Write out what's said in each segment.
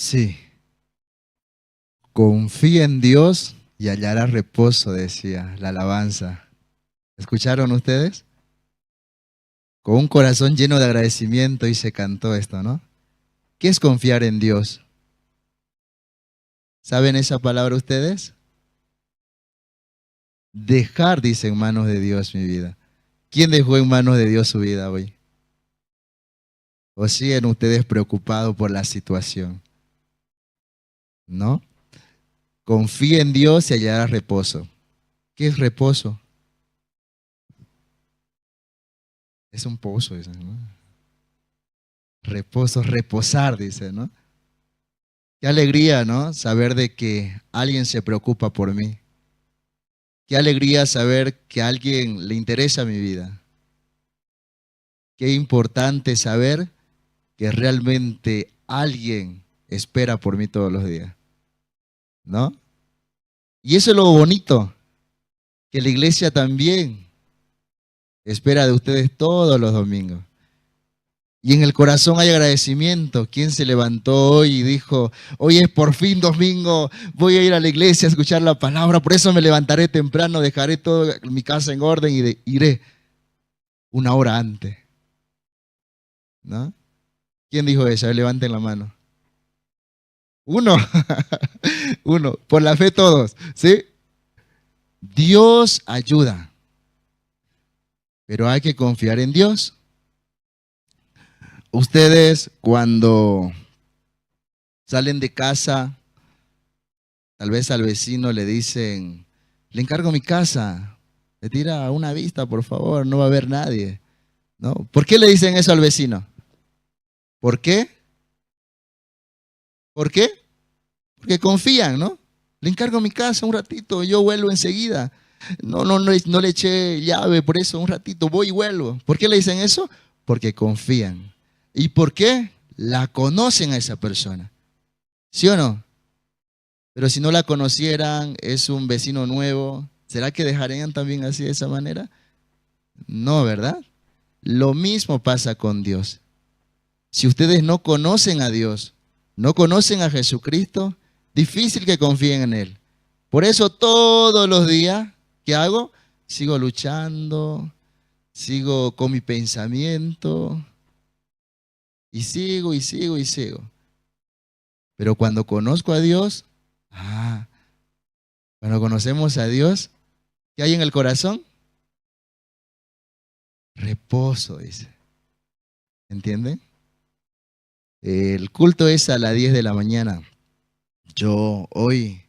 Sí, confía en Dios y hallarás reposo, decía la alabanza. ¿Escucharon ustedes? Con un corazón lleno de agradecimiento y se cantó esto, ¿no? ¿Qué es confiar en Dios? ¿Saben esa palabra ustedes? Dejar, dice, en manos de Dios mi vida. ¿Quién dejó en manos de Dios su vida hoy? ¿O siguen ustedes preocupados por la situación? ¿No? Confía en Dios y hallarás reposo. ¿Qué es reposo? Es un pozo, dice, ¿no? Reposo, reposar, dice, ¿no? Qué alegría, ¿no? Saber de que alguien se preocupa por mí. Qué alegría saber que a alguien le interesa mi vida. Qué importante saber que realmente alguien espera por mí todos los días, ¿no? Y eso es lo bonito, que la iglesia también espera de ustedes todos los domingos. Y en el corazón hay agradecimiento. ¿Quién se levantó hoy y dijo, hoy es por fin domingo, voy a ir a la iglesia a escuchar la palabra, por eso me levantaré temprano, dejaré toda mi casa en orden y iré una hora antes, ¿no? ¿Quién dijo eso? A ver, levanten la mano. Uno, uno, por la fe todos, ¿sí? Dios ayuda, pero hay que confiar en Dios. Ustedes cuando salen de casa, tal vez al vecino le dicen, le encargo mi casa, le tira una vista, por favor, no va a haber nadie, ¿no? ¿Por qué le dicen eso al vecino? ¿Por qué? ¿Por qué? Porque confían, ¿no? Le encargo mi casa un ratito, yo vuelvo enseguida. No le eché llave, por eso un ratito voy y vuelvo. ¿Por qué le dicen eso? Porque confían. ¿Y por qué? La conocen a esa persona. ¿Sí o no? Pero si no la conocieran, es un vecino nuevo, ¿será que dejarían también así de esa manera? No, ¿verdad? Lo mismo pasa con Dios. Si ustedes no conocen a Dios, no conocen a Jesucristo, difícil que confíen en Él. Por eso todos los días, ¿qué hago? Sigo luchando, sigo con mi pensamiento y sigo y sigo y sigo. Pero cuando conozco a Dios, cuando conocemos a Dios, ¿qué hay en el corazón? Reposo, dice. ¿Entienden? El culto es a las 10 de la mañana. Yo hoy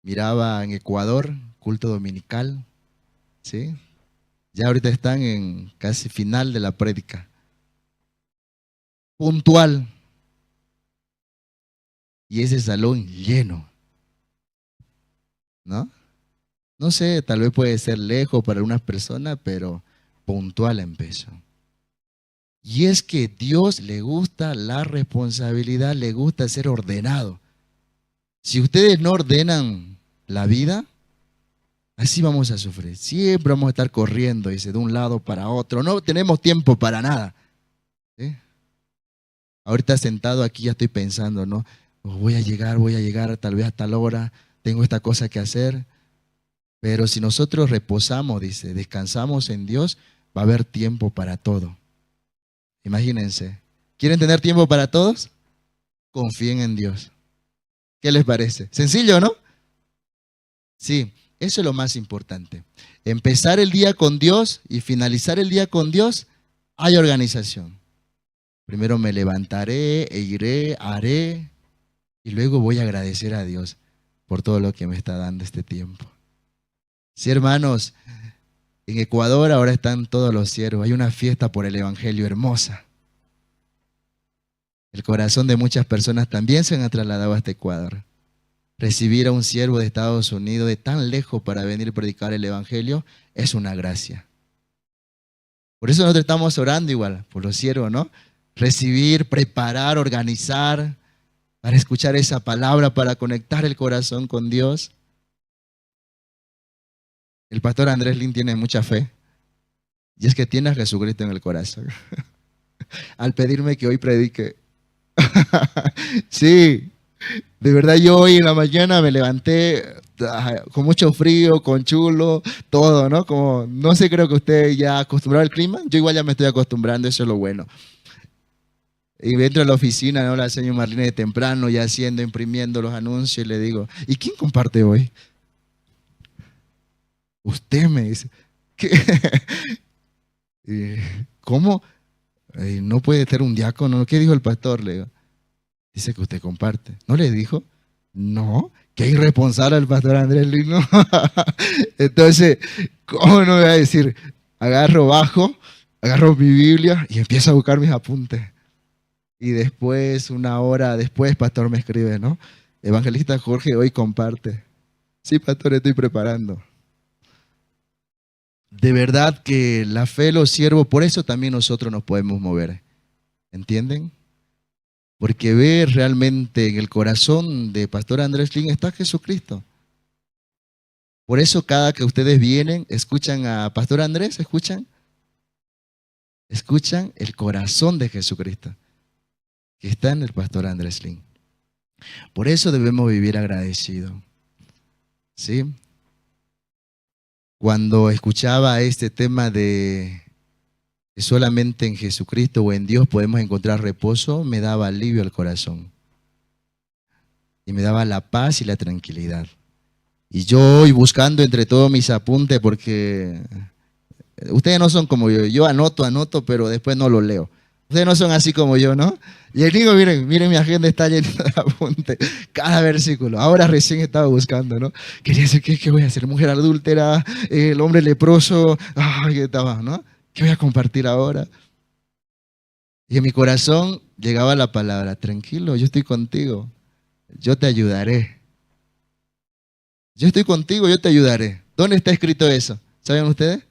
miraba en Ecuador, culto dominical, ¿sí? Ya ahorita están en casi final de la prédica. Puntual. Y ese salón lleno, ¿no? No sé, tal vez puede ser lejos para unas personas, pero puntual empezó. Y es que Dios le gusta la responsabilidad, le gusta ser ordenado. Si ustedes no ordenan la vida, así vamos a sufrir. Siempre vamos a estar corriendo, dice, de un lado para otro. No tenemos tiempo para nada. ¿Sí? Ahorita sentado aquí ya estoy pensando, ¿no? Oh, voy a llegar tal vez a tal hora, tengo esta cosa que hacer. Pero si nosotros reposamos, dice, descansamos en Dios, va a haber tiempo para todo. Imagínense. ¿Quieren tener tiempo para todos? Confíen en Dios. ¿Qué les parece? Sencillo, ¿no? Sí, eso es lo más importante. Empezar el día con Dios y finalizar el día con Dios, hay organización. Primero me levantaré e iré, haré, y luego voy a agradecer a Dios por todo lo que me está dando este tiempo. Sí, hermanos, en Ecuador ahora están todos los siervos. Hay una fiesta por el Evangelio hermosa. El corazón de muchas personas también se han trasladado hasta Ecuador. Recibir a un siervo de Estados Unidos de tan lejos para venir a predicar el Evangelio es una gracia. Por eso nosotros estamos orando igual, por los siervos, ¿no? Recibir, preparar, organizar, para escuchar esa palabra, para conectar el corazón con Dios. El pastor Andrés Lin tiene mucha fe. Y es que tiene a Jesucristo en el corazón. Al pedirme que hoy predique, Sí, de verdad yo hoy en la mañana me levanté con mucho frío, con chulo, todo, ¿no? Como, no sé, creo que usted ya acostumbrado al clima, yo igual ya me estoy acostumbrando, eso es lo bueno. Y entro a la oficina, ¿no? La señora Marlene de temprano, ya haciendo, imprimiendo los anuncios, y le digo, ¿y quién comparte hoy? Usted me dice, ¿qué? Y, ¿cómo? No puede ser un diácono. ¿Qué dijo el pastor? Le digo, dice que usted comparte. ¿No le dijo? No, qué irresponsable el pastor Andrés Luis, ¿no? Entonces, ¿cómo no voy a decir? Agarro mi Biblia y empiezo a buscar mis apuntes. Y después, una hora después, pastor me escribe, ¿no? Evangelista Jorge, hoy comparte. Sí, pastor, estoy preparando. De verdad que la fe los siervos, por eso también nosotros nos podemos mover. ¿Entienden? Porque ve realmente en el corazón de Pastor Andrés Lin está Jesucristo. Por eso cada que ustedes vienen, escuchan a Pastor Andrés, escuchan el corazón de Jesucristo, que está en el Pastor Andrés Lin. Por eso debemos vivir agradecidos. ¿Sí? Cuando escuchaba este tema de que solamente en Jesucristo o en Dios podemos encontrar reposo, me daba alivio al corazón. Y me daba la paz y la tranquilidad. Y yo hoy buscando entre todos mis apuntes, porque ustedes no son como yo anoto, pero después no lo leo. Ustedes no son así como yo, ¿no? Y el digo, miren, mi agenda está llena de apuntes, cada versículo. Ahora recién estaba buscando, ¿no? Quería decir, ¿qué voy a hacer? Mujer adúltera, el hombre leproso, ¿qué estaba, no? ¿Qué voy a compartir ahora? Y en mi corazón llegaba la palabra, tranquilo, yo estoy contigo, yo te ayudaré. Yo estoy contigo, yo te ayudaré. ¿Dónde está escrito eso? ¿Saben ustedes?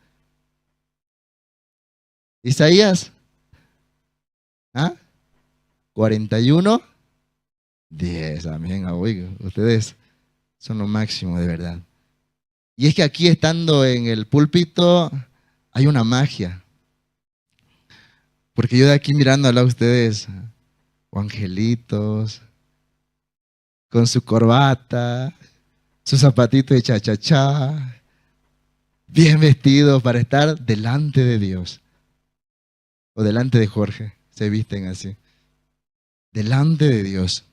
Isaías, ¿ah? 41, 10. Amén. Oiga, ustedes son lo máximo, de verdad. Y es que aquí estando en el púlpito hay una magia. Porque yo de aquí mirando a ustedes, o angelitos, con su corbata, su zapatito de cha-cha-cha, bien vestidos para estar delante de Dios. O delante de Jorge, se visten así. Delante de Dios.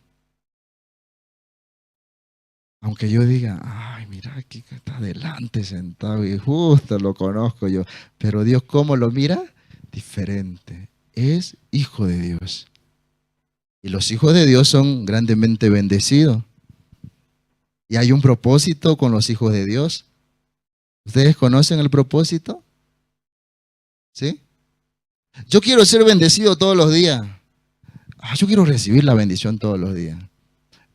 Aunque yo diga, ay, mira, aquí está delante sentado y justo lo conozco yo. Pero Dios, ¿cómo lo mira? Diferente. Es hijo de Dios. Y los hijos de Dios son grandemente bendecidos. Y hay un propósito con los hijos de Dios. ¿Ustedes conocen el propósito? ¿Sí? Yo quiero ser bendecido todos los días. Yo quiero recibir la bendición todos los días.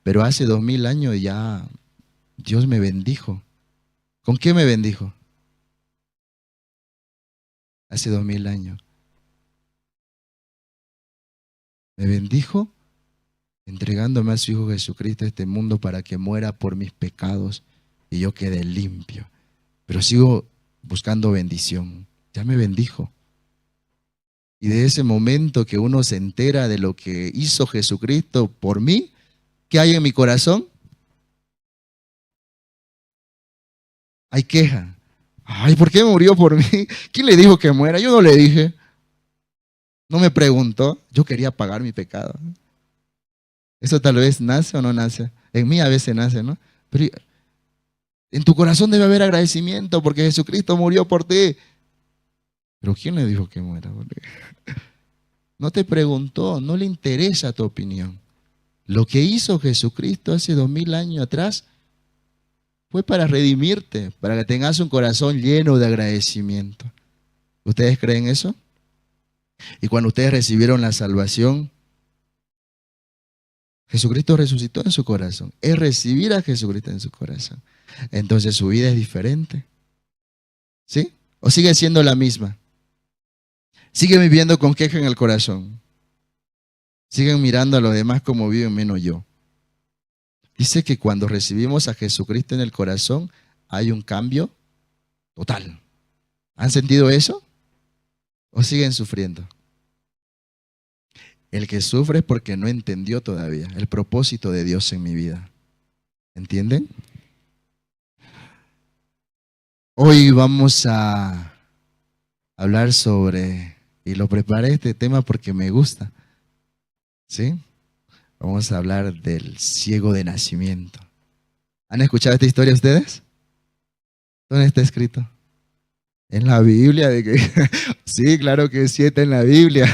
Pero hace 2000 años ya Dios me bendijo. ¿Con qué me bendijo? Hace 2000 años. Me bendijo entregándome a su Hijo Jesucristo a este mundo para que muera por mis pecados y yo quede limpio. Pero sigo buscando bendición. Ya me bendijo. Y de ese momento que uno se entera de lo que hizo Jesucristo por mí, ¿qué hay en mi corazón? Hay queja. Ay, ¿por qué murió por mí? ¿Quién le dijo que muera? Yo no le dije. No me preguntó. Yo quería pagar mi pecado. Eso tal vez nace o no nace. En mí a veces nace, ¿no? Pero en tu corazón debe haber agradecimiento porque Jesucristo murió por ti. Pero ¿quién le dijo que muera? No te preguntó, no le interesa tu opinión. Lo que hizo Jesucristo hace 2000 años atrás fue para redimirte, para que tengas un corazón lleno de agradecimiento. ¿Ustedes creen eso? Y cuando ustedes recibieron la salvación, Jesucristo resucitó en su corazón. Es recibir a Jesucristo en su corazón. Entonces su vida es diferente. ¿Sí? ¿O sigue siendo la misma? Siguen viviendo con queja en el corazón. Siguen mirando a los demás como viven menos yo. Dice que cuando recibimos a Jesucristo en el corazón, hay un cambio total. ¿Han sentido eso? ¿O siguen sufriendo? El que sufre es porque no entendió todavía el propósito de Dios en mi vida. ¿Entienden? Hoy vamos a hablar sobre, y lo preparé este tema porque me gusta, ¿sí? Vamos a hablar del ciego de nacimiento. ¿Han escuchado esta historia ustedes? ¿Dónde está escrito? En la Biblia. Sí, claro que sí está en la Biblia,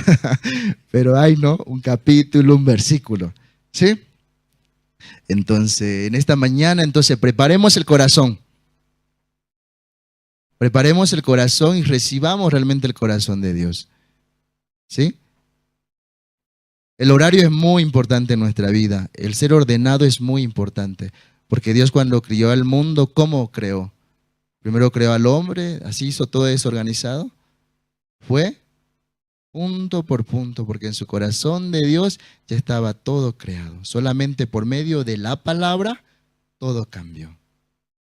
pero hay, ¿no? Un capítulo, un versículo, ¿sí? Entonces, en esta mañana, preparemos el corazón. Preparemos el corazón y recibamos realmente el corazón de Dios, ¿sí? El horario es muy importante en nuestra vida. El ser ordenado es muy importante, porque Dios cuando crió al mundo, ¿cómo creó? Primero creó al hombre, así hizo todo eso organizado. Fue punto por punto, porque en su corazón de Dios ya estaba todo creado. Solamente por medio de la palabra, todo cambió.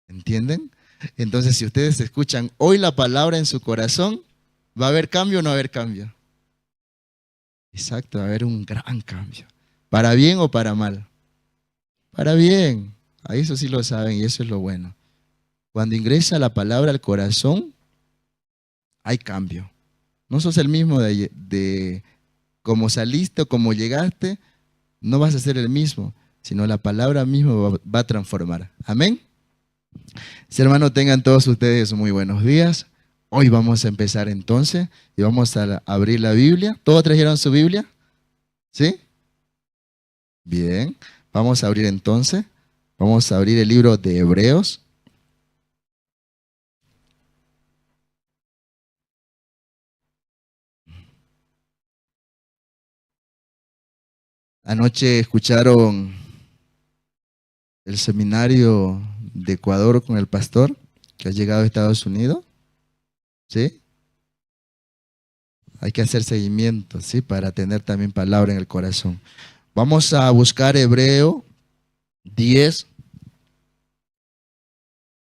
¿Entienden? Entonces, si ustedes escuchan hoy la palabra en su corazón, ¿va a haber cambio o no va a haber cambio? Exacto, va a haber un gran cambio. ¿Para bien o para mal? Para bien. A eso sí lo saben y eso es lo bueno. Cuando ingresa la palabra al corazón, hay cambio. No sos el mismo de como saliste o como llegaste, no vas a ser el mismo, sino la palabra misma va a transformar. Amén. Si hermano, tengan todos ustedes muy buenos días. Hoy vamos a empezar entonces y vamos a abrir la Biblia. ¿Todos trajeron su Biblia? ¿Sí? Bien. Vamos a abrir entonces. Vamos a abrir el libro de Hebreos. Anoche escucharon el seminario de Ecuador con el pastor que ha llegado a Estados Unidos. ¿Sí? Hay que hacer seguimiento, ¿sí? Para tener también palabra en el corazón. Vamos a buscar Hebreo 10,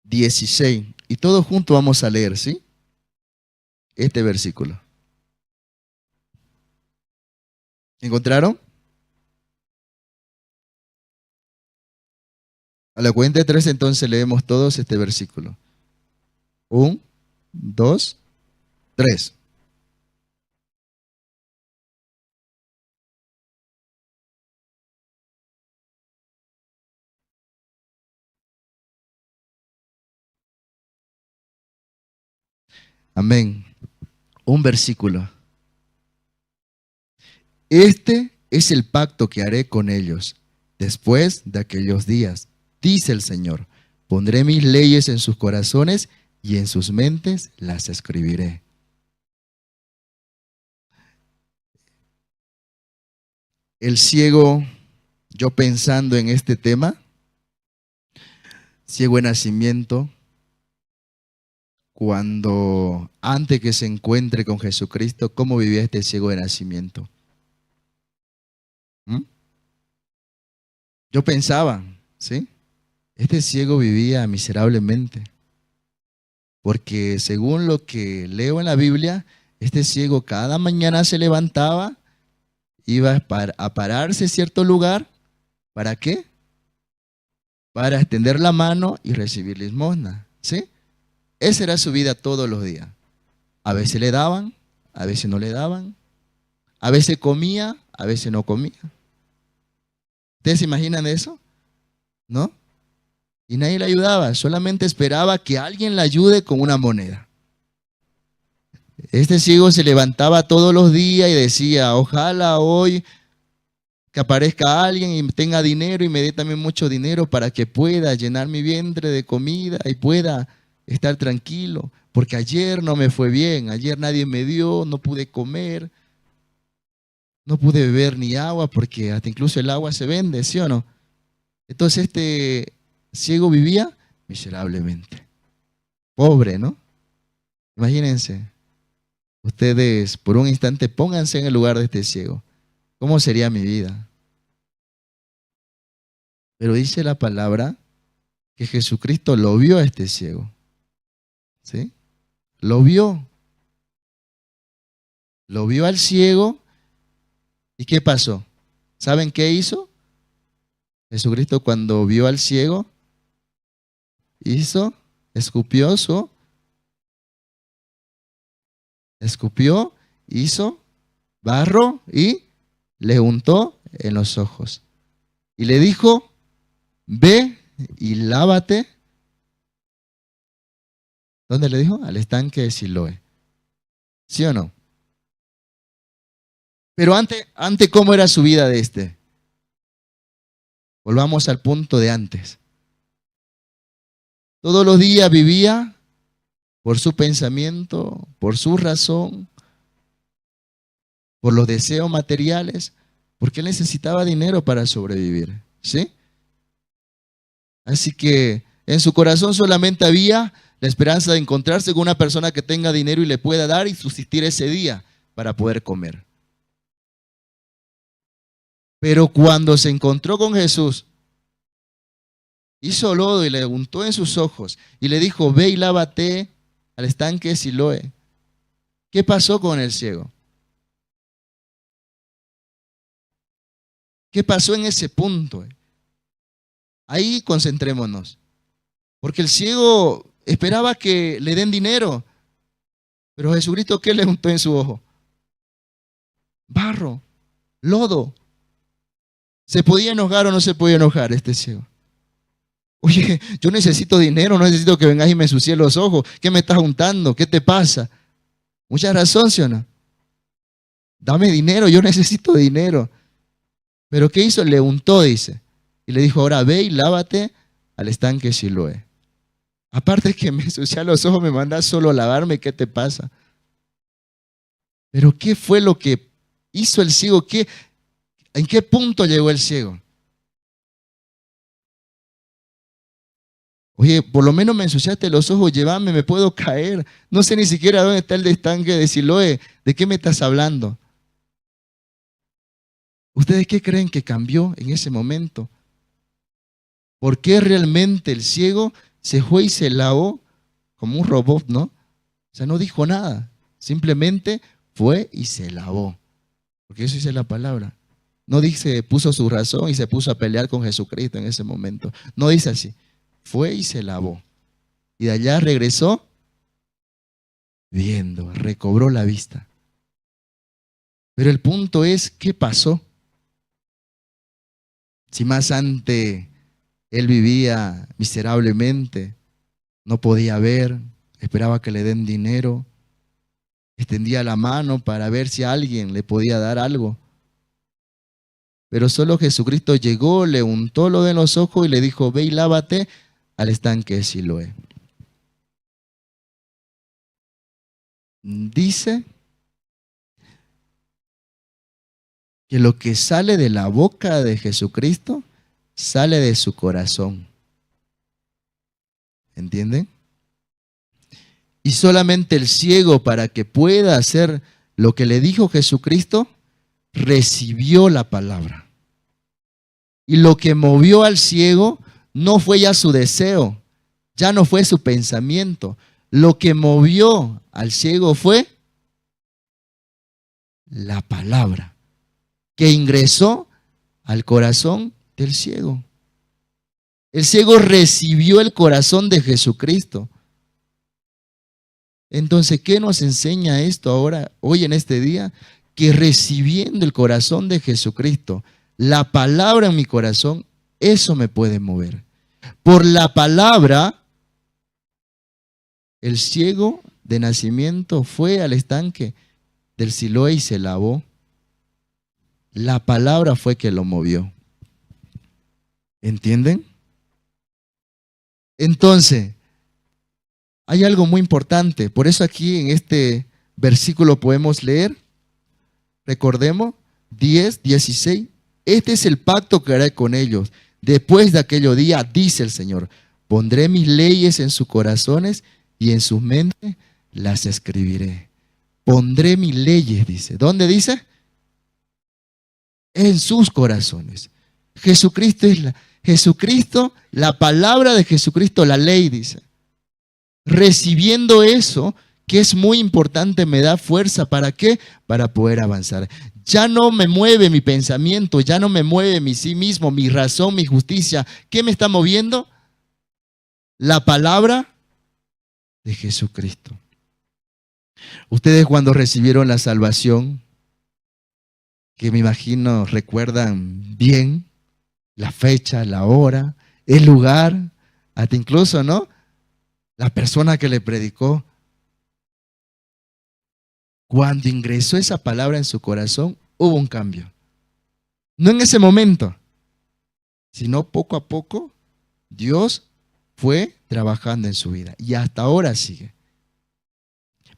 16. Y todos juntos vamos a leer, ¿sí? Este versículo. ¿Encontraron? A la cuenta de 3 entonces leemos todos este versículo. 1, 2, 3. Amén. Un versículo. Este es el pacto que haré con ellos después de aquellos días, dice el Señor. Pondré mis leyes en sus corazones y en sus mentes las escribiré. El ciego, yo pensando en este tema, ciego de nacimiento, cuando antes que se encuentre con Jesucristo, ¿cómo vivía este ciego de nacimiento? ¿Mm? Yo pensaba, ¿sí? Este ciego vivía miserablemente, porque según lo que leo en la Biblia, este ciego cada mañana se levantaba, iba a pararse en cierto lugar, ¿para qué? Para extender la mano y recibir limosna, ¿sí? Esa era su vida todos los días. A veces le daban, a veces no le daban, a veces comía, a veces no comía. ¿Ustedes se imaginan eso? ¿No? Y nadie le ayudaba, solamente esperaba que alguien le ayude con una moneda. Este ciego se levantaba todos los días y decía, ojalá hoy que aparezca alguien y tenga dinero y me dé también mucho dinero para que pueda llenar mi vientre de comida y pueda estar tranquilo, porque ayer no me fue bien, ayer nadie me dio, no pude comer, no pude beber ni agua, porque hasta incluso el agua se vende, ¿sí o no? Entonces este ciego vivía miserablemente, pobre, ¿no? Imagínense, ustedes por un instante pónganse en el lugar de este ciego. ¿Cómo sería mi vida? Pero dice la palabra que Jesucristo lo vio a este ciego. ¿Sí? Lo vio. Lo vio al ciego ¿Y qué pasó? ¿Saben qué hizo? Jesucristo cuando vio al ciego, escupió, hizo barro y le untó en los ojos. Y le dijo, ve y lávate. ¿Dónde le dijo? Al estanque de Siloé. ¿Sí o no? Pero antes, ¿cómo era su vida de este? Volvamos al punto de antes. Todos los días vivía por su pensamiento, por su razón, por los deseos materiales, porque él necesitaba dinero para sobrevivir, ¿sí? Así que en su corazón solamente había la esperanza de encontrarse con una persona que tenga dinero y le pueda dar y subsistir ese día para poder comer. Pero cuando se encontró con Jesús, hizo lodo y le untó en sus ojos y le dijo, ve y lávate al estanque de Siloé. ¿Qué pasó con el ciego? ¿Qué pasó en ese punto? Ahí concentrémonos. Porque el ciego esperaba que le den dinero. Pero Jesucristo, ¿qué le untó en su ojo? Barro, lodo. ¿Se podía enojar o no se podía enojar este ciego? Oye, yo necesito dinero, no necesito que vengas y me ensucies los ojos. ¿Qué me estás untando? ¿Qué te pasa? Mucha razón, ¿sí o no? Dame dinero, yo necesito dinero. Pero ¿qué hizo? Le untó, dice. Y le dijo, ahora ve y lávate al estanque Siloé. Aparte que me ensucia los ojos, me mandas solo a lavarme, ¿qué te pasa? Pero ¿qué fue lo que hizo el ciego? ¿En qué punto llegó el ciego? Oye, por lo menos me ensuciaste los ojos, llévame, me puedo caer. No sé ni siquiera dónde está el estanque de Siloé. ¿De qué me estás hablando? ¿Ustedes qué creen que cambió en ese momento? ¿Por qué realmente el ciego se fue y se lavó como un robot, no? O sea, no dijo nada. Simplemente fue y se lavó. Porque eso dice la palabra. No dice, puso su razón y se puso a pelear con Jesucristo en ese momento. No dice así. Fue y se lavó. Y de allá regresó viendo, recobró la vista. Pero el punto es, ¿qué pasó? Si más antes él vivía miserablemente, no podía ver, esperaba que le den dinero, extendía la mano para ver si alguien le podía dar algo. Pero solo Jesucristo llegó, le untó lo de los ojos y le dijo, ve y lávate al estanque de Siloé. Dice que lo que sale de la boca de Jesucristo sale de su corazón. ¿Entienden? Y solamente el ciego, para que pueda hacer lo que le dijo Jesucristo, recibió la palabra. Y lo que movió al ciego no fue ya su deseo, ya no fue su pensamiento. Lo que movió al ciego fue la palabra que ingresó al corazón del ciego. El ciego recibió el corazón de Jesucristo. Entonces, ¿qué nos enseña esto ahora, hoy en este día? Que recibiendo el corazón de Jesucristo, la palabra en mi corazón, eso me puede mover. Por la palabra, el ciego de nacimiento fue al estanque del Siloé y se lavó. La palabra fue que lo movió. ¿Entienden? Entonces, hay algo muy importante. Por eso aquí en este versículo podemos leer, recordemos, 10, 16. Este es el pacto que haré con ellos. Después de aquello día, dice el Señor, pondré mis leyes en sus corazones y en sus mentes las escribiré. Pondré mis leyes, dice. ¿Dónde dice? En sus corazones. Jesucristo es la palabra de Jesucristo, la ley, dice. Recibiendo eso, que es muy importante, me da fuerza. ¿Para qué? Para poder avanzar. Ya no me mueve mi pensamiento, ya no me mueve mi sí mismo, mi razón, mi justicia. ¿Qué me está moviendo? La palabra de Jesucristo. Ustedes cuando recibieron la salvación, que me imagino recuerdan bien la fecha, la hora, el lugar, hasta incluso, ¿no? La persona que le predicó. Cuando ingresó esa palabra en su corazón, hubo un cambio. No en ese momento, sino poco a poco, Dios fue trabajando en su vida y hasta ahora sigue.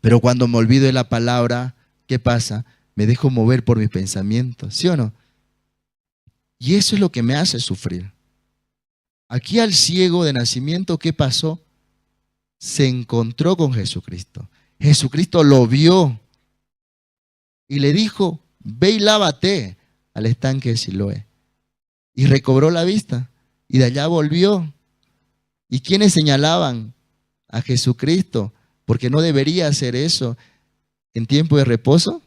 Pero cuando me olvido de la palabra, ¿qué pasa? Me dejo mover por mis pensamientos, ¿sí o no? Y eso es lo que me hace sufrir. Aquí al ciego de nacimiento, ¿qué pasó? Se encontró con Jesucristo. Jesucristo lo vio y le dijo, ve y lávate al estanque de Siloé. Y recobró la vista y de allá volvió. ¿Y quiénes señalaban a Jesucristo? Porque no debería hacer eso en tiempo de reposo.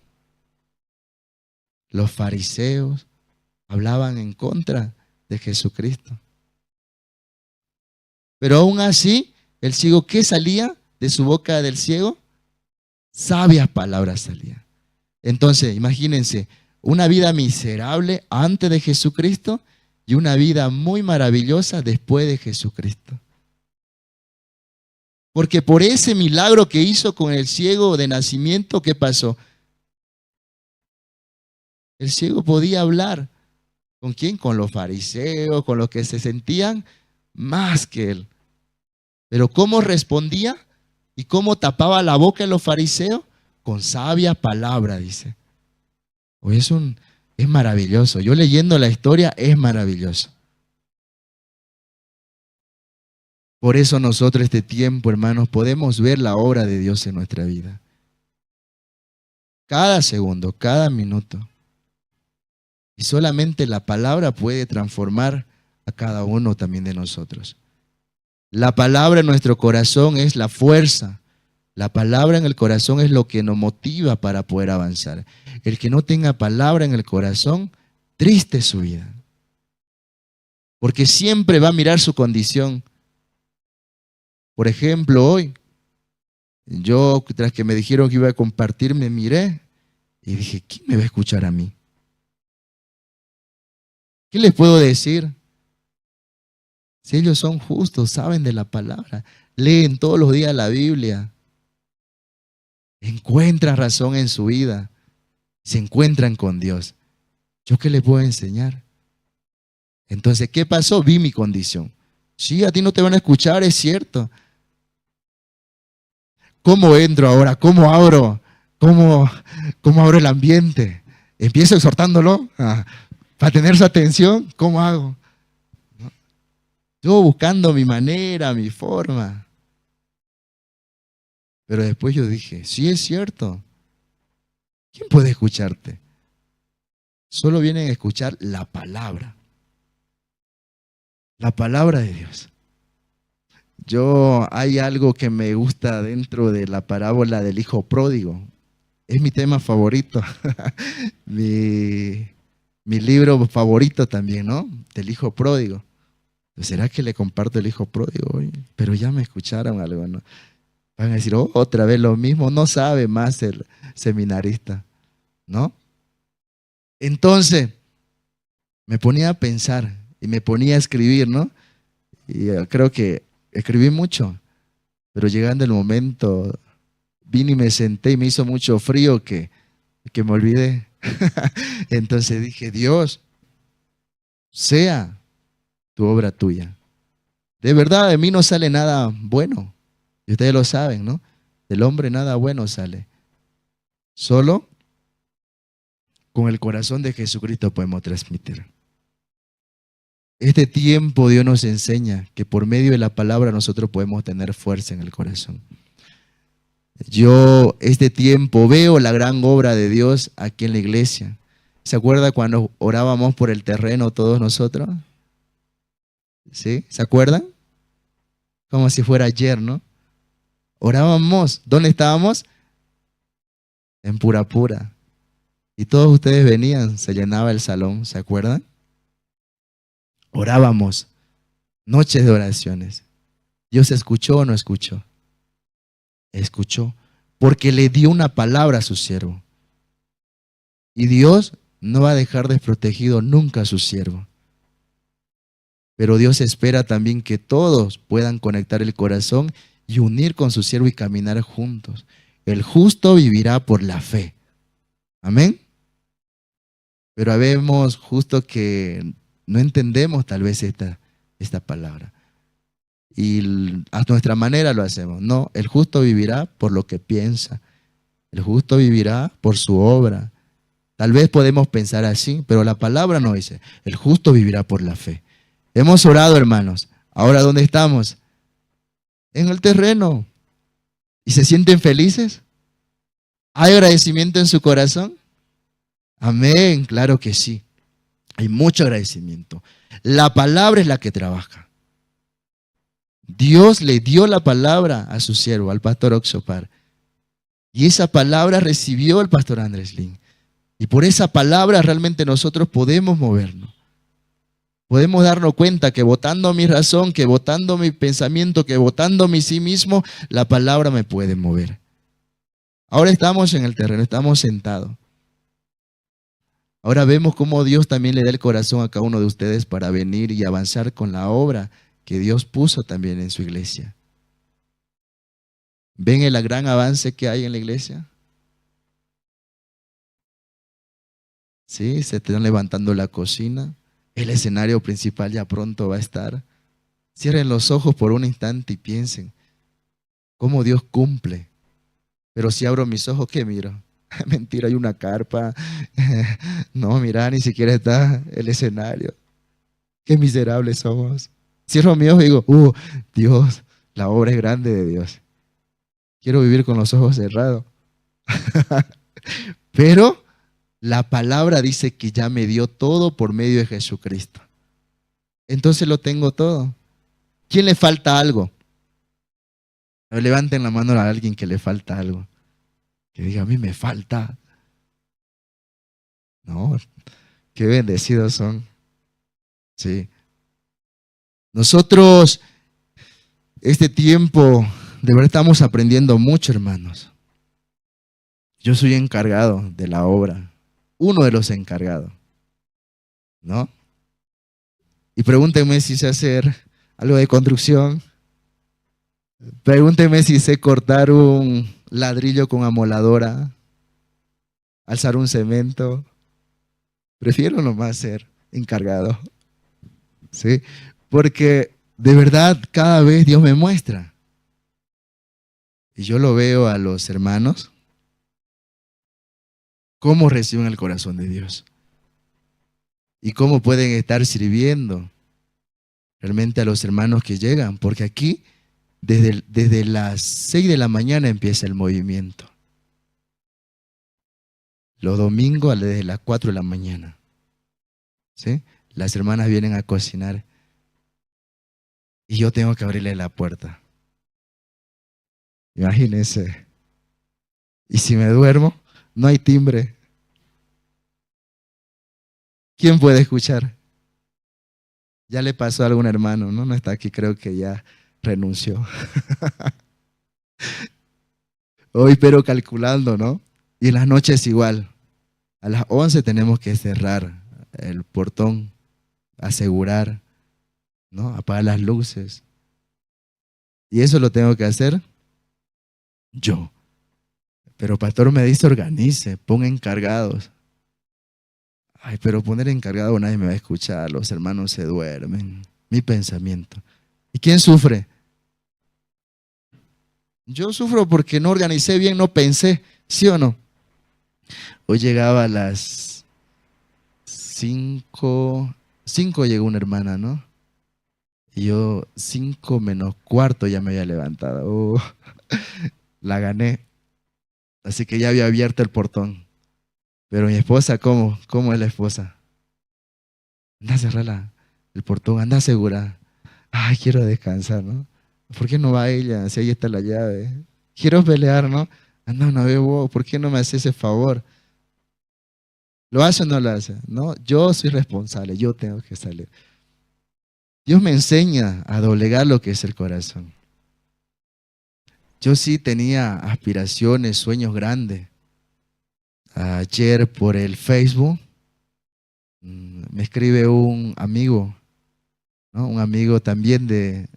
Los fariseos hablaban en contra de Jesucristo. Pero aún así, el ciego, ¿qué salía de su boca del ciego? Sabias palabras salían. Entonces, imagínense, una vida miserable antes de Jesucristo y una vida muy maravillosa después de Jesucristo. Porque por ese milagro que hizo con el ciego de nacimiento, ¿qué pasó? El ciego podía hablar. ¿Con quién? Con los fariseos, con los que se sentían más que él. Pero ¿cómo respondía? ¿Y cómo tapaba la boca de los fariseos? Con sabia palabra, dice. Hoy es maravilloso. Yo leyendo la historia es maravilloso. Por eso nosotros este tiempo, hermanos, podemos ver la obra de Dios en nuestra vida. Cada segundo, cada minuto. Y solamente la palabra puede transformar a cada uno también de nosotros. La palabra en nuestro corazón es la fuerza. La palabra en el corazón es lo que nos motiva para poder avanzar. El que no tenga palabra en el corazón, triste es su vida. Porque siempre va a mirar su condición. Por ejemplo, hoy, yo tras que me dijeron que iba a compartir, me miré y dije, ¿quién me va a escuchar a mí? ¿Qué les puedo decir? Si ellos son justos, saben de la palabra, leen todos los días la Biblia, encuentran razón en su vida, se encuentran con Dios. ¿Yo qué les puedo enseñar? Entonces, ¿qué pasó? Vi mi condición. Sí, a ti no te van a escuchar, es cierto. ¿Cómo entro ahora? ¿Cómo abro? ¿Cómo abro el ambiente? ¿Empiezo exhortándolo para tener su atención? ¿Cómo hago? Yo buscando mi manera, mi forma. Pero después yo dije, sí es cierto. ¿Quién puede escucharte? Solo vienen a escuchar la palabra. La palabra de Dios. Hay algo que me gusta dentro de la parábola del hijo pródigo. Es mi tema favorito. mi libro favorito también, ¿no? Del hijo pródigo. ¿Será que le comparto el hijo pródigo hoy? Pero ya me escucharon algo, ¿no? Van a decir, oh, otra vez lo mismo, no sabe más el seminarista, ¿no? Entonces, me ponía a pensar y me ponía a escribir, ¿no? Y creo que escribí mucho, pero llegando el momento, vine y me senté y me hizo mucho frío que me olvidé. Entonces dije, Dios, sea tu obra tuya. De verdad, de mí no sale nada bueno. Y ustedes lo saben, ¿no? Del hombre nada bueno sale. Solo con el corazón de Jesucristo podemos transmitir. Este tiempo Dios nos enseña que por medio de la palabra nosotros podemos tener fuerza en el corazón. Yo este tiempo veo la gran obra de Dios aquí en la iglesia. ¿Se acuerda cuando orábamos por el terreno todos nosotros? ¿Sí? ¿Se acuerdan? Como si fuera ayer, ¿no? Orábamos. ¿Dónde estábamos? En Purapura. Y todos ustedes venían, se llenaba el salón, ¿se acuerdan? Orábamos, noches de oraciones. ¿Dios escuchó o no escuchó? Escuchó, porque le dio una palabra a su siervo. Y Dios no va a dejar desprotegido nunca a su siervo. Pero Dios espera también que todos puedan conectar el corazón y unir con su siervo y caminar juntos. El justo vivirá por la fe. Amén. Pero habemos justo que no entendemos tal vez esta palabra. Y a nuestra manera lo hacemos. No, el justo vivirá por lo que piensa. El justo vivirá por su obra. Tal vez podemos pensar así, pero la palabra no dice, el justo vivirá por la fe. Hemos orado, hermanos. Ahora, ¿dónde estamos? En el terreno. ¿Y se sienten felices? ¿Hay agradecimiento en su corazón? Amén, claro que sí. Hay mucho agradecimiento. La palabra es la que trabaja. Dios le dio la palabra a su siervo, al pastor Oxopar. Y esa palabra recibió el pastor Andrés Lin. Y por esa palabra realmente nosotros podemos movernos. Podemos darnos cuenta que votando mi razón, que votando mi pensamiento, que votando mi sí mismo, la palabra me puede mover. Ahora estamos en el terreno, estamos sentados. Ahora vemos cómo Dios también le da el corazón a cada uno de ustedes para venir y avanzar con la obra que Dios puso también en su iglesia. ¿Ven el gran avance que hay en la iglesia? Sí, se están levantando la cocina. El escenario principal ya pronto va a estar. Cierren los ojos por un instante y piensen cómo Dios cumple. Pero si abro mis ojos, ¿qué miro? Mentira, hay una carpa. No, mira, ni siquiera está el escenario. Qué miserables somos. Cierro mis ojos y digo, Dios, la obra es grande de Dios. Quiero vivir con los ojos cerrados. Pero la palabra dice que ya me dio todo por medio de Jesucristo. Entonces lo tengo todo. ¿Quién le falta algo? Levanten la mano a alguien que le falta algo. Que diga, a mí me falta. No, qué bendecidos son. Sí. Nosotros, este tiempo, de verdad estamos aprendiendo mucho, hermanos. Yo soy encargado de la obra. Uno de los encargados. ¿No? Y pregúntenme si sé hacer algo de construcción. Pregúntenme si sé cortar un ladrillo con amoladora, alzar un cemento. Prefiero nomás ser encargado. ¿Sí? Porque de verdad cada vez Dios me muestra. Y yo lo veo a los hermanos, cómo reciben el corazón de Dios. Y cómo pueden estar sirviendo realmente a los hermanos que llegan. Porque aquí, desde las 6 de la mañana empieza el movimiento. Los domingos desde las 4 de la mañana. ¿Sí? Las hermanas vienen a cocinar. Y yo tengo que abrirle la puerta. Imagínense. Y si me duermo, no hay timbre. ¿Quién puede escuchar? Ya le pasó a algún hermano, ¿no? No está aquí, creo que ya renunció. Hoy, pero calculando, ¿no? Y en las noches igual. A las 11 tenemos que cerrar el portón, asegurar, ¿no? Apagar las luces. Y eso lo tengo que hacer yo. Pero pastor me dice organice, ponga encargados. Ay, pero poner encargado nadie me va a escuchar, los hermanos se duermen. Mi pensamiento. ¿Y quién sufre? Yo sufro porque no organicé bien, no pensé, ¿sí o no? Hoy llegaba a las 5 llegó una hermana, ¿no? Y yo 5 menos cuarto ya me había levantado. La gané. Así que ya había abierto el portón. Pero mi esposa, ¿cómo es la esposa? Anda a cerrar el portón, anda segura. Ay, quiero descansar, ¿no? ¿Por qué no va ella? Si ahí está la llave. Quiero pelear, ¿no? Anda una vez vos, ¿por qué no me haces ese favor? ¿Lo hace o no lo hace? No, yo soy responsable, yo tengo que salir. Dios me enseña a doblegar lo que es el corazón. Yo sí tenía aspiraciones, sueños grandes. Ayer por el Facebook me escribe un amigo, ¿no? Un amigo también de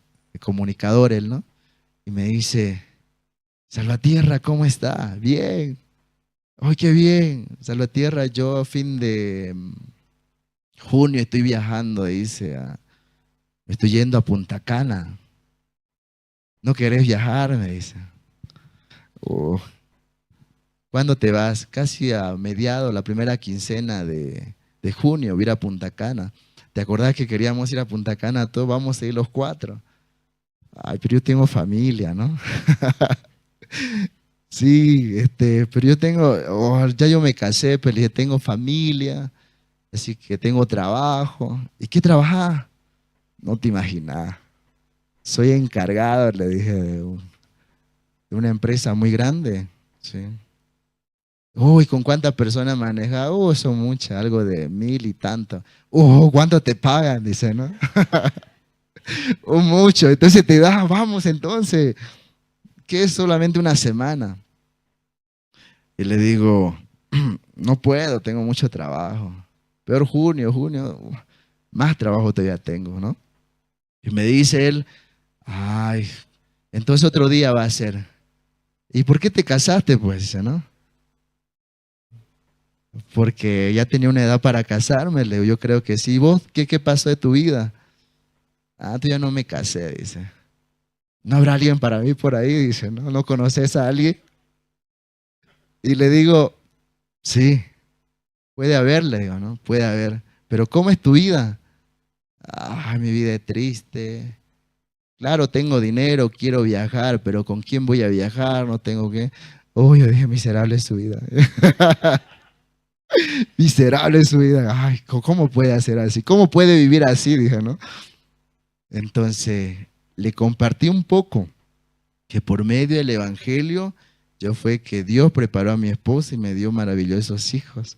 comunicador, él, ¿no? Y me dice, Salvatierra, ¿cómo está? Bien. ¡Ay, qué bien! Salvatierra, yo a fin de junio estoy viajando, dice, estoy yendo a Punta Cana. ¿No querés viajar? Me dice. "Oh, ¿cuándo te vas? Casi a mediados, la primera quincena de junio, voy a ir a Punta Cana. ¿Te acordás que queríamos ir a Punta Cana? Todos vamos a ir los cuatro. Ay, pero yo tengo familia, ¿no? Sí, pero yo tengo, ya yo me casé, pero le dije, tengo familia, así que tengo trabajo. ¿Y qué trabajás? No te imaginas. Soy encargado, le dije, de una empresa muy grande. Sí. Uy, ¿con cuántas personas manejas? Son muchas, algo de 1000 y tanto. ¿Cuánto te pagan? Dice, ¿no? Mucho. Entonces te das, vamos entonces, que es solamente una semana. Y le digo, no puedo, tengo mucho trabajo. Peor junio, más trabajo todavía tengo, ¿no? Y me dice él, ay, entonces otro día va a ser. ¿Y por qué te casaste? Pues, dice, ¿no? Porque ya tenía una edad para casarme, le digo, yo creo que sí. ¿Vos qué pasó de tu vida? Ah, tú ya no me casé, dice. ¿No habrá alguien para mí por ahí? Dice, ¿no? ¿No conoces a alguien? Y le digo, sí, puede haber, le digo, ¿no? Puede haber. Pero ¿cómo es tu vida? Ah, mi vida es triste. Claro, tengo dinero, quiero viajar, pero ¿con quién voy a viajar? No tengo que. Uy, yo dije, miserable es su vida. Miserable es su vida. Ay, ¿cómo puede hacer así? ¿Cómo puede vivir así? Dije, ¿no? Entonces, le compartí un poco que por medio del Evangelio, yo fue que Dios preparó a mi esposa y me dio maravillosos hijos.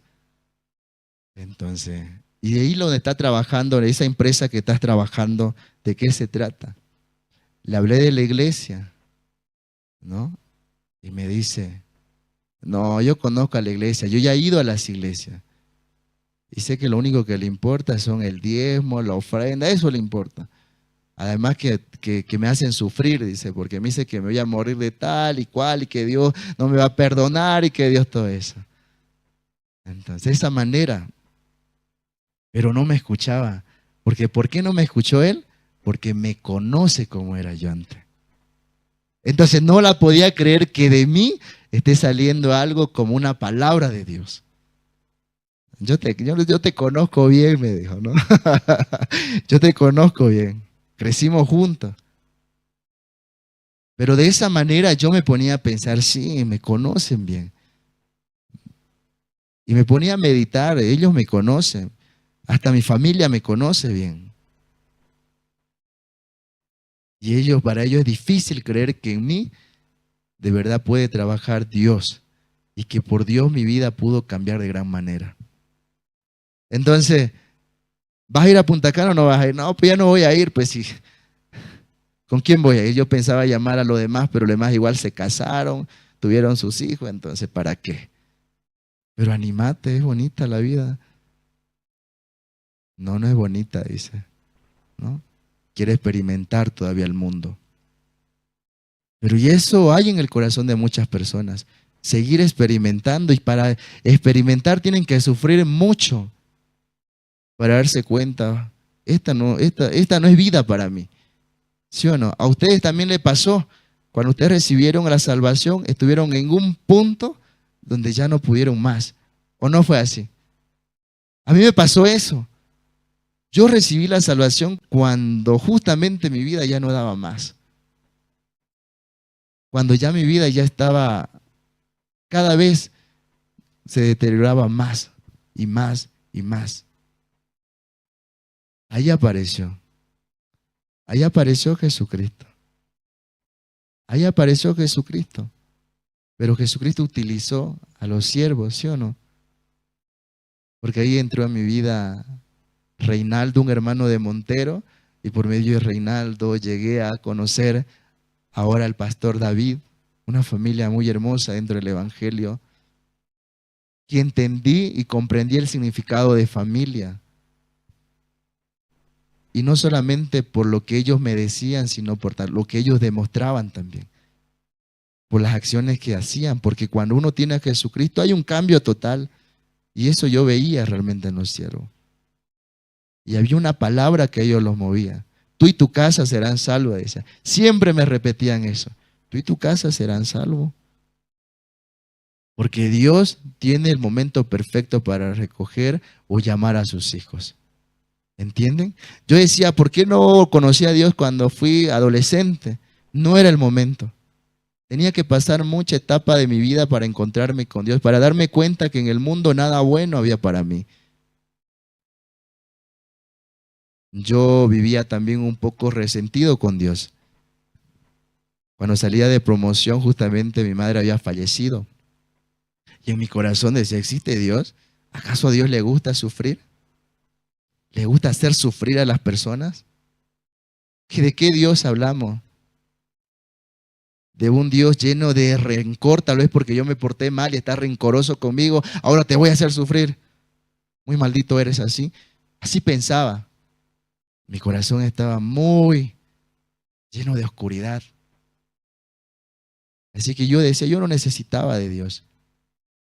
Entonces, y de ahí donde está trabajando, de esa empresa que estás trabajando, ¿de qué se trata? Le hablé de la iglesia, ¿no? Y me dice, no, yo conozco a la iglesia, yo ya he ido a las iglesias. Y sé que lo único que le importa son el diezmo, la ofrenda, eso le importa. Además que me hacen sufrir, dice, porque me dice que me voy a morir de tal y cual y que Dios no me va a perdonar y que Dios todo eso. Entonces, de esa manera, pero no me escuchaba. Porque ¿por qué no me escuchó él? Porque me conoce como era yo antes. Entonces no la podía creer que de mí esté saliendo algo como una palabra de Dios. Yo te conozco bien, me dijo, ¿no? Yo te conozco bien. Crecimos juntos. Pero de esa manera yo me ponía a pensar, sí, me conocen bien. Y me ponía a meditar, ellos me conocen. Hasta mi familia me conoce bien. Y para ellos es difícil creer que en mí de verdad puede trabajar Dios. Y que por Dios mi vida pudo cambiar de gran manera. Entonces, ¿vas a ir a Punta Cana o no vas a ir? No, pues ya no voy a ir, pues sí. ¿Con quién voy a ir? Yo pensaba llamar a los demás, pero los demás igual se casaron, tuvieron sus hijos, entonces ¿para qué? Pero animate, es bonita la vida. No, no es bonita, dice, ¿no? Quiere experimentar todavía el mundo. Pero y eso hay en el corazón de muchas personas. Seguir experimentando y para experimentar tienen que sufrir mucho para darse cuenta, esta no es vida para mí. ¿Sí o no? A ustedes también le pasó. Cuando ustedes recibieron la salvación, estuvieron en un punto donde ya no pudieron más. ¿O no fue así? A mí me pasó eso. Yo recibí la salvación cuando justamente mi vida ya no daba más. Cuando ya mi vida ya estaba, cada vez se deterioraba más y más y más. Ahí apareció. Ahí apareció Jesucristo. Ahí apareció Jesucristo. Pero Jesucristo utilizó a los siervos, ¿sí o no? porque ahí entró en mi vida Reinaldo, un hermano de Montero, y por medio de Reinaldo llegué a conocer ahora al pastor David, una familia muy hermosa dentro del Evangelio, que entendí y comprendí el significado de familia. Y no solamente por lo que ellos me decían, sino por lo que ellos demostraban también, por las acciones que hacían, porque cuando uno tiene a Jesucristo hay un cambio total, y eso yo veía realmente en los siervos. Y había una palabra que ellos los movía. Tú y tu casa serán salvos, decía. Siempre me repetían eso. Tú y tu casa serán salvos. Porque Dios tiene el momento perfecto para recoger o llamar a sus hijos. ¿Entienden? Yo decía, ¿por qué no conocí a Dios cuando fui adolescente? No era el momento. Tenía que pasar mucha etapa de mi vida para encontrarme con Dios, para darme cuenta que en el mundo nada bueno había para mí. Yo vivía también un poco resentido con Dios. Cuando salía de promoción, justamente mi madre había fallecido. Y en mi corazón decía, ¿existe Dios? ¿Acaso a Dios le gusta sufrir? ¿Le gusta hacer sufrir a las personas? ¿De qué Dios hablamos? De un Dios lleno de rencor, tal vez porque yo me porté mal y está rencoroso conmigo. Ahora te voy a hacer sufrir. Muy maldito eres así. Así pensaba. Mi corazón estaba muy lleno de oscuridad. Así que yo decía, yo no necesitaba de Dios.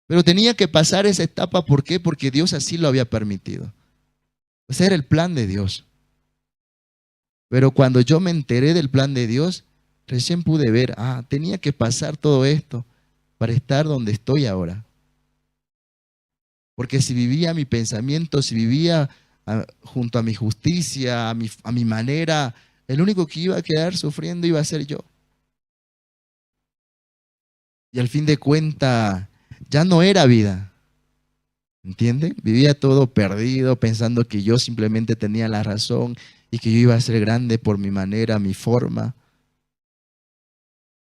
Pero tenía que pasar esa etapa, ¿por qué? Porque Dios así lo había permitido. Ese era el plan de Dios. Pero cuando yo me enteré del plan de Dios, recién pude ver, tenía que pasar todo esto para estar donde estoy ahora. Porque si vivía mi pensamiento, si vivía junto a mi justicia, a mi manera, el único que iba a quedar sufriendo iba a ser yo. Y al fin de cuentas, ya no era vida. ¿Entienden? Vivía todo perdido, pensando que yo simplemente tenía la razón y que yo iba a ser grande por mi manera, mi forma.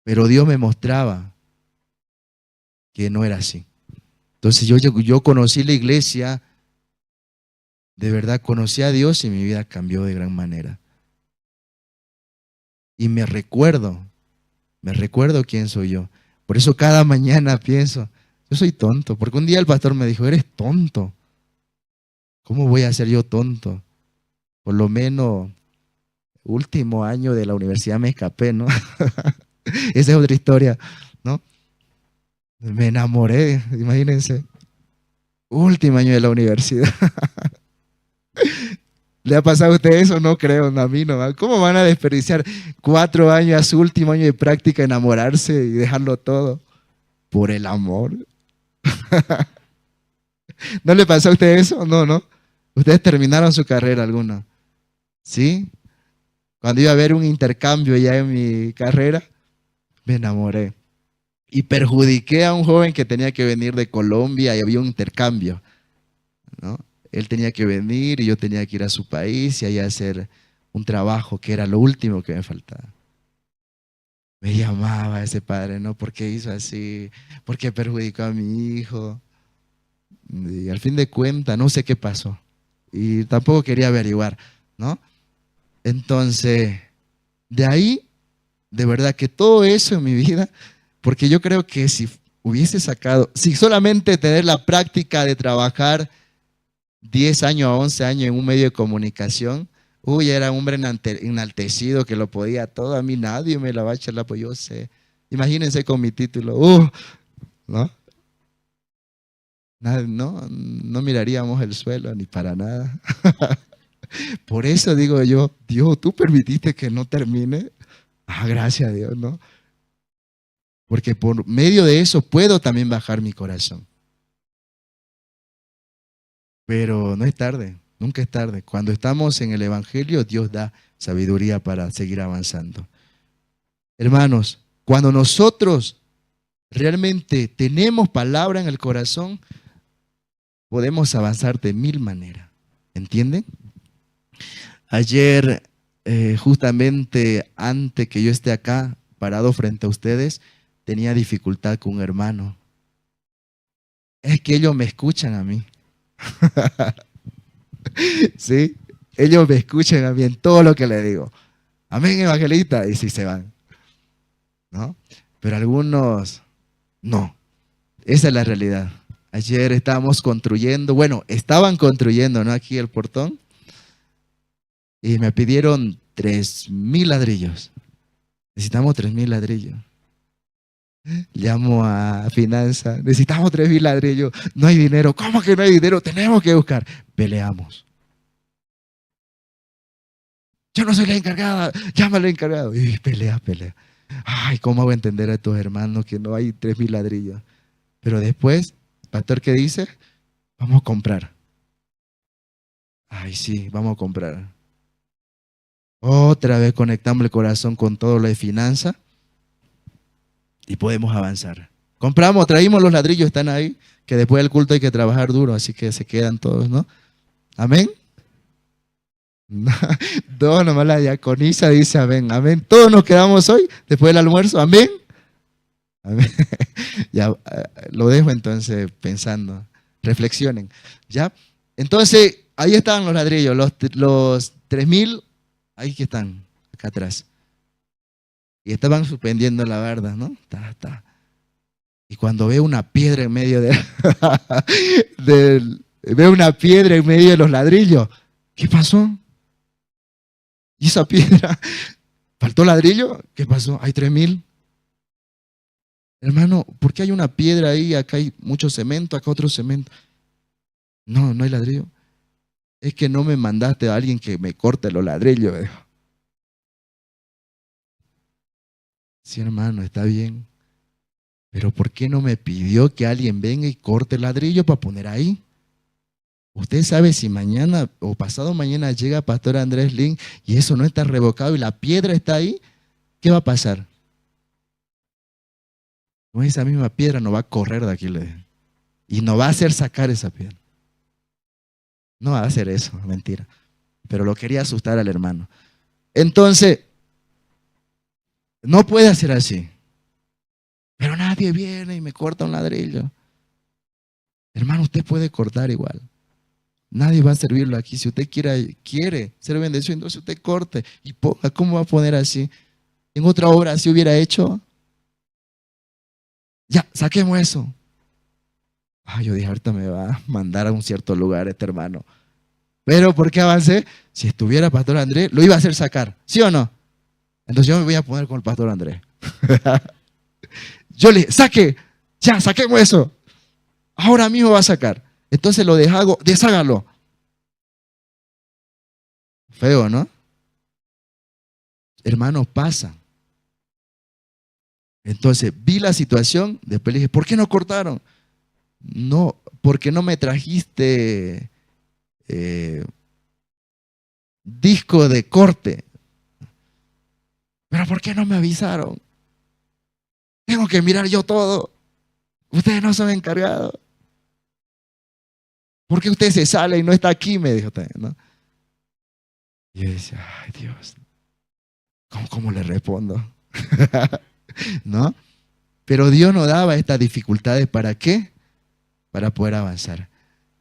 Pero Dios me mostraba que no era así. Entonces yo conocí la iglesia, de verdad conocí a Dios y mi vida cambió de gran manera. Y me recuerdo quién soy yo. Por eso cada mañana pienso, yo soy tonto, porque un día el pastor me dijo, eres tonto. ¿Cómo voy a ser yo tonto? Por lo menos último año de la universidad me escapé, ¿no? Esa es otra historia, ¿no? Me enamoré, imagínense. Último año de la universidad. ¿Le ha pasado a usted eso? No creo, no, a mí no. ¿Cómo van a desperdiciar 4 años a su último año de práctica, enamorarse y dejarlo todo por el amor? ¿No le pasó a usted eso? No, no. Ustedes terminaron su carrera alguna. ¿Sí? Cuando iba a haber un intercambio ya en mi carrera, me enamoré. Y perjudiqué a un joven que tenía que venir de Colombia y había un intercambio, ¿no? Él tenía que venir y yo tenía que ir a su país y allá hacer un trabajo que era lo último que me faltaba. Me llamaba ese padre, ¿no? ¿Por qué hizo así? ¿Por qué perjudicó a mi hijo? Y al fin de cuentas, no sé qué pasó. Y tampoco quería averiguar, ¿no? Entonces, de ahí, de verdad que todo eso en mi vida, porque yo creo que si hubiese sacado, si solamente tener la práctica de trabajar 10 años a 11 años en un medio de comunicación, era un hombre enaltecido que lo podía todo, a mí nadie me la va a echar la, pues yo sé. Imagínense con mi título, ¿no? No miraríamos el suelo ni para nada. Por eso digo yo, Dios, tú permitiste que no termine. Gracias a Dios, ¿no? Porque por medio de eso puedo también bajar mi corazón. Pero no es tarde, nunca es tarde. Cuando estamos en el Evangelio, Dios da sabiduría para seguir avanzando. Hermanos, cuando nosotros realmente tenemos palabra en el corazón, podemos avanzar de 1000 maneras. ¿Entienden? Ayer, justamente antes que yo esté acá, parado frente a ustedes, tenía dificultad con un hermano. Es que ellos me escuchan a mí. ¿Sí? Ellos me escuchan a mí en todo lo que les digo. Amén, evangelista. Y sí se van, ¿no? Pero algunos no. Esa es la realidad. Ayer estábamos construyendo, bueno, estaban construyendo, ¿no? Aquí el portón. Y me pidieron 3,000 ladrillos. Necesitamos 3,000 ladrillos. Llamo a finanzas. Necesitamos 3,000 ladrillos. No hay dinero. ¿Cómo que no hay dinero? Tenemos que buscar. Peleamos. Yo no soy la encargada. Llámale encargado. Y pelea, pelea. Ay, ¿cómo hago entender a estos hermanos que no hay 3,000 ladrillos? Pero después, pastor, ¿qué dice? Vamos a comprar. Ay, sí, vamos a comprar. Otra vez conectamos el corazón con todo lo de finanzas y podemos avanzar. Compramos, traímos los ladrillos, están ahí, que después del culto hay que trabajar duro, así que se quedan todos, ¿no? Amén. No, nomás la diaconisa dice amén, amén. Todos nos quedamos hoy, después del almuerzo, amén. Amén. Ya lo dejo entonces pensando, reflexionen, ¿ya? Entonces, ahí estaban los ladrillos, los 3,000, ahí que están, acá atrás. Y estaban suspendiendo la barda, ¿no? Y cuando veo una piedra en medio veo una piedra en medio de los ladrillos, ¿qué pasó? ¿Y esa piedra? ¿Faltó ladrillo? ¿Qué pasó? Hay 3,000. Hermano, ¿por qué hay una piedra ahí? Acá hay mucho cemento, acá otro cemento. No, no hay ladrillo. Es que no me mandaste a alguien que me corte los ladrillos. Sí, hermano, está bien. Pero ¿por qué no me pidió que alguien venga y corte el ladrillo para poner ahí? Usted sabe si mañana o pasado mañana llega Pastor Andrés Lin y eso no está revocado y la piedra está ahí, ¿qué va a pasar? Con esa misma piedra no va a correr de aquí y no va a hacer sacar esa piedra. No va a hacer eso, mentira. Pero lo quería asustar al hermano. Entonces, no puede hacer así. Pero nadie viene y me corta un ladrillo. Hermano, usted puede cortar igual. Nadie va a servirlo aquí. Si usted quiere ser bendecido, entonces usted corte y ponga. ¿Cómo va a poner así? En otra obra así hubiera hecho. Ya, saquemos eso. Yo dije, ahorita me va a mandar a un cierto lugar este hermano. Pero ¿por qué avancé? Si estuviera Pastor Andrés, lo iba a hacer sacar. ¿Sí o no? Entonces yo me voy a poner con el Pastor Andrés. Yo le dije, saque, ya, saquemos eso. Ahora mismo va a sacar. Entonces lo deshágalo. Feo, ¿no? Hermanos, pasa. Entonces vi la situación, después le dije, ¿por qué no cortaron? No, porque no me trajiste disco de corte. ¿Pero por qué no me avisaron? Tengo que mirar yo todo. Ustedes no son encargados. ¿Por qué usted se sale y no está aquí? Me dijo también, ¿no? Y yo decía, ay Dios, ¿cómo le respondo? ¿No? Pero Dios nos daba estas dificultades, ¿para qué? Para poder avanzar.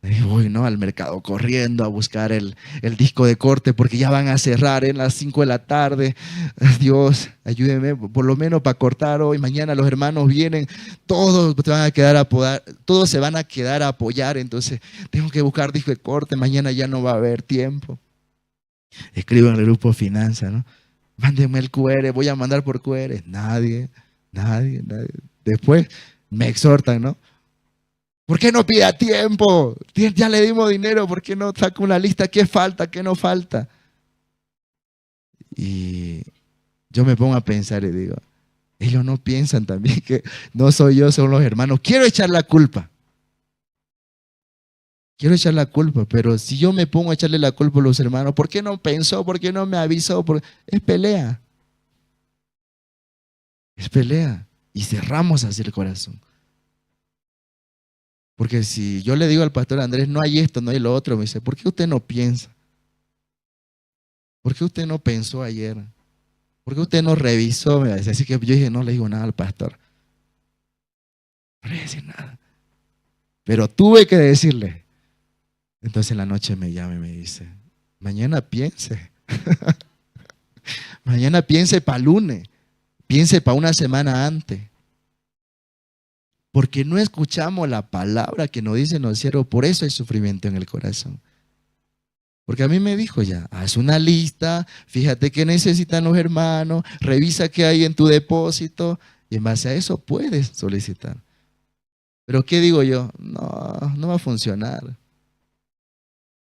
Y voy, ¿no? Al mercado corriendo a buscar el disco de corte porque ya van a cerrar en las 5 de la tarde. Dios, ayúdeme por lo menos para cortar hoy. Mañana los hermanos vienen, todos se van a quedar a apoyar. Entonces tengo que buscar disco de corte. Mañana ya no va a haber tiempo. Escribo en el grupo Finanzas, ¿no? Mándenme el QR, voy a mandar por QR. Nadie. Después me exhortan, ¿no? ¿Por qué no pide a tiempo? Ya le dimos dinero, ¿por qué no saca una lista? ¿Qué falta? ¿Qué no falta? Y yo me pongo a pensar y digo, ellos no piensan también que no soy yo, son los hermanos. Quiero echar la culpa. Pero si yo me pongo a echarle la culpa a los hermanos, ¿por qué no pensó? ¿Por qué no me avisó? Es pelea. Es pelea. Y cerramos así el corazón. Porque si yo le digo al pastor Andrés, no hay esto, no hay lo otro, me dice, ¿por qué usted no piensa? ¿Por qué usted no pensó ayer? ¿Por qué usted no revisó? Me dice. Así que yo dije, no le digo nada al pastor. No le voy a decir nada. Pero tuve que decirle, Entonces en la noche me llama y me dice, mañana piense, mañana piense para lunes, piense para una semana antes. Porque no escuchamos la palabra que nos dicen los siervos, por eso hay sufrimiento en el corazón. Porque a mí me dijo ya, haz una lista, fíjate qué necesitan los hermanos, revisa qué hay en tu depósito y en base a eso puedes solicitar. Pero ¿qué digo yo? No, no va a funcionar.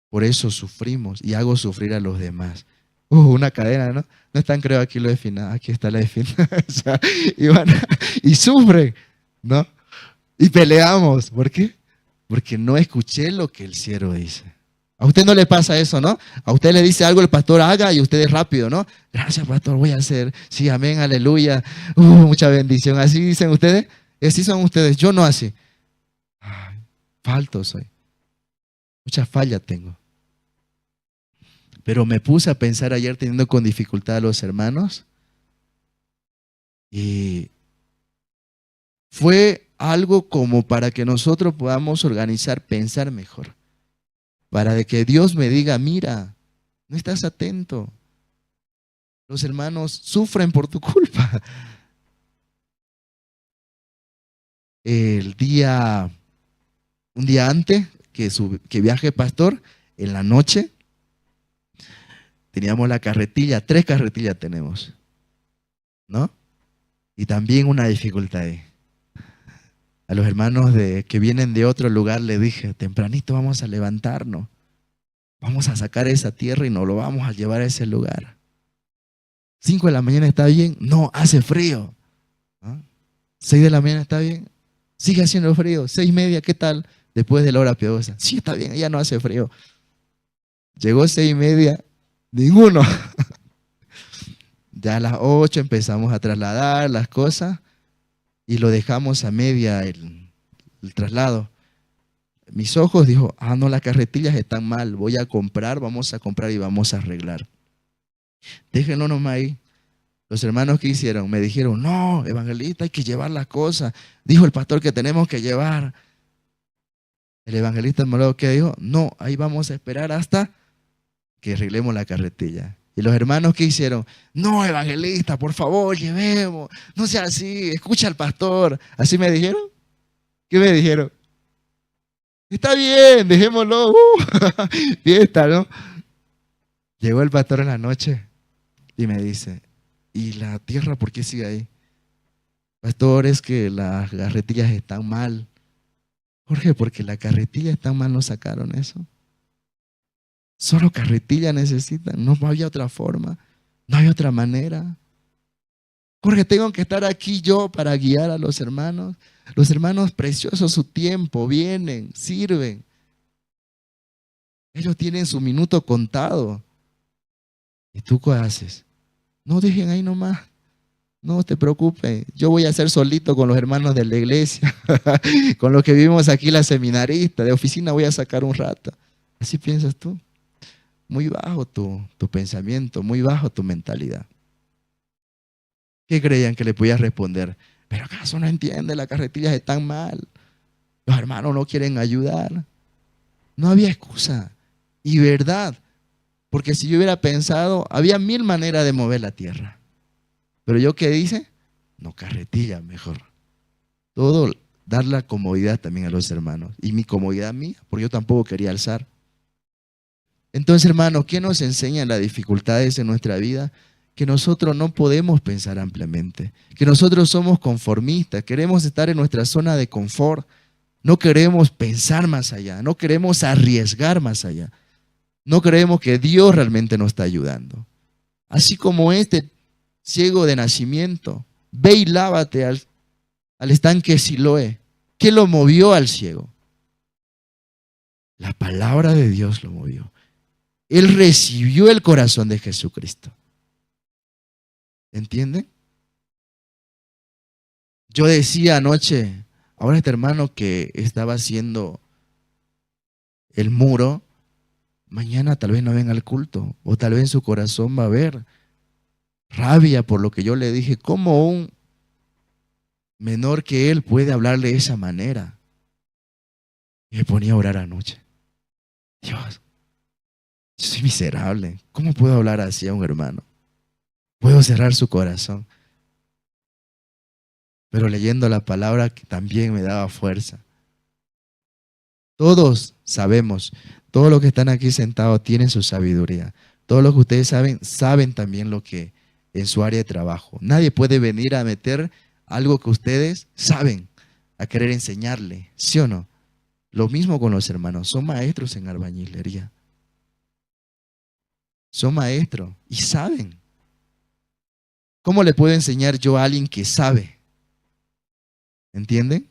Por eso sufrimos y hago sufrir a los demás. Una cadena, ¿no? No están, creo, aquí lo de final, aquí está la de final. O sea, y sufren, ¿no? Y peleamos. ¿Por qué? Porque no escuché lo que el siervo dice. A usted no le pasa eso, ¿no? A usted le dice algo el pastor, haga, y usted es rápido, ¿no? Gracias, pastor, voy a hacer. Sí, amén, aleluya. Mucha bendición. ¿Así dicen ustedes? Así son ustedes. Yo no así. Ay, falto soy. Mucha falla tengo. Pero me puse a pensar ayer teniendo con dificultad a los hermanos y fue algo como para que nosotros podamos organizar, pensar mejor. Para de que Dios me diga, mira, no estás atento. Los hermanos sufren por tu culpa. Un día antes que viaje pastor, en la noche, teníamos la carretilla, 3 carretillas tenemos, ¿no? Y también una dificultad ahí. A los hermanos que vienen de otro lugar le dije, tempranito vamos a levantarnos, vamos a sacar esa tierra y nos lo vamos a llevar a ese lugar. 5 de la mañana está bien, no, hace frío. ¿Ah? 6 de la mañana está bien, sigue haciendo frío. 6:30, ¿qué tal? Después de la hora piadosa, sí, está bien, ya no hace frío. Llegó 6:30, ninguno. Ya a las 8 empezamos a trasladar las cosas y lo dejamos a media el traslado. Mis ojos dijo, no, las carretillas están mal, vamos a comprar y vamos a arreglar. Déjenlo nomás ahí. Los hermanos que hicieron me dijeron, no, evangelista, hay que llevar las cosas. Dijo el pastor que tenemos que llevar. El evangelista ¿qué dijo? No, ahí vamos a esperar hasta que arreglemos la carretilla. Y los hermanos que hicieron, no, evangelista, por favor, llevemos, no sea así, escucha al pastor. ¿Así me dijeron? ¿Qué me dijeron? Está bien, dejémoslo, fiesta, ¿no? Llegó el pastor en la noche y me dice, ¿y la tierra por qué sigue ahí? Pastor, es que las carretillas están mal. Jorge, porque las carretillas están mal, no sacaron eso. Solo carretilla necesitan, no había otra forma, no hay otra manera. Jorge, tengo que estar aquí yo para guiar a los hermanos. Los hermanos preciosos, su tiempo, vienen, sirven. Ellos tienen su minuto contado. ¿Y tú qué haces? No dejen ahí nomás. No te preocupes, yo voy a hacer solito con los hermanos de la iglesia, con los que vivimos aquí la seminarista, de oficina voy a sacar un rato. ¿Así piensas tú? Muy bajo tu pensamiento, muy bajo tu mentalidad. ¿Qué creían que le podías responder? ¿Pero acaso no entiende? Las carretillas están mal. Los hermanos no quieren ayudar. No había excusa. Y verdad, porque si yo hubiera pensado, había 1000 maneras de mover la tierra. Pero yo, ¿qué dice? No, carretilla mejor. Todo, dar la comodidad también a los hermanos. Y mi comodidad mía, porque yo tampoco quería alzar. Entonces, hermanos, ¿qué nos enseñan las dificultades en nuestra vida? Que nosotros no podemos pensar ampliamente. Que nosotros somos conformistas. Queremos estar en nuestra zona de confort. No queremos pensar más allá. No queremos arriesgar más allá. No creemos que Dios realmente nos está ayudando. Así como este ciego de nacimiento, ve y lávate al estanque Siloé. ¿Qué lo movió al ciego? La palabra de Dios lo movió. Él recibió el corazón de Jesucristo. ¿Entienden? Yo decía anoche, ahora este hermano que estaba haciendo el muro, mañana tal vez no venga al culto, o tal vez en su corazón va a haber rabia por lo que yo le dije. ¿Cómo un menor que él puede hablarle de esa manera? Y me ponía a orar anoche. Dios, yo soy miserable. ¿Cómo puedo hablar así a un hermano? Puedo cerrar su corazón. Pero leyendo la palabra que también me daba fuerza. Todos sabemos, todos los que están aquí sentados tienen su sabiduría. Todos los que ustedes saben, saben también lo que en su área de trabajo. Nadie puede venir a meter algo que ustedes saben, a querer enseñarle, ¿sí o no? Lo mismo con los hermanos, son maestros en albañilería. Son maestros y saben. ¿Cómo le puedo enseñar yo a alguien que sabe? ¿Entienden?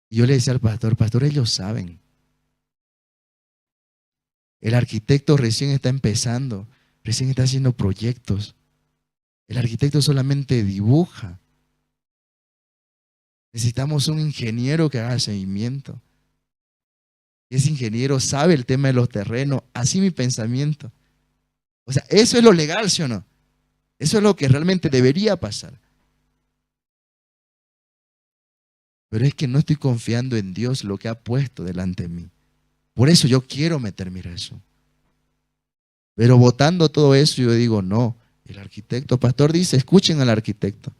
Y yo le decía al pastor, pastor, ellos saben. El arquitecto recién está empezando, recién está haciendo proyectos. El arquitecto solamente dibuja. Necesitamos un ingeniero que haga seguimiento. Ese ingeniero sabe el tema de los terrenos, así mi pensamiento. O sea, eso es lo legal, ¿sí o no? Eso es lo que realmente debería pasar. Pero es que no estoy confiando en Dios lo que ha puesto delante de mí. Por eso yo quiero meterme en eso. Pero votando todo eso, yo digo, no, el arquitecto, pastor dice, escuchen al arquitecto.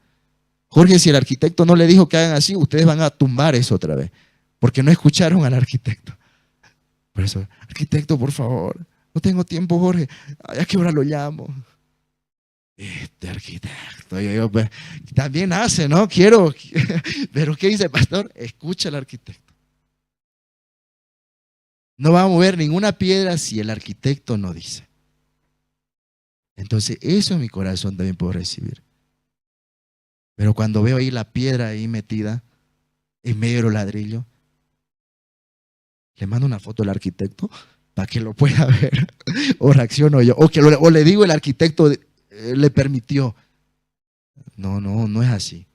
Jorge, si el arquitecto no le dijo que hagan así, ustedes van a tumbar eso otra vez, porque no escucharon al arquitecto. Por eso, arquitecto, por favor, no tengo tiempo, Jorge, ¿a qué hora lo llamo? Este arquitecto, yo, pues, también hace, ¿no? Quiero, pero ¿qué dice el pastor? Escucha al arquitecto. No va a mover ninguna piedra si el arquitecto no dice. Entonces, eso en mi corazón también puedo recibir. Pero cuando veo ahí la piedra ahí metida en medio de los ladrillos, le mando una foto al arquitecto para que lo pueda ver. O reacciono yo. O le digo el arquitecto le permitió. No es así.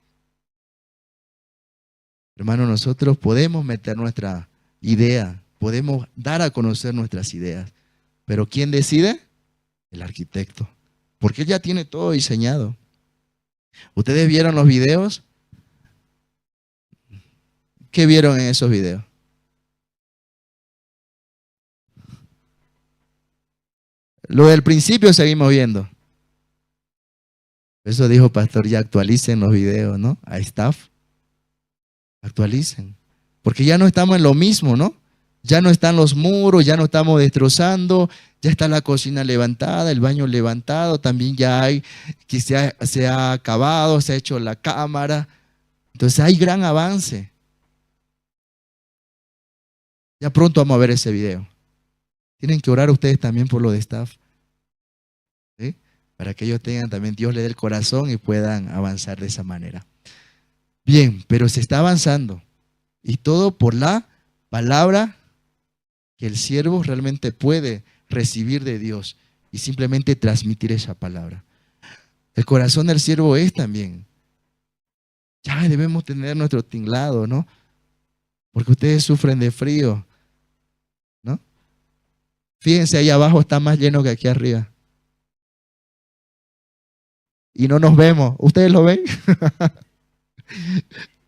Hermano, nosotros podemos meter nuestra idea, podemos dar a conocer nuestras ideas. Pero ¿quién decide? El arquitecto. Porque él ya tiene todo diseñado. ¿Ustedes vieron los videos? ¿Qué vieron en esos videos? Lo del principio seguimos viendo. Eso dijo pastor, ya actualicen los videos, ¿no? A staff. Actualicen. Porque ya no estamos en lo mismo, ¿no? Ya no están los muros, ya no estamos destrozando, ya está la cocina levantada, el baño levantado, también ya hay, que se ha acabado, se ha hecho la cámara. Entonces hay gran avance. Ya pronto vamos a ver ese video. Tienen que orar ustedes también por lo de staff, ¿sí? Para que ellos tengan también, Dios les dé el corazón y puedan avanzar de esa manera. Bien, pero se está avanzando. Y todo por la palabra que el siervo realmente puede recibir de Dios y simplemente transmitir esa palabra. El corazón del siervo es también. Ya debemos tener nuestro tinglado, ¿no? Porque ustedes sufren de frío, ¿no? Fíjense, ahí abajo está más lleno que aquí arriba. Y no nos vemos. ¿Ustedes lo ven?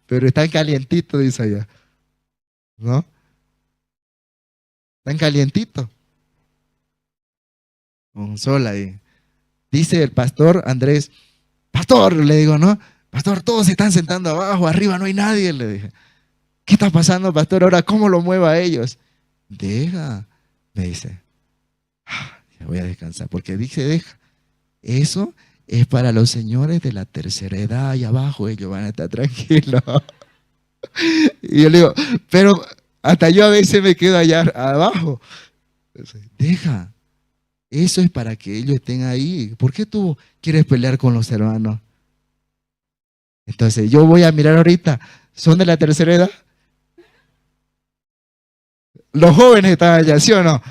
Pero están calientitos, dice allá. ¿No? Están calientitos. Con sol ahí. Dice el pastor Andrés, pastor, le digo, ¿no? Pastor, todos se están sentando abajo, arriba no hay nadie, le dije. ¿Qué está pasando, pastor? Ahora, ¿cómo lo muevo a ellos? Deja, me dice. Ya voy a descansar, porque dice, deja. Eso es para los señores de la tercera edad, y abajo ellos van a estar tranquilos. Y yo le digo, pero hasta yo a veces me quedo allá abajo. Deja, eso es para que ellos estén ahí. ¿Por qué tú quieres pelear con los hermanos? Entonces, yo voy a mirar ahorita, ¿son de la tercera edad? Los jóvenes están allá, ¿sí o no?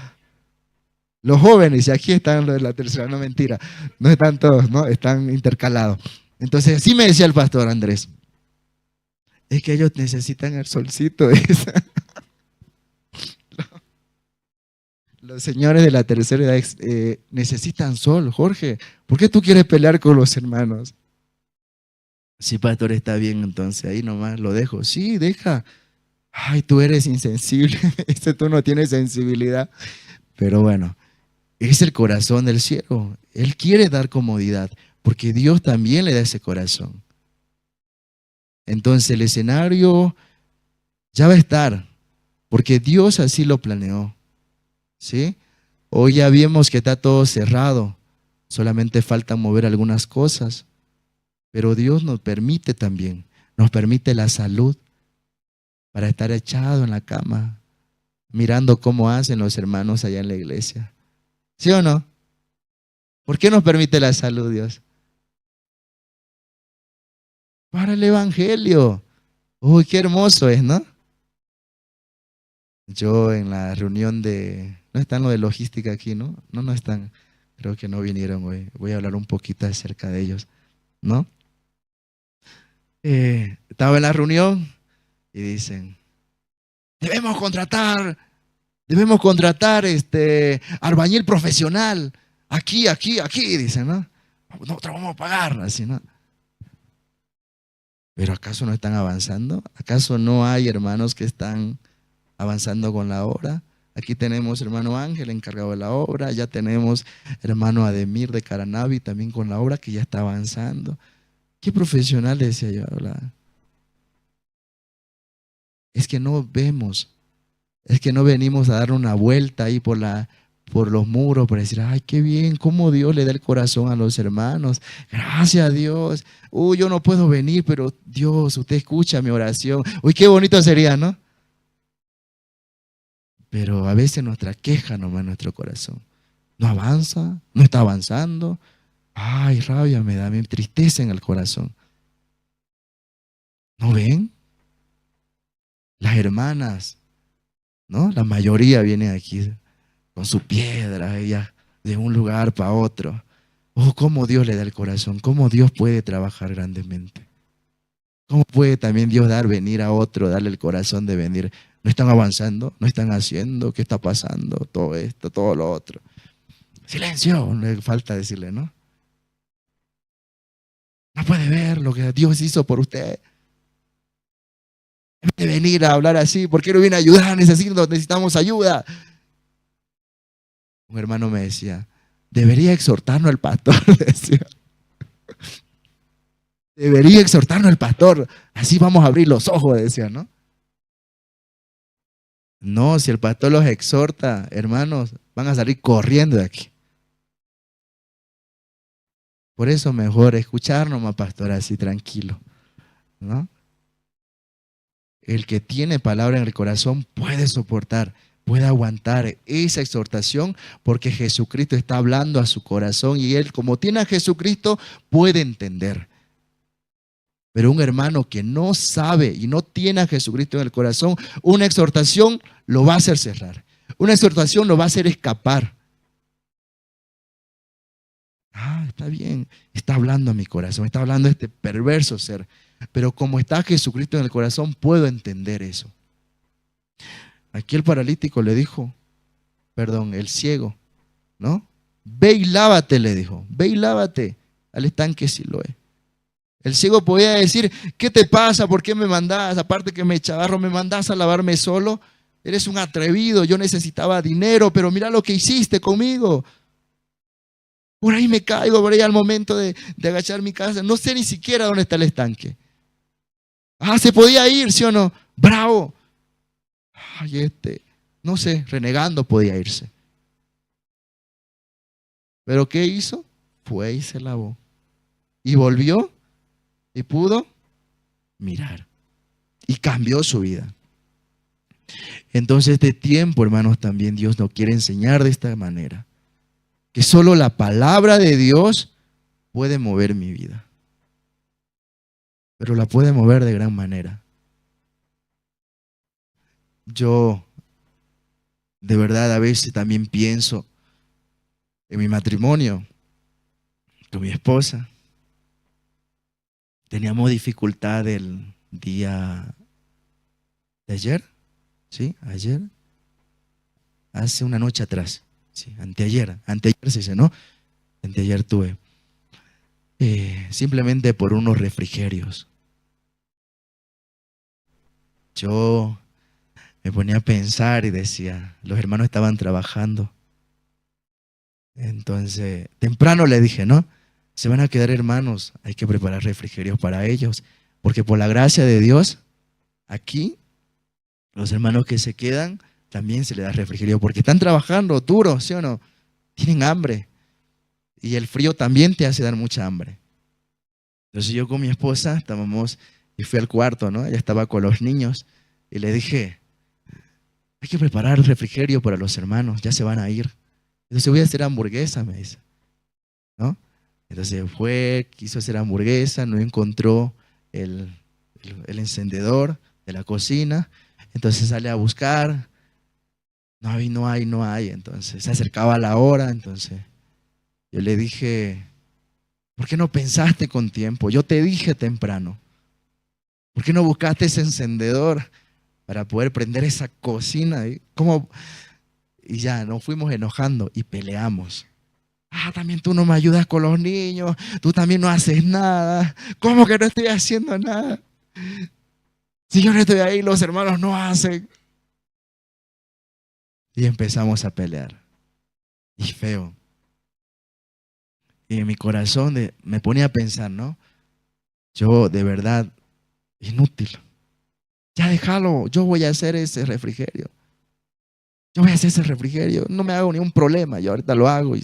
Los jóvenes, y aquí están los de la tercera, no mentira, no están todos, ¿no? Están intercalados. Entonces, sí me decía el pastor Andrés, es que ellos necesitan el solcito. Los señores de la tercera edad necesitan sol, Jorge. ¿Por qué tú quieres pelear con los hermanos? Sí, pastor, está bien, entonces ahí nomás lo dejo. Sí, deja. Ay, tú eres insensible, tú no tienes sensibilidad. Pero bueno, es el corazón del cielo. Él quiere dar comodidad, porque Dios también le da ese corazón. Entonces el escenario ya va a estar, porque Dios así lo planeó. ¿Sí? Hoy ya vimos que está todo cerrado, solamente falta mover algunas cosas, pero Dios nos permite también, nos permite la salud para estar echado en la cama, mirando cómo hacen los hermanos allá en la iglesia. ¿Sí o no? ¿Por qué nos permite la salud, Dios? Para el Evangelio. Uy, qué hermoso es, ¿no? Yo en la reunión de... No están lo de logística aquí, ¿no? No están. Creo que no vinieron hoy. Voy a hablar un poquito acerca de ellos, ¿no? Estaba en la reunión y dicen, debemos contratar albañil profesional. Aquí, dicen, ¿no? Nosotros vamos a pagar, así, ¿no? Pero ¿acaso no están avanzando? ¿Acaso no hay hermanos que están avanzando con la obra? Aquí tenemos hermano Ángel encargado de la obra, ya tenemos hermano Ademir de Caranavi también con la obra que ya está avanzando. ¿Qué profesional decía yo? Es que no vemos, es que no venimos a dar una vuelta ahí por los muros para decir, ay, qué bien, cómo Dios le da el corazón a los hermanos. Gracias a Dios. Uy, yo no puedo venir, pero Dios, usted escucha mi oración. Uy, qué bonito sería, ¿no? Pero a veces nuestra queja nomás en nuestro corazón. No avanza, no está avanzando. Ay, rabia me da, me tristeza en el corazón. ¿No ven? Las hermanas, ¿no? La mayoría vienen aquí con su piedra, ella de un lugar para otro. Oh, cómo Dios le da el corazón, cómo Dios puede trabajar grandemente. ¿Cómo puede también Dios venir a otro, darle el corazón de venir? ¿No están avanzando? ¿No están haciendo? ¿Qué está pasando? Todo esto, todo lo otro. Silencio, no le falta decirle, ¿no? No puede ver lo que Dios hizo por usted. En vez de venir a hablar así, ¿por qué no viene a ayudar? Necesitamos ayuda. Un hermano me decía, debería exhortarnos al pastor, decía. Debería exhortarnos el pastor, así vamos a abrir los ojos, decía, ¿no? No, si el pastor los exhorta, hermanos, van a salir corriendo de aquí. Por eso mejor escucharnos más, pastor, así tranquilo, ¿no? El que tiene palabra en el corazón puede soportar, puede aguantar esa exhortación porque Jesucristo está hablando a su corazón y él, como tiene a Jesucristo, puede entender. Pero un hermano que no sabe y no tiene a Jesucristo en el corazón, una exhortación lo va a hacer cerrar. Una exhortación lo va a hacer escapar. Ah, está bien, está hablando a mi corazón, está hablando a este perverso ser. Pero como está Jesucristo en el corazón, puedo entender eso. Aquí el paralítico le dijo, perdón, el ciego, ¿no? Ve y lávate, le dijo, ve y lávate al estanque Siloé. El ciego podía decir, ¿qué te pasa? ¿Por qué me mandás? Aparte que me chavarro, me mandás a lavarme solo. Eres un atrevido, yo necesitaba dinero, pero mira lo que hiciste conmigo. Por ahí me caigo, por ahí al momento de agachar mi cabeza. No sé ni siquiera dónde está el estanque. Ah, se podía ir, ¿sí o no? Bravo. Ay, no sé, renegando podía irse. ¿Pero qué hizo? Fue y se lavó. Y volvió y pudo mirar. Y cambió su vida. Entonces, de tiempo, hermanos, también Dios nos quiere enseñar de esta manera. Que solo la palabra de Dios puede mover mi vida. Pero la puede mover de gran manera. Yo, de verdad, a veces también pienso en mi matrimonio con mi esposa. Teníamos dificultad el día de ayer, ¿sí? Ayer, hace una noche atrás, ¿sí? Anteayer se dice, ¿no? Anteayer tuve, simplemente por unos refrigerios. Yo me ponía a pensar y decía, los hermanos estaban trabajando. Entonces, temprano le dije, ¿no? Se van a quedar hermanos, hay que preparar refrigerios para ellos, porque por la gracia de Dios, aquí, los hermanos que se quedan, también se les da refrigerio, porque están trabajando duro, ¿sí o no? Tienen hambre, y el frío también te hace dar mucha hambre. Entonces yo con mi esposa estábamos, y fui al cuarto, ¿no? Ella estaba con los niños, y le dije, hay que preparar el refrigerio para los hermanos, ya se van a ir. Entonces voy a hacer hamburguesa, me dice, ¿no? Entonces fue, quiso hacer hamburguesa, no encontró el, el encendedor de la cocina, entonces sale a buscar, no hay, no hay, no hay, entonces se acercaba la hora, entonces yo le dije, ¿por qué no pensaste con tiempo? Yo te dije temprano, ¿por qué no buscaste ese encendedor para poder prender esa cocina? ¿Cómo? Y ya nos fuimos enojando y peleamos. Ah, también tú no me ayudas con los niños, tú también no haces nada. ¿Cómo que no estoy haciendo nada? Si yo no estoy ahí, los hermanos no hacen. Y empezamos a pelear. Y feo. Y en mi corazón me ponía a pensar, ¿no? Yo de verdad, inútil. Ya déjalo, yo voy a hacer ese refrigerio. Yo voy a hacer ese refrigerio. No me hago ni un problema. Yo ahorita lo hago y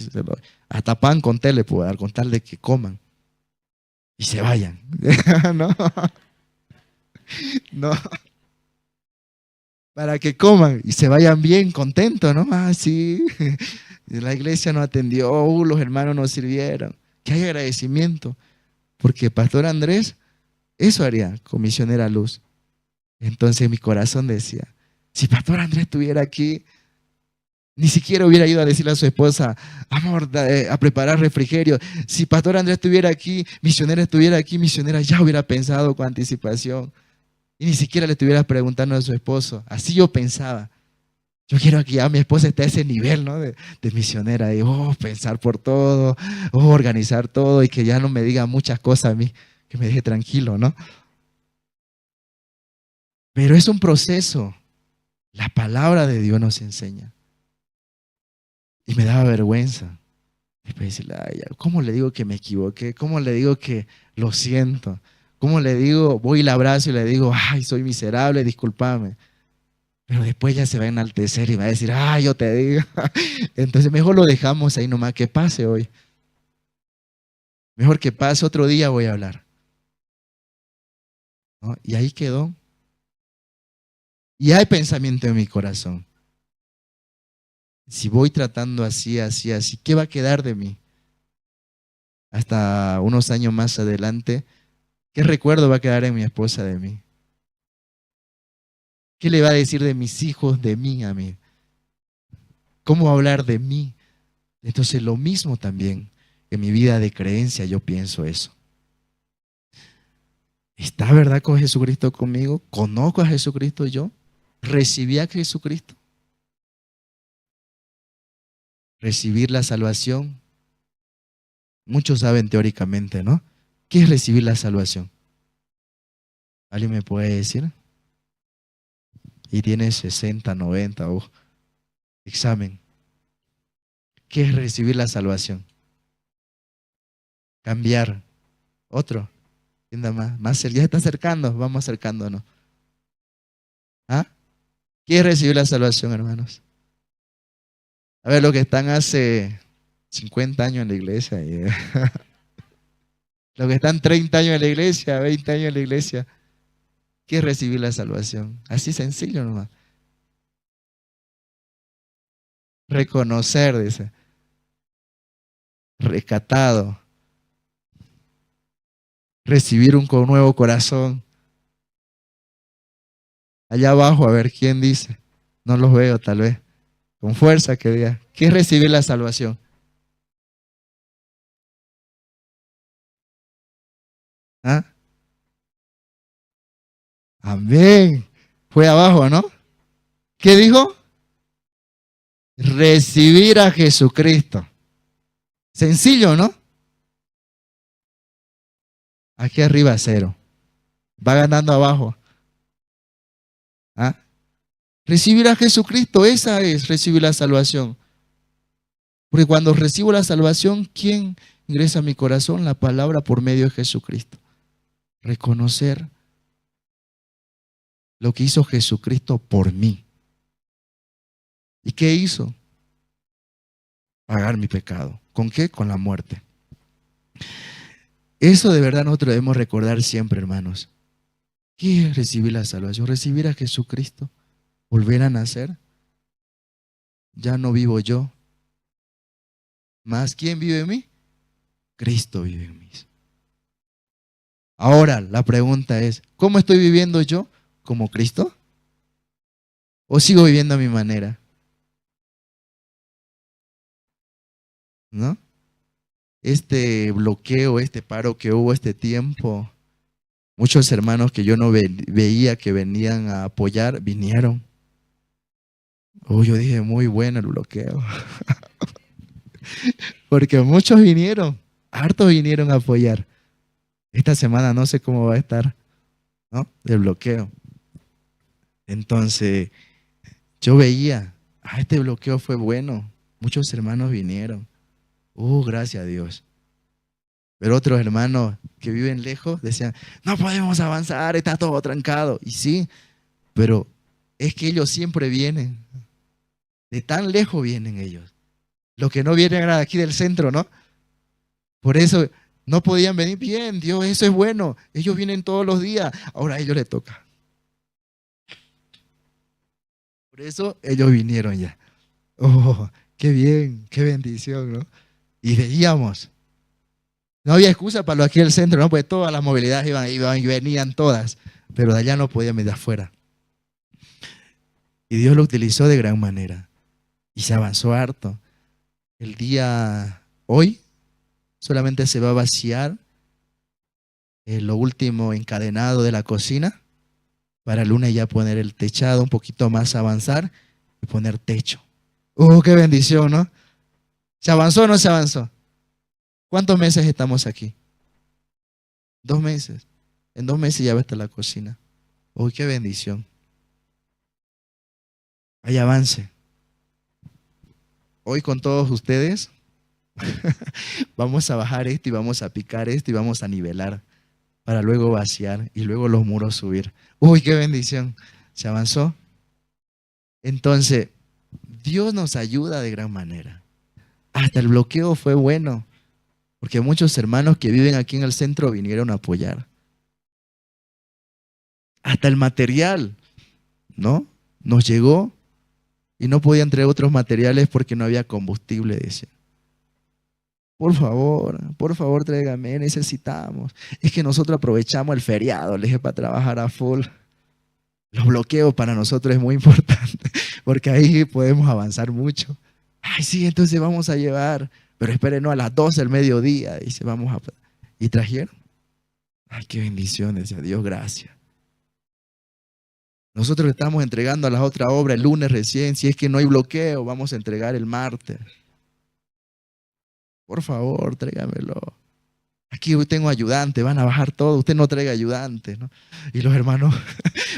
hasta pan con té le puedo dar, con tal de que coman y se vayan. No, no. Para que coman y se vayan bien contentos, ¿no? Ah, sí, la iglesia nos atendió, los hermanos nos sirvieron. Que hay agradecimiento, porque Pastor Andrés eso haría con Misionera Luz. Entonces mi corazón decía, si Pastor Andrés estuviera aquí, ni siquiera hubiera ido a decirle a su esposa, amor, a preparar refrigerio. Si Pastor Andrés estuviera aquí, Misionera ya hubiera pensado con anticipación. Y ni siquiera le estuviera preguntando a su esposo. Así yo pensaba. Yo quiero que ya mi esposa esté a ese nivel, ¿no? De misionera, de pensar por todo, organizar todo y que ya no me diga muchas cosas a mí, que me deje tranquilo, ¿no? Pero es un proceso. La palabra de Dios nos enseña. Y me daba vergüenza. Después decirle, ay, ¿cómo le digo que me equivoqué? ¿Cómo le digo que lo siento? ¿Cómo le digo, voy y la abrazo y le digo, ay, soy miserable, discúlpame? Pero después ya se va a enaltecer y va a decir, ay, yo te digo. Entonces mejor lo dejamos ahí nomás, que pase hoy. Mejor que pase otro día voy a hablar, ¿no? Y ahí quedó. Y hay pensamiento en mi corazón. Si voy tratando así, así, así, ¿qué va a quedar de mí? Hasta unos años más adelante, ¿qué recuerdo va a quedar en mi esposa de mí? ¿Qué le va a decir de mis hijos de mí a mí? ¿Cómo va a hablar de mí? Entonces lo mismo también en mi vida de creencia yo pienso eso. ¿Está verdad con Jesucristo conmigo? ¿Conozco a Jesucristo yo? ¿Recibí a Jesucristo? ¿Recibir la salvación? Muchos saben teóricamente, ¿no? ¿Qué es recibir la salvación? ¿Alguien me puede decir? Y tiene 60, 90, examen. ¿Qué es recibir la salvación? Cambiar. Otro. ¿Quién da más? Ya se está acercando, vamos acercándonos. ¿Ah? ¿Qué es recibir la salvación, hermanos? A ver, los que están hace 50 años en la iglesia, los que están 30 años en la iglesia, 20 años en la iglesia, ¿qué es recibir la salvación? Así sencillo nomás. Reconocer, dice, rescatado, recibir un nuevo corazón. Allá abajo, a ver quién dice. No los veo, tal vez. Con fuerza que diga. ¿Qué es recibir la salvación? ¿Ah? Amén. Fue abajo, ¿no? ¿Qué dijo? Recibir a Jesucristo. Sencillo, ¿no? Aquí arriba cero. Va ganando abajo. ¿Ah? Recibir a Jesucristo, esa es recibir la salvación. Porque cuando recibo la salvación, ¿quién ingresa a mi corazón? La palabra por medio de Jesucristo. Reconocer lo que hizo Jesucristo por mí. ¿Y qué hizo? Pagar mi pecado. ¿Con qué? Con la muerte. Eso de verdad nosotros debemos recordar siempre, hermanos. ¿Qué es recibir la salvación? Recibir a Jesucristo. Volver a nacer. Ya no vivo yo. ¿Más quién vive en mí? Cristo vive en mí. Ahora, la pregunta es, ¿cómo estoy viviendo yo? ¿Como Cristo? ¿O sigo viviendo a mi manera? ¿No? Este bloqueo, este paro que hubo este tiempo, muchos hermanos que yo no veía que venían a apoyar, vinieron. Yo dije, muy bueno el bloqueo. Porque muchos vinieron, hartos vinieron a apoyar. Esta semana no sé cómo va a estar, ¿no? El bloqueo. Entonces, yo veía, este bloqueo fue bueno. Muchos hermanos vinieron. Gracias a Dios. Pero otros hermanos que viven lejos decían, no podemos avanzar, está todo trancado. Y sí, pero es que ellos siempre vienen. De tan lejos vienen ellos. Los que no vienen eran aquí del centro, ¿no? Por eso no podían venir bien. Dios, eso es bueno. Ellos vienen todos los días. Ahora a ellos les toca. Por eso ellos vinieron ya. Qué bien, qué bendición, ¿no? Y veíamos. No había excusa para los aquí del centro, ¿no? Pues todas las movilidades iban y venían todas. Pero de allá no podían venir de afuera. Y Dios lo utilizó de gran manera. Y se avanzó harto. El día hoy solamente se va a vaciar lo último encadenado de la cocina para el lunes ya poner el techado un poquito más avanzar y poner techo. Qué bendición, ¿no? ¿Se avanzó o no se avanzó? ¿Cuántos meses estamos aquí? 2 meses. En 2 meses ya va a estar la cocina. Qué bendición. Hay avance. Hoy con todos ustedes vamos a bajar esto y vamos a picar esto y vamos a nivelar para luego vaciar y luego los muros subir. Qué bendición. Se avanzó. Entonces, Dios nos ayuda de gran manera. Hasta el bloqueo fue bueno, porque muchos hermanos que viven aquí en el centro vinieron a apoyar. Hasta el material, ¿no? Nos llegó y no podían traer otros materiales porque no había combustible, dice. Por favor, tráigame, necesitamos. Es que nosotros aprovechamos el feriado, le dije, para trabajar a full. Los bloqueos para nosotros es muy importante, porque ahí podemos avanzar mucho. Sí, entonces vamos a llevar, pero espérenos a las 12 del mediodía, dice, y trajeron. Qué bendición, decía Dios, gracias. Nosotros estamos entregando a la otra obra el lunes recién, si es que no hay bloqueo, vamos a entregar el martes. Por favor, tráigamelo. Aquí hoy tengo ayudante, van a bajar todo, usted no traiga ayudante, ¿no? Y los hermanos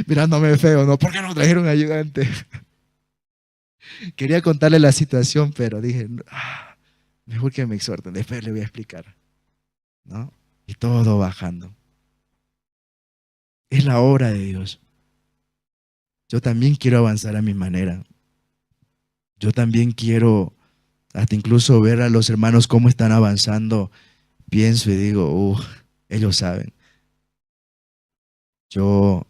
mirándome feo, ¿no? ¿Por qué no trajeron ayudante? Quería contarle la situación, pero dije, mejor que me exhorten, después le voy a explicar, ¿no? Y todo bajando. Es la obra de Dios. Yo también quiero avanzar a mi manera. Yo también quiero hasta incluso ver a los hermanos cómo están avanzando. Pienso y digo, ellos saben. Yo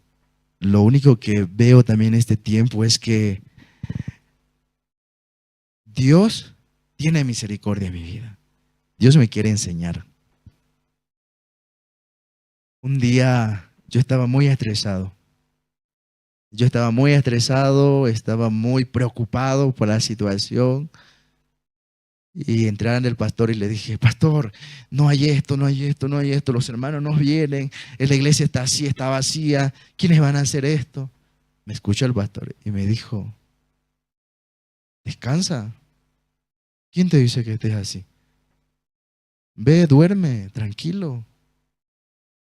lo único que veo también en este tiempo es que Dios tiene misericordia en mi vida. Dios me quiere enseñar. Un día yo estaba muy estresado. Estaba muy preocupado por la situación. Y entraron el pastor y le dije, pastor, no hay esto, los hermanos no vienen, la iglesia está así, está vacía, ¿quiénes van a hacer esto? Me escuchó el pastor y me dijo, descansa. ¿Quién te dice que estés así? Ve, duerme, tranquilo.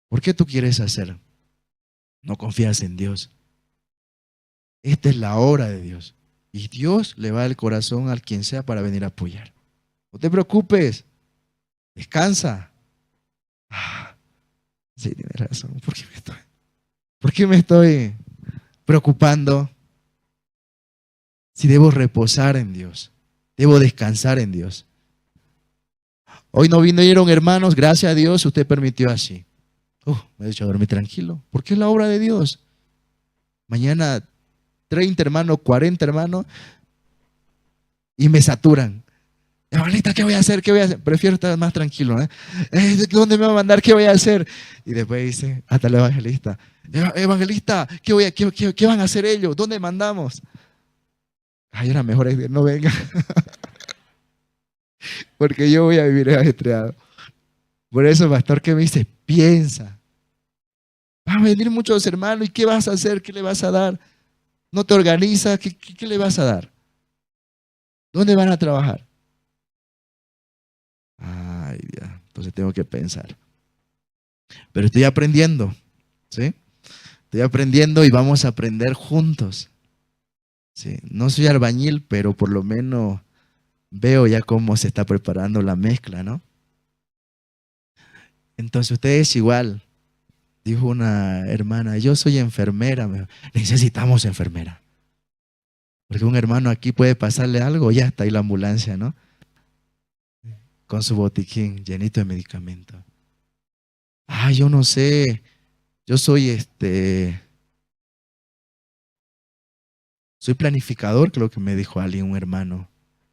¿Por qué tú quieres hacer? No confías en Dios. Esta es la obra de Dios. Y Dios le va el corazón al quien sea para venir a apoyar. No te preocupes. Descansa. Ah, sí, tienes razón. ¿Por qué me estoy preocupando? Si debo reposar en Dios. Debo descansar en Dios. Hoy no vinieron hermanos, gracias a Dios, usted permitió así. Me ha dicho dormir tranquilo. Porque es la obra de Dios. Mañana 30 hermanos, 40 hermanos y me saturan. Evangelista, ¿qué voy a hacer? ¿Qué voy a hacer? Prefiero estar más tranquilo. ¿Dónde me va a mandar? ¿Qué voy a hacer? Y después dice, hasta el evangelista, evangelista, ¿qué van a hacer ellos? ¿Dónde mandamos? Ay, era mejor no venga, porque yo voy a vivir ajetreado. Por eso, pastor, ¿qué me dice? Piensa. Van a venir muchos hermanos, ¿y qué vas a hacer? ¿Qué le vas a dar? ¿No te organizas? ¿Qué le vas a dar? ¿Dónde van a trabajar? Ay, Dios, entonces tengo que pensar. Pero estoy aprendiendo, ¿sí? Estoy aprendiendo y vamos a aprender juntos. ¿Sí? No soy albañil, pero por lo menos veo ya cómo se está preparando la mezcla, ¿no? Entonces ustedes igual, dijo una hermana, yo soy enfermera, necesitamos enfermera. Porque un hermano aquí puede pasarle algo, ya está ahí la ambulancia, ¿no? Con su botiquín llenito de medicamentos. Yo no sé, yo soy planificador, creo que me dijo alguien, un hermano.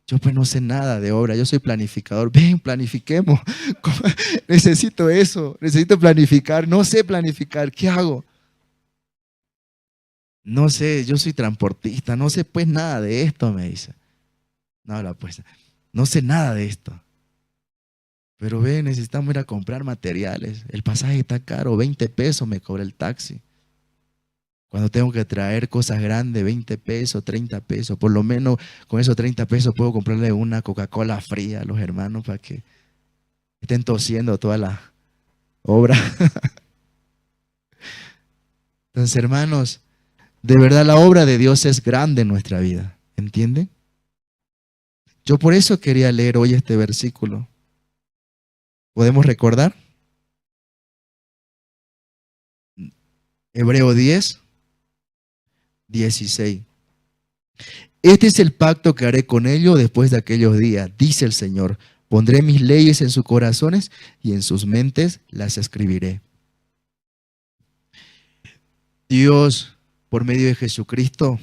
Yo pues no sé nada de obra, yo soy planificador. Ven, planifiquemos. Necesito eso, necesito planificar. No sé planificar, ¿qué hago? No sé, yo soy transportista, no sé pues nada de esto, me dice. No, pues, no sé nada de esto. Pero ve, necesitamos ir a comprar materiales. El pasaje está caro, 20 pesos me cobra el taxi. Cuando tengo que traer cosas grandes, 20 pesos, 30 pesos. Por lo menos con esos 30 pesos puedo comprarle una Coca-Cola fría a los hermanos para que estén tosiendo toda la obra. Entonces, hermanos, de verdad la obra de Dios es grande en nuestra vida. ¿Entienden? Yo por eso quería leer hoy este versículo. ¿Podemos recordar? Hebreo 10, 16. Este es el pacto que haré con ellos después de aquellos días, dice el Señor. Pondré mis leyes en sus corazones y en sus mentes las escribiré. Dios, por medio de Jesucristo,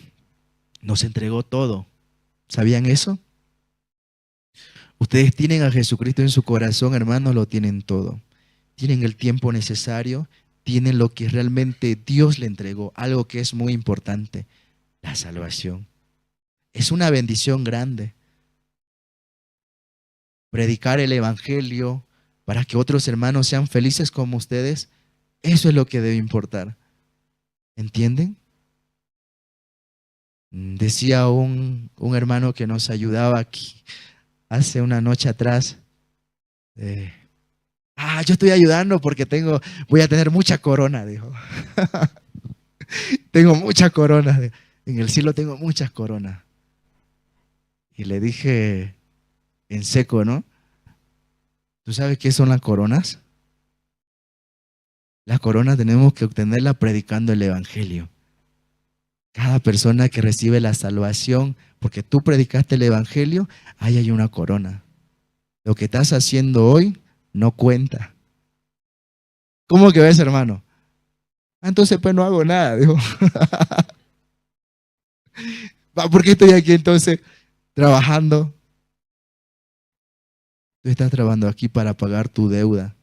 nos entregó todo. ¿Sabían eso? Ustedes tienen a Jesucristo en su corazón, hermanos, lo tienen todo. Tienen el tiempo necesario, tienen lo que realmente Dios le entregó, algo que es muy importante, la salvación. Es una bendición grande. Predicar el Evangelio para que otros hermanos sean felices como ustedes, eso es lo que debe importar. ¿Entienden? Decía un hermano que nos ayudaba aquí hace una noche atrás, yo estoy ayudando porque voy a tener mucha corona, dijo. Tengo muchas coronas, en el cielo tengo muchas coronas. Y le dije en seco, ¿no? ¿Tú sabes qué son las coronas? Las coronas tenemos que obtenerlas predicando el Evangelio. Cada persona que recibe la salvación, porque tú predicaste el Evangelio, ahí hay una corona. Lo que estás haciendo hoy no cuenta. ¿Cómo que ves, hermano? Entonces pues no hago nada, dijo. ¿Por qué estoy aquí entonces trabajando? Tú estás trabajando aquí para pagar tu deuda.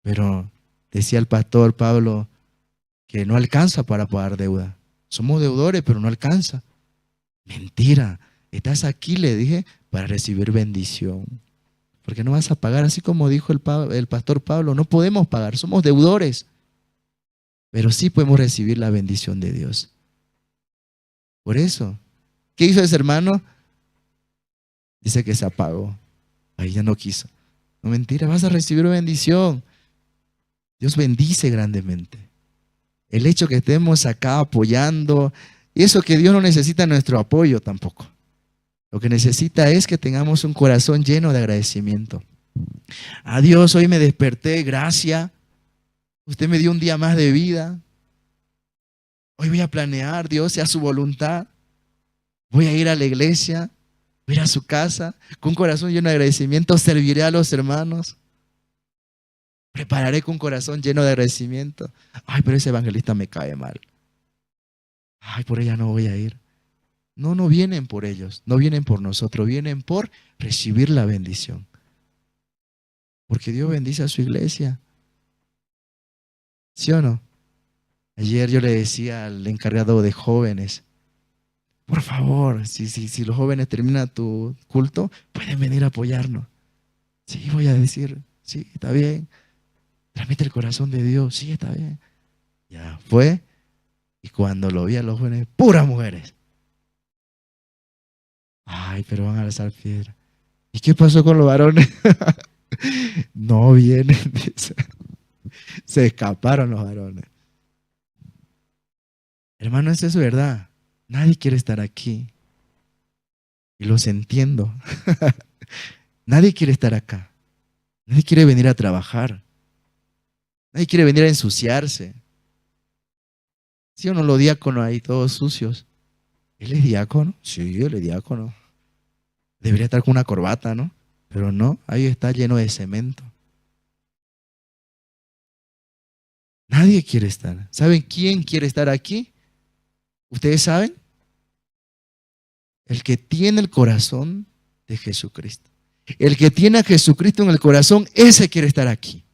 Pero decía el pastor Pablo que no alcanza para pagar deuda. Somos deudores, pero no alcanza. Mentira. Estás aquí, le dije, para recibir bendición. Porque no vas a pagar, así como dijo el pastor Pablo, no podemos pagar, somos deudores. Pero sí podemos recibir la bendición de Dios. Por eso, ¿qué hizo ese hermano? Dice que se apagó. Ahí ya no quiso. No, mentira, vas a recibir bendición. Dios bendice grandemente. El hecho que estemos acá apoyando, eso que Dios no necesita nuestro apoyo tampoco. Lo que necesita es que tengamos un corazón lleno de agradecimiento. A Dios, hoy me desperté, gracias. Usted me dio un día más de vida. Hoy voy a planear, Dios, sea su voluntad. Voy a ir a la iglesia, voy a ir a su casa, con un corazón lleno de agradecimiento, serviré a los hermanos. Prepararé con un corazón lleno de agradecimiento. Ay, pero ese evangelista me cae mal. Ay, por ella no voy a ir. No, no vienen por ellos, no vienen por nosotros, vienen por recibir la bendición. Porque Dios bendice a su iglesia. ¿Sí o no? Ayer yo le decía al encargado de jóvenes, por favor, si los jóvenes terminan tu culto, pueden venir a apoyarnos. Sí, voy a decir, sí, está bien. Transmite el corazón de Dios, sí, está bien. Ya fue, y cuando lo vi a los jóvenes, puras mujeres. Ay, pero van a alzar piedra. ¿Y qué pasó con los varones? No vienen, dice. Se escaparon los varones. Hermano, eso es verdad. Nadie quiere estar aquí. Y los entiendo. Nadie quiere estar acá. Nadie quiere venir a trabajar. Nadie quiere venir a ensuciarse. ¿Sí o no? Los diáconos ahí todos sucios. ¿Él es diácono? Sí, él es diácono. Debería estar con una corbata, ¿no? Pero no, ahí está lleno de cemento. Nadie quiere estar. ¿Saben quién quiere estar aquí? ¿Ustedes saben? El que tiene el corazón de Jesucristo. El que tiene a Jesucristo en el corazón, ese quiere estar aquí.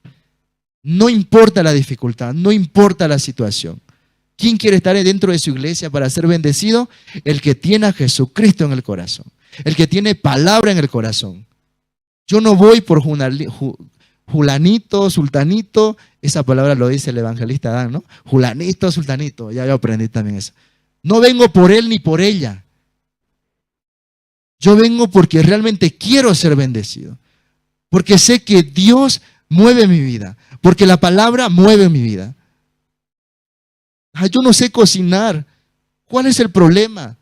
No importa la dificultad, no importa la situación. ¿Quién quiere estar dentro de su iglesia para ser bendecido? El que tiene a Jesucristo en el corazón. El que tiene palabra en el corazón. Yo no voy por Julanito, sultanito. Esa palabra lo dice el evangelista Adán, ¿no? Julanito, sultanito. Ya yo aprendí también eso. No vengo por él ni por ella. Yo vengo porque realmente quiero ser bendecido. Porque sé que Dios mueve mi vida. Porque la palabra mueve mi vida. Ay, yo no sé cocinar. ¿Cuál es el problema?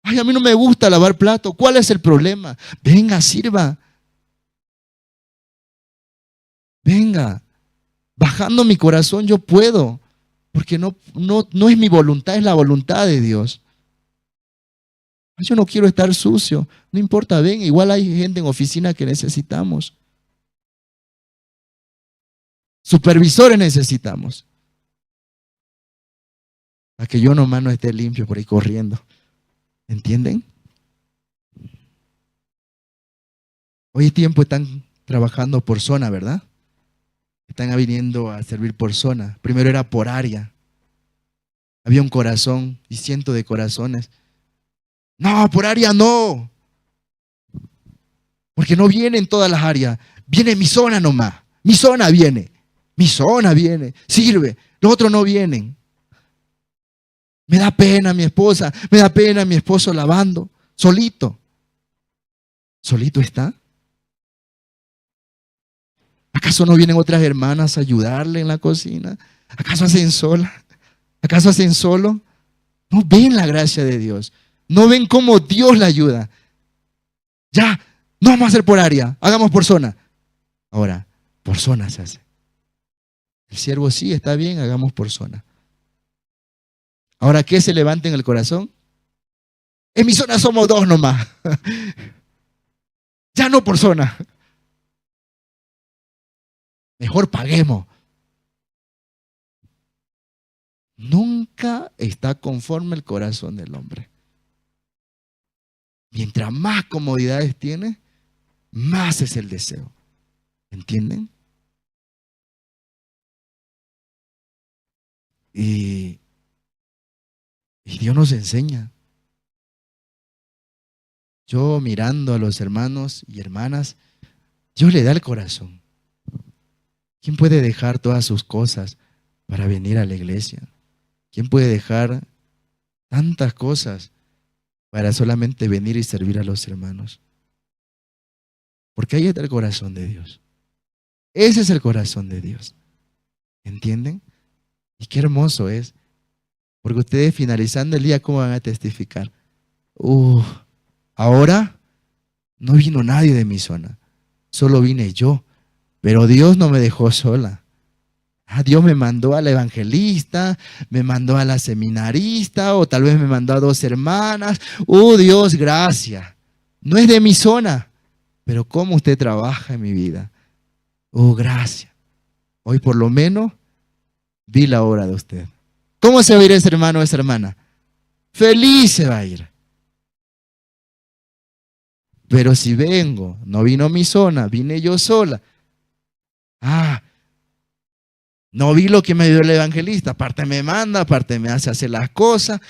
Ay, a mí no me gusta lavar plato. ¿Cuál es el problema? Venga, sirva. Venga. Bajando mi corazón yo puedo. Porque no es mi voluntad, es la voluntad de Dios. Yo no quiero estar sucio. No importa, ven, igual hay gente en oficina que necesitamos. Supervisores necesitamos. Para que yo nomás no esté limpio por ahí corriendo. ¿Entienden? Hoy tiempo están trabajando por zona, ¿verdad? Están viniendo a servir por zona. Primero era por área. Había un corazón y cientos de corazones. No, por área no. Porque no vienen todas las áreas. Viene mi zona nomás. Mi zona viene. Mi zona viene. Sirve. Los otros no vienen. Me da pena mi esposa. Me da pena mi esposo lavando. Solito. ¿Solito está? ¿Acaso no vienen otras hermanas a ayudarle en la cocina? ¿Acaso hacen sola? ¿Acaso hacen solo? No ven la gracia de Dios. No ven cómo Dios la ayuda. Ya, no vamos a hacer por área, hagamos por zona. Ahora, por zona se hace. El siervo sí, está bien, hagamos por zona. Ahora, ¿qué se levanta en el corazón? En mi zona somos dos nomás. Ya no por zona. Mejor paguemos. Nunca está conforme el corazón del hombre. Mientras más comodidades tiene, más es el deseo. ¿Entienden? Y Dios nos enseña. Yo mirando a los hermanos y hermanas, Dios le da el corazón. ¿Quién puede dejar todas sus cosas para venir a la iglesia? ¿Quién puede dejar tantas cosas para solamente venir y servir a los hermanos? Porque ahí está el corazón de Dios. Ese es el corazón de Dios. ¿Entienden? Y qué hermoso es. Porque ustedes finalizando el día, ¿cómo van a testificar? Ahora no vino nadie de mi zona. Solo vine yo. Pero Dios no me dejó sola. Dios me mandó a la evangelista, me mandó a la seminarista, o tal vez me mandó a 2 hermanas. Dios, gracias. No es de mi zona, pero cómo usted trabaja en mi vida. Gracias. Hoy por lo menos vi la obra de usted. ¿Cómo se va a ir ese hermano o esa hermana? Feliz se va a ir. Pero si vengo, no vino mi zona, vine yo sola. No vi lo que me dio el evangelista. Aparte me manda, aparte me hace hacer las cosas.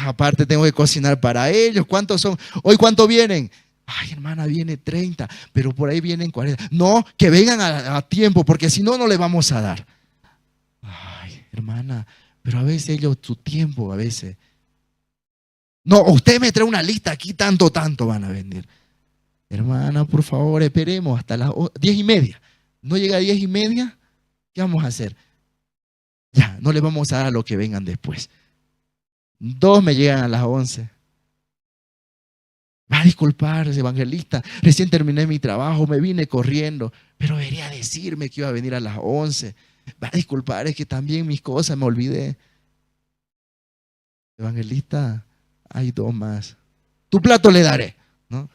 Aparte tengo que cocinar para ellos. ¿Cuántos son? ¿Hoy cuántos vienen? Ay, hermana, viene 30, pero por ahí vienen 40. No, que vengan a tiempo, porque si no, no le vamos a dar. Ay, hermana, pero a veces ellos, su tiempo, a veces. No, usted me trae una lista aquí, tanto van a vender. Hermana, por favor, esperemos hasta las 10:30. ¿No llega a 10:30? ¿Qué vamos a hacer? Ya, no les vamos a dar a lo que vengan después. 2 me llegan a las 11. Va a disculpar, evangelista, recién terminé mi trabajo, me vine corriendo, pero debería decirme que iba a venir a las 11. Va a disculpar, es que también mis cosas me olvidé. Evangelista, hay 2 más. Tu plato le daré, ¿no?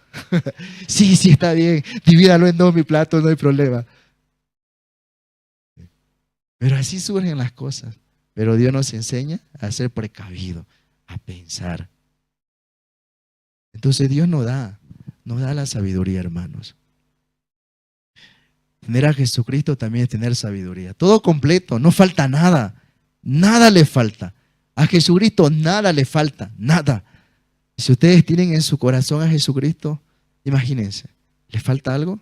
Sí, está bien, divídalo en 2 mi plato, no hay problema. Pero así surgen las cosas. Pero Dios nos enseña a ser precavidos, a pensar. Entonces Dios nos da la sabiduría, hermanos. Tener a Jesucristo también es tener sabiduría. Todo completo, no falta nada. Nada le falta. A Jesucristo nada le falta, nada. Si ustedes tienen en su corazón a Jesucristo, imagínense, ¿les falta algo?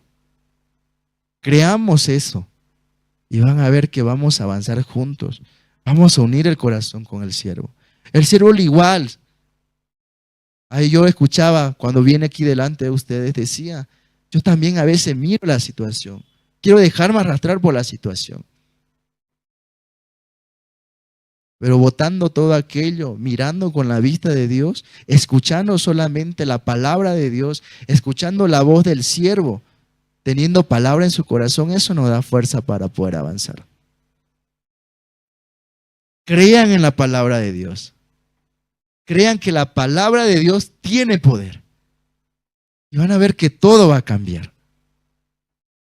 Creamos eso. Y van a ver que vamos a avanzar juntos. Vamos a unir el corazón con el siervo. El siervo al igual. Ahí yo escuchaba cuando viene aquí delante de ustedes, decía, yo también a veces miro la situación. Quiero dejarme arrastrar por la situación. Pero botando todo aquello, mirando con la vista de Dios, escuchando solamente la palabra de Dios, escuchando la voz del siervo, teniendo palabra en su corazón, eso nos da fuerza para poder avanzar. Crean en la palabra de Dios. Crean que la palabra de Dios tiene poder. Y van a ver que todo va a cambiar.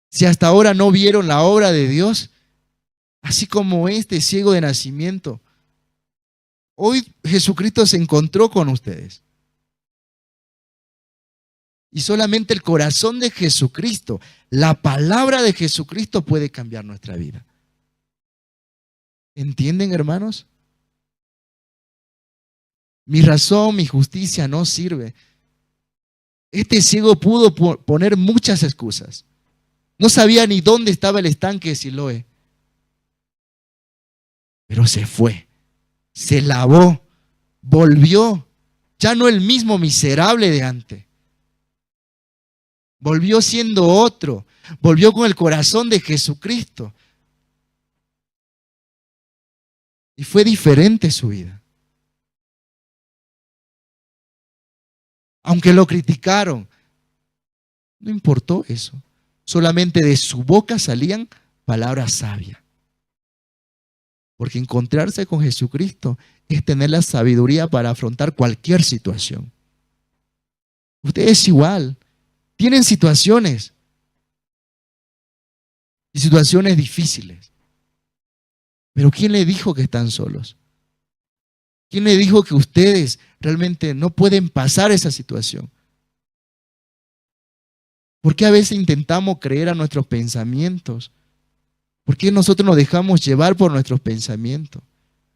Si hasta ahora no vieron la obra de Dios, así como este ciego de nacimiento, hoy Jesucristo se encontró con ustedes. Y solamente el corazón de Jesucristo, la palabra de Jesucristo puede cambiar nuestra vida. ¿Entienden, hermanos? Mi razón, mi justicia no sirve. Este ciego pudo poner muchas excusas. No sabía ni dónde estaba el estanque de Siloé. Pero se fue, se lavó, volvió. Ya no el mismo miserable de antes. Volvió siendo otro. Volvió con el corazón de Jesucristo. Y fue diferente su vida. Aunque lo criticaron, no importó eso. Solamente de su boca salían palabras sabias. Porque encontrarse con Jesucristo es tener la sabiduría para afrontar cualquier situación. Ustedes igual. Tienen situaciones. Y situaciones difíciles. Pero ¿quién le dijo que están solos? ¿Quién le dijo que ustedes realmente no pueden pasar esa situación? ¿Por qué a veces intentamos creer a nuestros pensamientos? ¿Por qué nosotros nos dejamos llevar por nuestros pensamientos?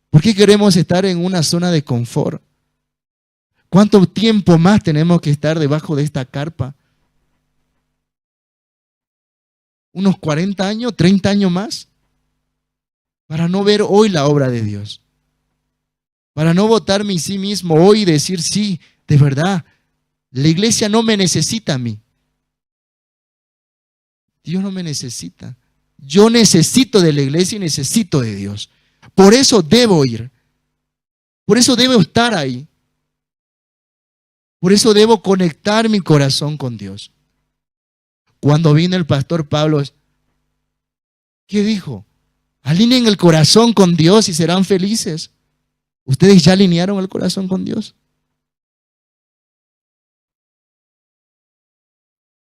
¿Por qué queremos estar en una zona de confort? ¿Cuánto tiempo más tenemos que estar debajo de esta carpa? ¿Unos 40 años, 30 años más? Para no ver hoy la obra de Dios. Para no votarme en sí mismo hoy y decir, sí, de verdad, la iglesia no me necesita a mí. Dios no me necesita. Yo necesito de la iglesia y necesito de Dios. Por eso debo ir. Por eso debo estar ahí. Por eso debo conectar mi corazón con Dios. Cuando vino el pastor Pablo, ¿qué dijo? Alineen el corazón con Dios y serán felices. ¿Ustedes ya alinearon el corazón con Dios?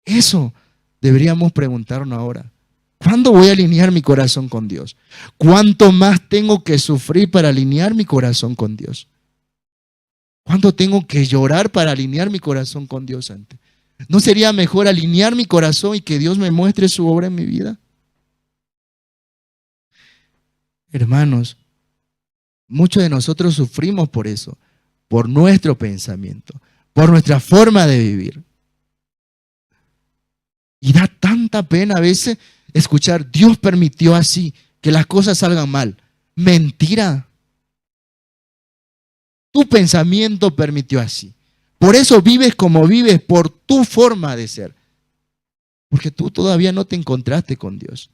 Eso deberíamos preguntarnos ahora. ¿Cuándo voy a alinear mi corazón con Dios? ¿Cuánto más tengo que sufrir para alinear mi corazón con Dios? ¿Cuánto tengo que llorar para alinear mi corazón con Dios antes? ¿No sería mejor alinear mi corazón y que Dios me muestre su obra en mi vida? Hermanos, muchos de nosotros sufrimos por eso, por nuestro pensamiento, por nuestra forma de vivir. Y da tanta pena a veces escuchar, Dios permitió así, que las cosas salgan mal. Mentira. Tu pensamiento permitió así. Por eso vives como vives, por tu forma de ser. Porque tú todavía no te encontraste con Dios.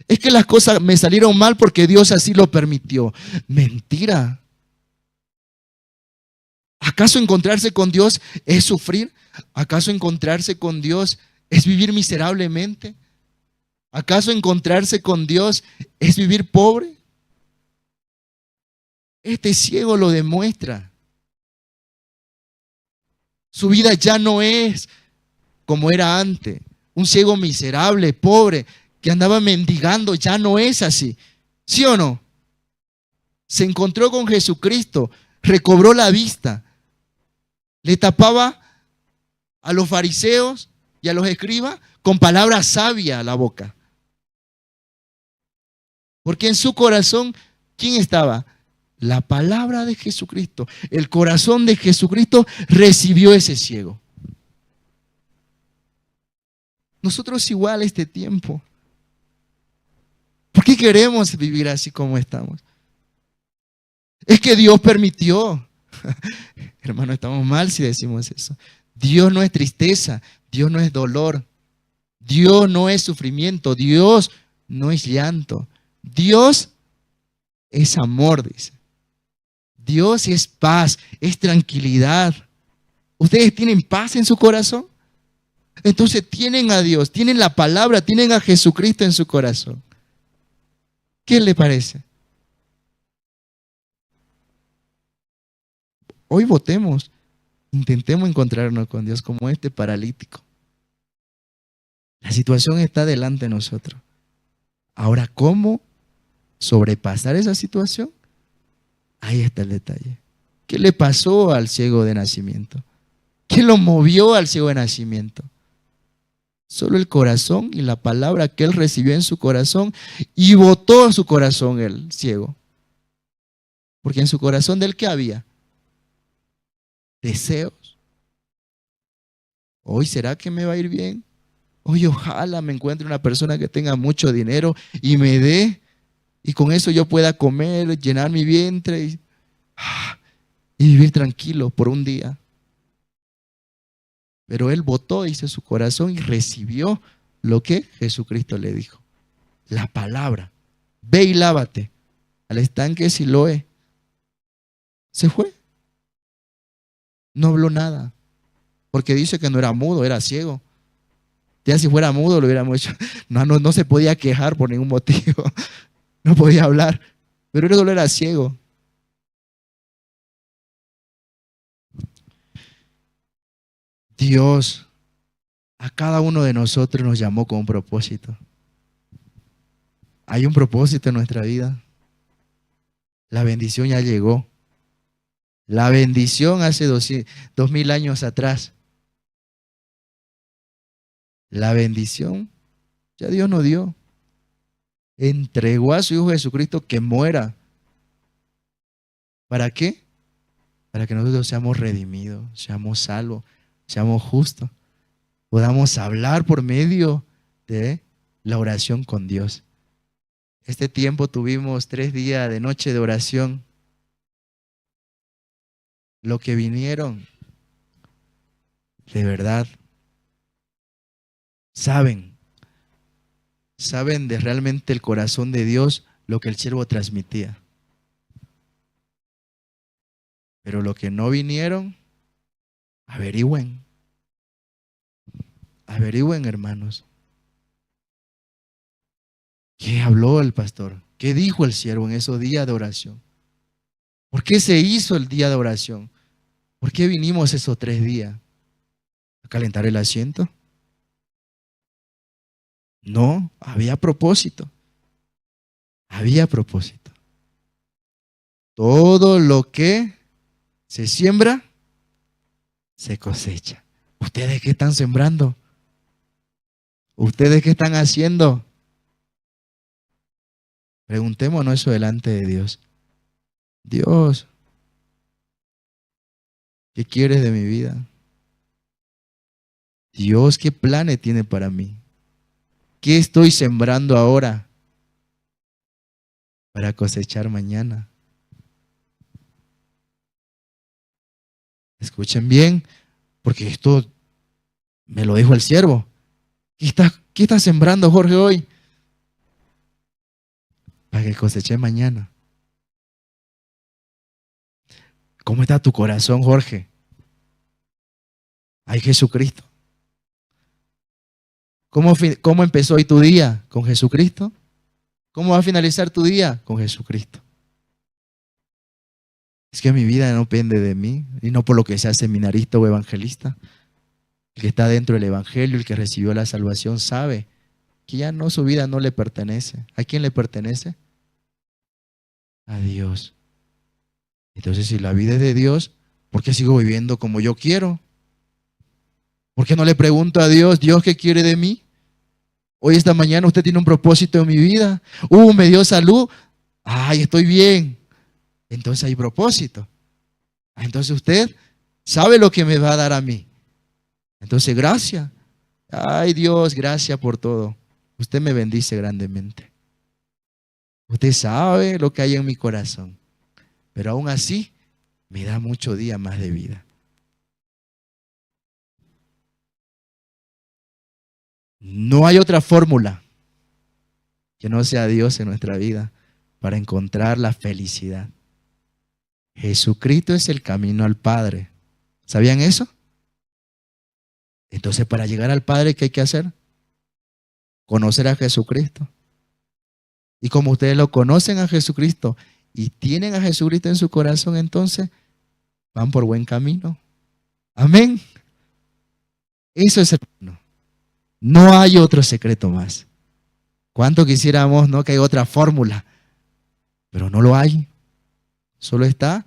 Es que las cosas me salieron mal porque Dios así lo permitió. Mentira. ¿Acaso encontrarse con Dios es sufrir? ¿Acaso encontrarse con Dios es vivir miserablemente? ¿Acaso encontrarse con Dios es vivir pobre? Este ciego lo demuestra. Su vida ya no es como era antes. Un ciego miserable, pobre, que andaba mendigando, ya no es así. ¿Sí o no? Se encontró con Jesucristo, recobró la vista, le tapaba a los fariseos y a los escribas con palabras sabias a la boca. Porque en su corazón, ¿quién estaba? La palabra de Jesucristo. El corazón de Jesucristo recibió ese ciego. Nosotros igual este tiempo. ¿Por qué queremos vivir así como estamos? Es que Dios permitió. Hermano, estamos mal si decimos eso. Dios no es tristeza, Dios no es dolor, Dios no es sufrimiento, Dios no es llanto. Dios es amor, dice. Dios es paz, es tranquilidad. ¿Ustedes tienen paz en su corazón? Entonces tienen a Dios, tienen la palabra, tienen a Jesucristo en su corazón. ¿Qué le parece? Hoy votemos, intentemos encontrarnos con Dios como este paralítico. La situación está delante de nosotros. Ahora, ¿cómo sobrepasar esa situación? Ahí está el detalle. ¿Qué le pasó al ciego de nacimiento? ¿Qué lo movió al ciego de nacimiento? Solo el corazón y la palabra que él recibió en su corazón y botó su corazón el ciego. Porque en su corazón de él, ¿qué había? Deseos. Hoy, ¿será que me va a ir bien? Hoy ojalá me encuentre una persona que tenga mucho dinero y me dé, y con eso yo pueda comer, llenar mi vientre y vivir tranquilo por un día. Pero él votó, dice, su corazón y recibió lo que Jesucristo le dijo. La palabra. Ve y lávate al estanque de Siloé. Se fue. No habló nada. Porque dice que no era mudo, era ciego. Ya si fuera mudo lo hubiéramos hecho. No se podía quejar por ningún motivo. No podía hablar. Pero él solo era ciego. Dios a cada uno de nosotros nos llamó con un propósito. Hay un propósito en nuestra vida. La bendición ya llegó. La bendición hace 2000 años atrás. La bendición ya Dios nos dio. Entregó a su Hijo Jesucristo que muera. ¿Para qué? Para que nosotros seamos redimidos, seamos salvos, seamos justos. Podamos hablar por medio de la oración con Dios. Este tiempo tuvimos 3 días de noche de oración. Lo que vinieron, de verdad, saben de realmente el corazón de Dios lo que el siervo transmitía. Pero los que no vinieron, averigüen. Averigüen, hermanos. ¿Qué habló el pastor? ¿Qué dijo el siervo en esos días de oración? ¿Por qué se hizo el día de oración? ¿Por qué vinimos esos 3 días? ¿A calentar el asiento? No, había propósito. Había propósito. Todo lo que se siembra, se cosecha. ¿Ustedes qué están sembrando? ¿Ustedes qué están haciendo? Preguntémonos eso delante de Dios. Dios, ¿qué quieres de mi vida? Dios, ¿qué planes tiene para mí? ¿Qué estoy sembrando ahora para cosechar mañana? Escuchen bien, porque esto me lo dijo el siervo. ¿Qué estás sembrando, Jorge, hoy? Para que coseche mañana. ¿Cómo está tu corazón, Jorge? Hay Jesucristo. ¿Cómo empezó hoy tu día? ¿Con Jesucristo? ¿Cómo va a finalizar tu día? Con Jesucristo. Es que mi vida no depende de mí, y no por lo que sea seminarista o evangelista. El que está dentro del evangelio, el que recibió la salvación, sabe que ya no, su vida no le pertenece. ¿A quién le pertenece? A Dios. Entonces, si la vida es de Dios, ¿por qué sigo viviendo como yo quiero? ¿Por qué no le pregunto a Dios, Dios, ¿qué quiere de mí? Hoy, esta mañana, usted tiene un propósito en mi vida. Me dio salud. Ay, estoy bien. Entonces hay propósito. Entonces usted sabe lo que me va a dar a mí. Entonces, gracias. Ay, Dios, gracias por todo. Usted me bendice grandemente. Usted sabe lo que hay en mi corazón. Pero aún así, me da mucho día más de vida. No hay otra fórmula que no sea Dios en nuestra vida para encontrar la felicidad. Jesucristo es el camino al Padre. ¿Sabían eso? Entonces, para llegar al Padre, ¿qué hay que hacer? Conocer a Jesucristo. Y como ustedes lo conocen a Jesucristo y tienen a Jesucristo en su corazón, entonces van por buen camino. Amén. Eso es, hermano. No hay otro secreto más. ¿Cuánto quisiéramos, no, que hay otra fórmula? Pero no lo hay. Solo está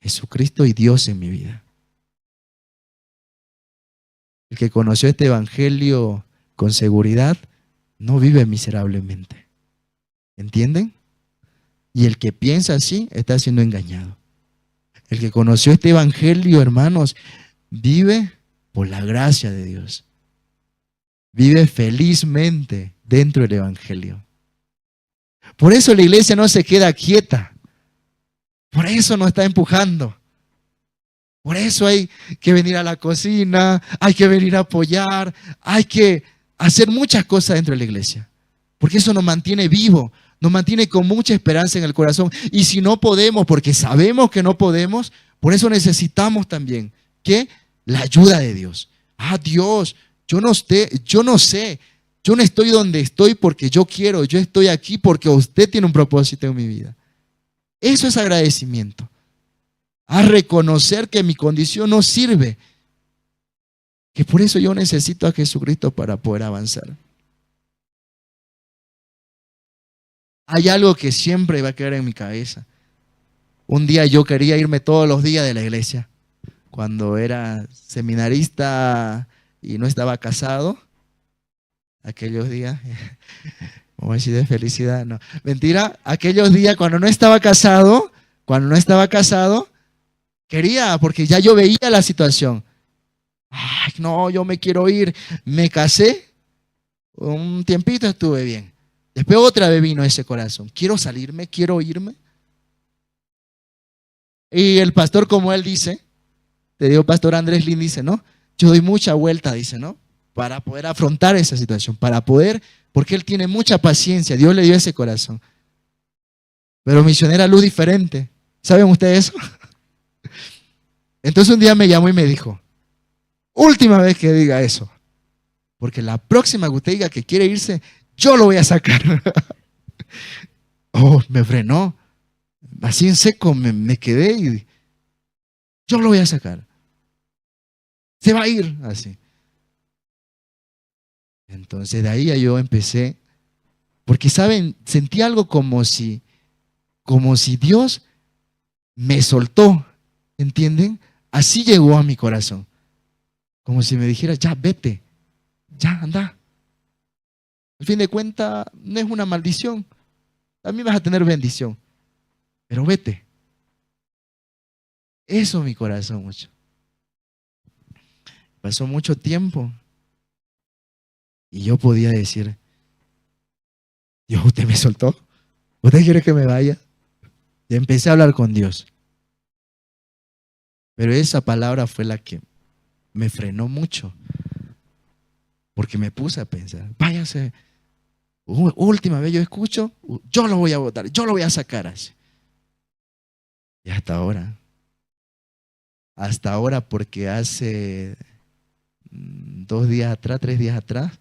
Jesucristo y Dios en mi vida. El que conoció este evangelio con seguridad no vive miserablemente. ¿Entienden? Y el que piensa así está siendo engañado. El que conoció este evangelio, hermanos, vive por la gracia de Dios. Vive felizmente dentro del evangelio. Por eso la iglesia no se queda quieta. Por eso no está empujando. Por eso hay que venir a la cocina, hay que venir a apoyar, hay que hacer muchas cosas dentro de la iglesia. Porque eso nos mantiene vivos, nos mantiene con mucha esperanza en el corazón. Y si no podemos, porque sabemos que no podemos, por eso necesitamos también que la ayuda de Dios. Dios, yo no sé, yo no estoy donde estoy porque yo quiero, yo estoy aquí porque usted tiene un propósito en mi vida. Eso es agradecimiento. A reconocer que mi condición no sirve, que por eso yo necesito a Jesucristo para poder avanzar. Hay algo que siempre va a quedar en mi cabeza. Un día yo quería irme todos los días de la iglesia. Cuando era seminarista y no estaba casado, aquellos días, vamos a decir de felicidad, no, mentira, aquellos días cuando no estaba casado, quería, porque ya yo veía la situación. Ay, no, yo me quiero ir. Me casé, un tiempito estuve bien. Después otra vez vino ese corazón. Quiero salirme, quiero irme. Y el pastor, como él dice, te digo, pastor Andrés Lin dice, ¿no? Yo doy mucha vuelta, dice, ¿no? para poder afrontar esa situación, para poder, porque él tiene mucha paciencia, Dios le dio ese corazón. Pero Misionera Luz diferente. ¿Saben ustedes eso? Entonces un día me llamó y me dijo, última vez que diga eso, porque la próxima que usted diga que quiere irse, yo lo voy a sacar. Oh, me frenó. Así en seco me quedé y yo lo voy a sacar. Se va a ir así. Entonces de ahí ya yo empecé, porque saben, sentí algo como si Dios me soltó, ¿entienden? Así llegó a mi corazón. Como si me dijera, ya vete, ya anda. Al fin de cuentas, no es una maldición. También vas a tener bendición. Pero vete. Eso mi corazón mucho. Pasó mucho tiempo. Y yo podía decir, Dios, ¿usted me soltó? ¿Usted quiere que me vaya? Y empecé a hablar con Dios. Pero esa palabra fue la que me frenó mucho. Porque me puse a pensar, váyase. Última vez yo escucho, yo lo voy a votar, yo lo voy a sacar así. Y hasta ahora porque hace 2 días atrás, 3 días atrás,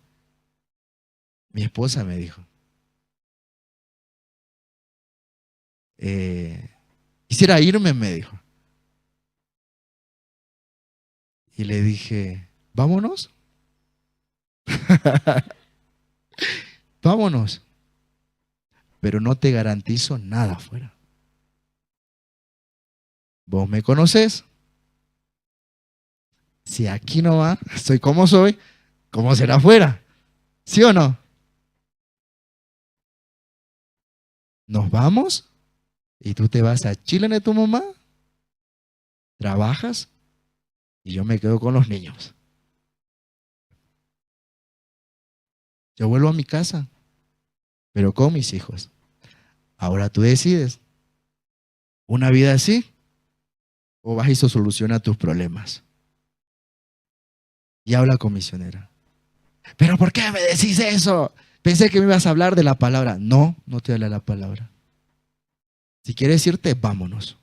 mi esposa me dijo, quisiera irme, me dijo. Y le dije, vámonos. Vámonos. Pero no te garantizo nada afuera. Vos me conocés. Si aquí no va, soy como soy, ¿cómo será afuera? ¿Sí o no? Nos vamos y tú te vas a Chile de tu mamá, trabajas y yo me quedo con los niños. Yo vuelvo a mi casa, pero con mis hijos. Ahora tú decides, ¿una vida así o vas y soluciona tus problemas? Y habla con Misionera. ¿Pero por qué me decís eso? Pensé que me ibas a hablar de la palabra. No, no te habla la palabra. Si quieres irte, vámonos.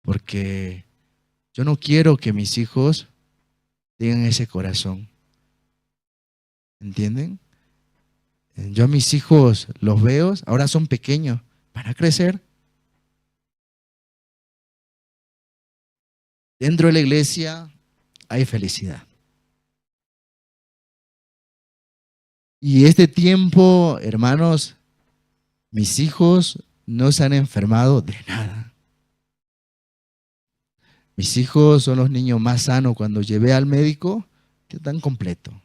Porque yo no quiero que mis hijos tengan ese corazón. ¿Entienden? Yo a mis hijos los veo, ahora son pequeños, van a crecer. Dentro de la iglesia hay felicidad. Y este tiempo, hermanos, mis hijos no se han enfermado de nada. Mis hijos son los niños más sanos. Cuando llevé al médico, que están completos.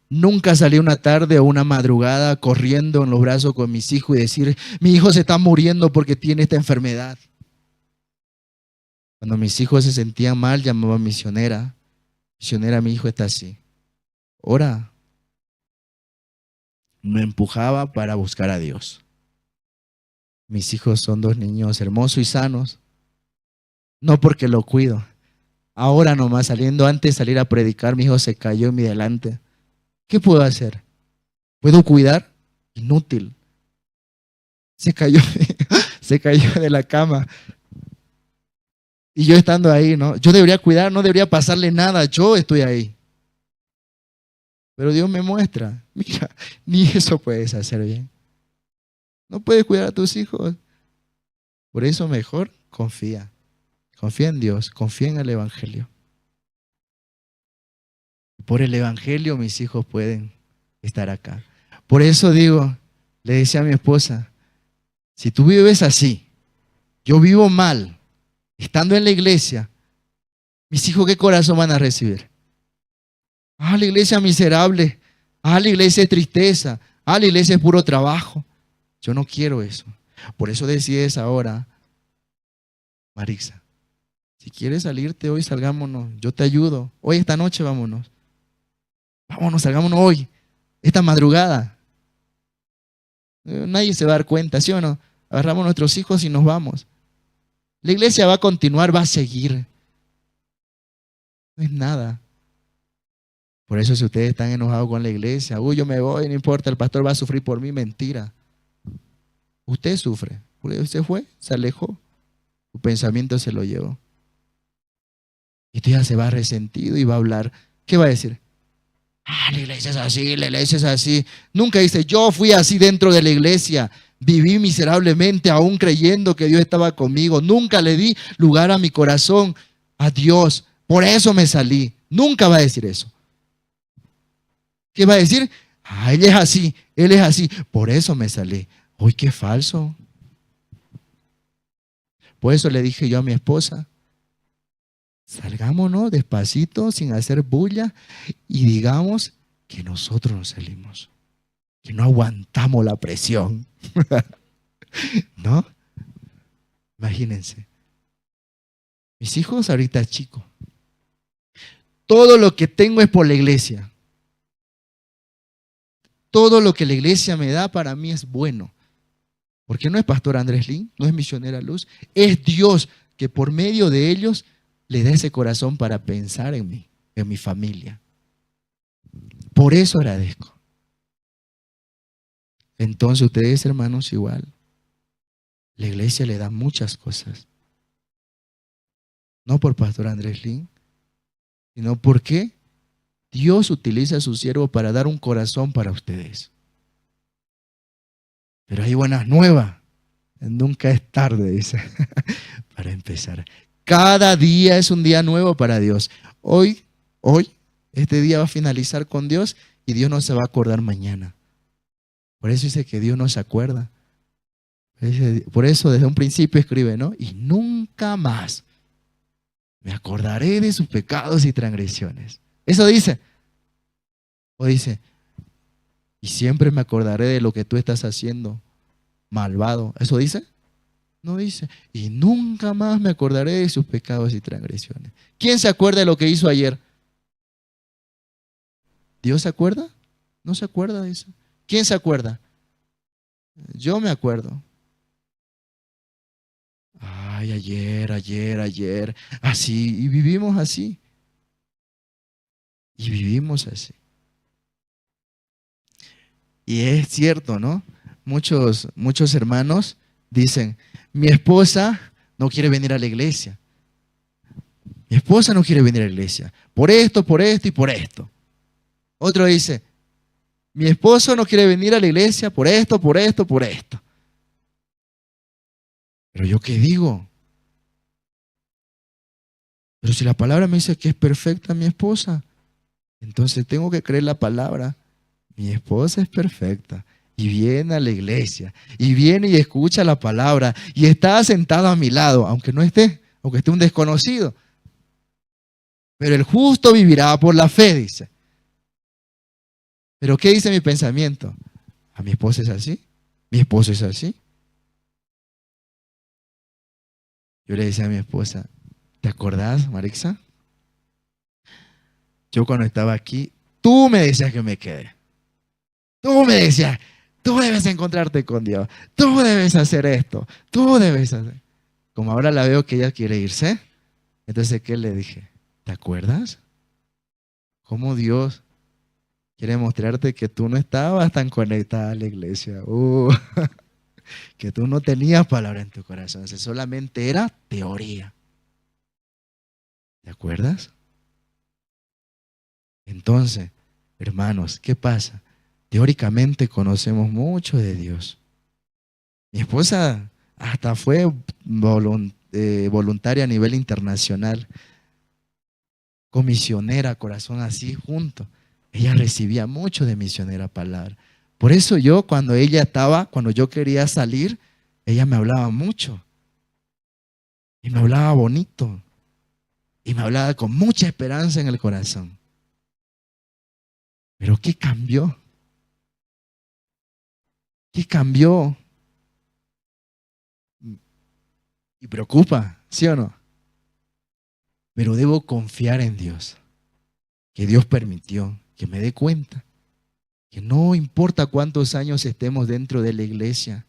Nunca salí una tarde o una madrugada corriendo en los brazos con mis hijos y decir, mi hijo se está muriendo porque tiene esta enfermedad. Cuando mis hijos se sentían mal, llamaban misionera. Misionera, mi hijo está así. Ora. Me empujaba para buscar a Dios. Mis hijos son 2 niños hermosos y sanos. No porque lo cuido. Ahora nomás saliendo, antes de salir a predicar, mi hijo se cayó en mi delante. ¿Qué puedo hacer? ¿Puedo cuidar? Inútil. Se cayó de la cama. Y yo estando ahí, ¿no? Yo debería cuidar, no debería pasarle nada. Yo estoy ahí. Pero Dios me muestra, mira, ni eso puedes hacer bien. No puedes cuidar a tus hijos. Por eso mejor confía. Confía en Dios, confía en el Evangelio. Por el Evangelio mis hijos pueden estar acá. Por eso digo, le decía a mi esposa, si tú vives así, yo vivo mal, estando en la iglesia, mis hijos ¿qué corazón van a recibir? Ah, la iglesia miserable. Ah, la iglesia es tristeza. Ah, la iglesia es puro trabajo. Yo no quiero eso. Por eso decides ahora, Marixa, si quieres salirte hoy, salgámonos. Yo te ayudo. Hoy, esta noche, vámonos. Vámonos, salgámonos hoy. Esta madrugada. Nadie se va a dar cuenta, ¿sí o no? Agarramos a nuestros hijos y nos vamos. La iglesia va a continuar, va a seguir. No es nada. Por eso si ustedes están enojados con la iglesia, uy, yo me voy, no importa, el pastor va a sufrir por mí, mentira. Usted sufre, porque usted fue, se alejó, su pensamiento se lo llevó. Y usted ya se va resentido y va a hablar. ¿Qué va a decir? Ah, la iglesia es así, la iglesia es así. Nunca dice, yo fui así dentro de la iglesia, viví miserablemente aún creyendo que Dios estaba conmigo. Nunca le di lugar a mi corazón a Dios, por eso me salí. Nunca va a decir eso. ¿Qué va a decir? Ah, él es así, por eso me salí. Uy, qué falso. Por eso le dije yo a mi esposa, salgámonos despacito, sin hacer bulla, y digamos que nosotros nos salimos, que no aguantamos la presión. ¿No? Imagínense. Mis hijos ahorita chicos. Todo lo que tengo es por la iglesia. Todo lo que la iglesia me da para mí es bueno. Porque no es Pastor Andrés Lin, no es Misionera Luz, es Dios que por medio de ellos le da ese corazón para pensar en mí, en mi familia. Por eso agradezco. Entonces ustedes, hermanos, igual. La iglesia le da muchas cosas. No por Pastor Andrés Lin, sino porque Dios utiliza a su siervo para dar un corazón para ustedes. Pero hay buenas nuevas. Nunca es tarde, dice, para empezar. Cada día es un día nuevo para Dios. Hoy, este día va a finalizar con Dios y Dios no se va a acordar mañana. Por eso dice que Dios no se acuerda. Por eso desde un principio escribe, ¿no? Y nunca más me acordaré de sus pecados y transgresiones. Eso dice. O dice, y siempre me acordaré de lo que tú estás haciendo, malvado. ¿Eso dice? No dice. Y nunca más me acordaré de sus pecados y transgresiones. ¿Quién se acuerda de lo que hizo ayer? ¿Dios se acuerda? No se acuerda de eso. ¿Quién se acuerda? Yo me acuerdo. Ay, ayer. Así. Y vivimos así. Y vivimos así. Y es cierto, ¿no? Muchos hermanos dicen, mi esposa no quiere venir a la iglesia. Mi esposa no quiere venir a la iglesia. Por esto y por esto. Otro dice, mi esposo no quiere venir a la iglesia por esto. Pero yo qué digo. Pero si la palabra me dice que es perfecta mi esposa, entonces tengo que creer la palabra. Mi esposa es perfecta y viene a la iglesia y viene y escucha la palabra y está sentada a mi lado, aunque esté un desconocido. Pero el justo vivirá por la fe, dice. Pero ¿qué dice mi pensamiento? ¿A mi esposa es así? ¿Mi esposo es así? Yo le decía a mi esposa, ¿te acordás, Marixa? Yo cuando estaba aquí, tú me decías que me quede. Tú me decías, tú debes encontrarte con Dios, tú debes hacer esto, tú debes hacer. Como ahora la veo que ella quiere irse, entonces ¿qué le dije? ¿Te acuerdas? ¿Cómo Dios quiere mostrarte que tú no estabas tan conectada a la iglesia? Que tú no tenías palabra en tu corazón, solamente era teoría. ¿Te acuerdas? Entonces, hermanos, ¿qué pasa? Teóricamente conocemos mucho de Dios. Mi esposa hasta fue voluntaria a nivel internacional, comisionera, corazón así, junto. Ella recibía mucho de misionera palabra. Por eso cuando yo quería salir, ella me hablaba mucho. Y me hablaba bonito. Y me hablaba con mucha esperanza en el corazón. Pero ¿qué cambió? ¿Qué cambió? Y preocupa, ¿sí o no? Pero debo confiar en Dios, que Dios permitió que me dé cuenta que no importa cuántos años estemos dentro de la iglesia,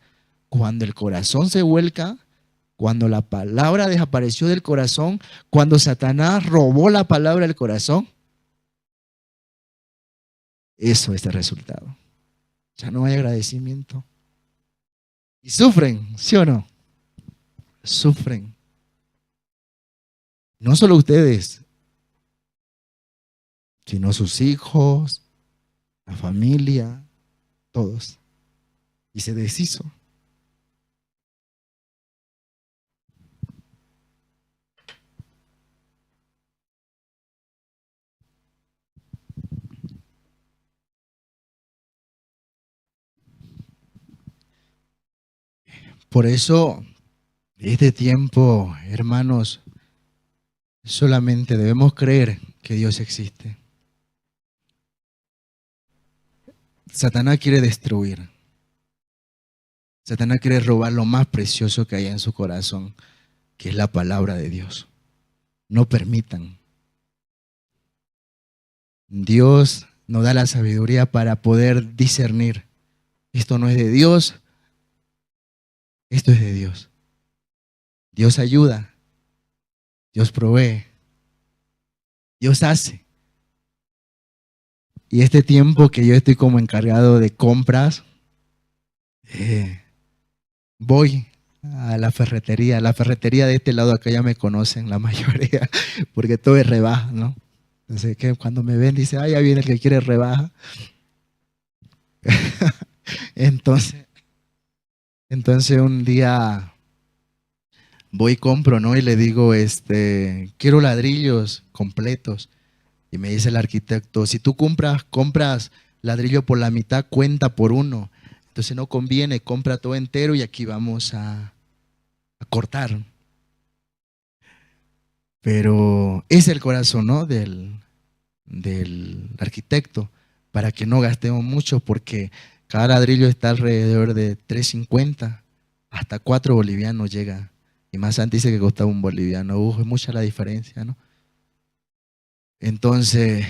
cuando el corazón se vuelca, Cuando la palabra desapareció del corazón, cuando Satanás robó la palabra del corazón, eso es el resultado. Ya no hay agradecimiento. Y sufren, ¿sí o no? Sufren. No solo ustedes, sino sus hijos, la familia, todos. Y se deshizo. Por eso, este tiempo, hermanos, solamente debemos creer que Dios existe. Satanás quiere destruir. Satanás quiere robar lo más precioso que hay en su corazón, que es la palabra de Dios. No permitan. Dios nos da la sabiduría para poder discernir. Esto no es de Dios, esto es de Dios. Dios ayuda, Dios provee, Dios hace. Y este tiempo que yo estoy como encargado de compras, voy a la ferretería. La ferretería de este lado acá ya me conocen la mayoría, porque todo es rebaja, ¿no? Entonces que cuando me ven dice, ah, ya viene el que quiere rebaja. Entonces un día voy y compro, ¿no? Y le digo, quiero ladrillos completos. Y me dice el arquitecto, si tú compras ladrillo por la mitad, cuenta por uno. Entonces no conviene, compra todo entero y aquí vamos a cortar. Pero es el corazón, ¿no? del arquitecto, para que no gastemos mucho, porque cada ladrillo está alrededor de 3.50, hasta 4 bolivianos llega. Y más antes dice que costaba un boliviano. Es mucha la diferencia, ¿no? Entonces,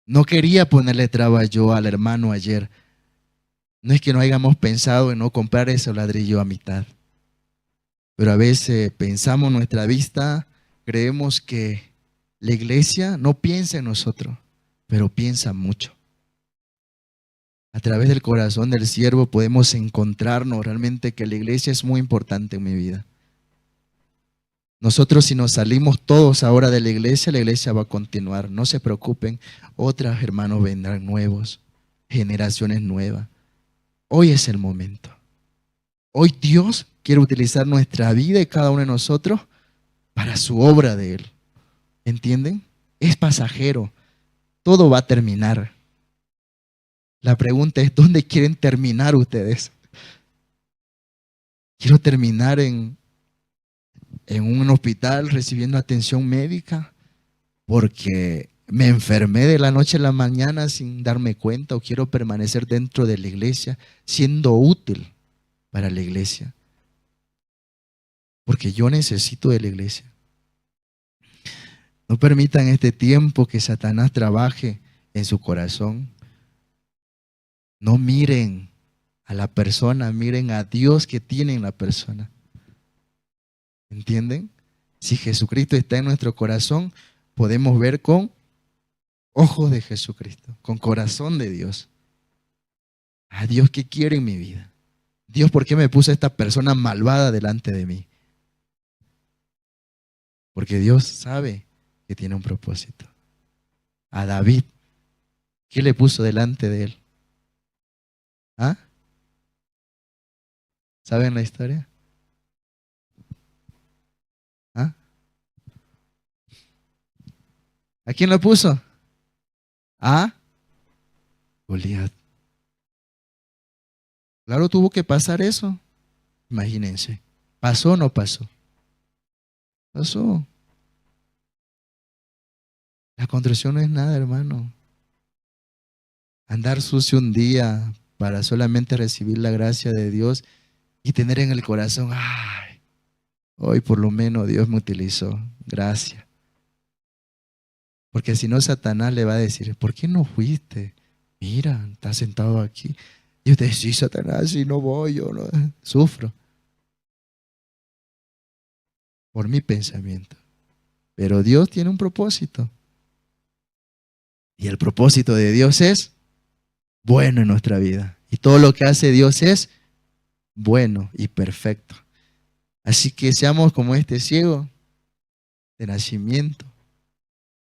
no quería ponerle traba yo al hermano ayer. No es que no hayamos pensado en no comprar ese ladrillo a mitad, pero a veces pensamos nuestra vista, creemos que la iglesia no piensa en nosotros, pero piensa mucho. A través del corazón del siervo podemos encontrarnos realmente que la iglesia es muy importante en mi vida. Nosotros, si nos salimos todos ahora de la iglesia va a continuar. No se preocupen, otros hermanos vendrán nuevos, generaciones nuevas. Hoy es el momento. Hoy Dios quiere utilizar nuestra vida y cada uno de nosotros para su obra de Él. ¿Entienden? Es pasajero. Todo va a terminar. La pregunta es, ¿dónde quieren terminar ustedes? Quiero terminar en un hospital recibiendo atención médica porque me enfermé de la noche a la mañana sin darme cuenta, o quiero permanecer dentro de la iglesia siendo útil para la iglesia, porque yo necesito de la iglesia. No permitan este tiempo que Satanás trabaje en su corazón. No miren a la persona, miren a Dios que tiene en la persona. ¿Entienden? Si Jesucristo está en nuestro corazón, podemos ver con ojos de Jesucristo, con corazón de Dios. A Dios, ¿qué quiere en mi vida? Dios, ¿por qué me puso esta persona malvada delante de mí? Porque Dios sabe que tiene un propósito. A David, ¿qué le puso delante de él? ¿Ah? ¿Saben la historia? ¿Ah? ¿A quién lo puso? A Goliat. Claro, tuvo que pasar eso. Imagínense. ¿Pasó o no pasó? Pasó. La construcción no es nada, hermano. Andar sucio un día para solamente recibir la gracia de Dios y tener en el corazón, ay, hoy por lo menos Dios me utilizó. Gracias. Porque si no, Satanás le va a decir, ¿por qué no fuiste? Mira, estás sentado aquí. Y usted, sí, Satanás, si no voy, yo no sufro. por mi pensamiento. Pero Dios tiene un propósito. Y el propósito de Dios es bueno en nuestra vida. Y todo lo que hace Dios es bueno y perfecto. Así que seamos como este ciego de nacimiento.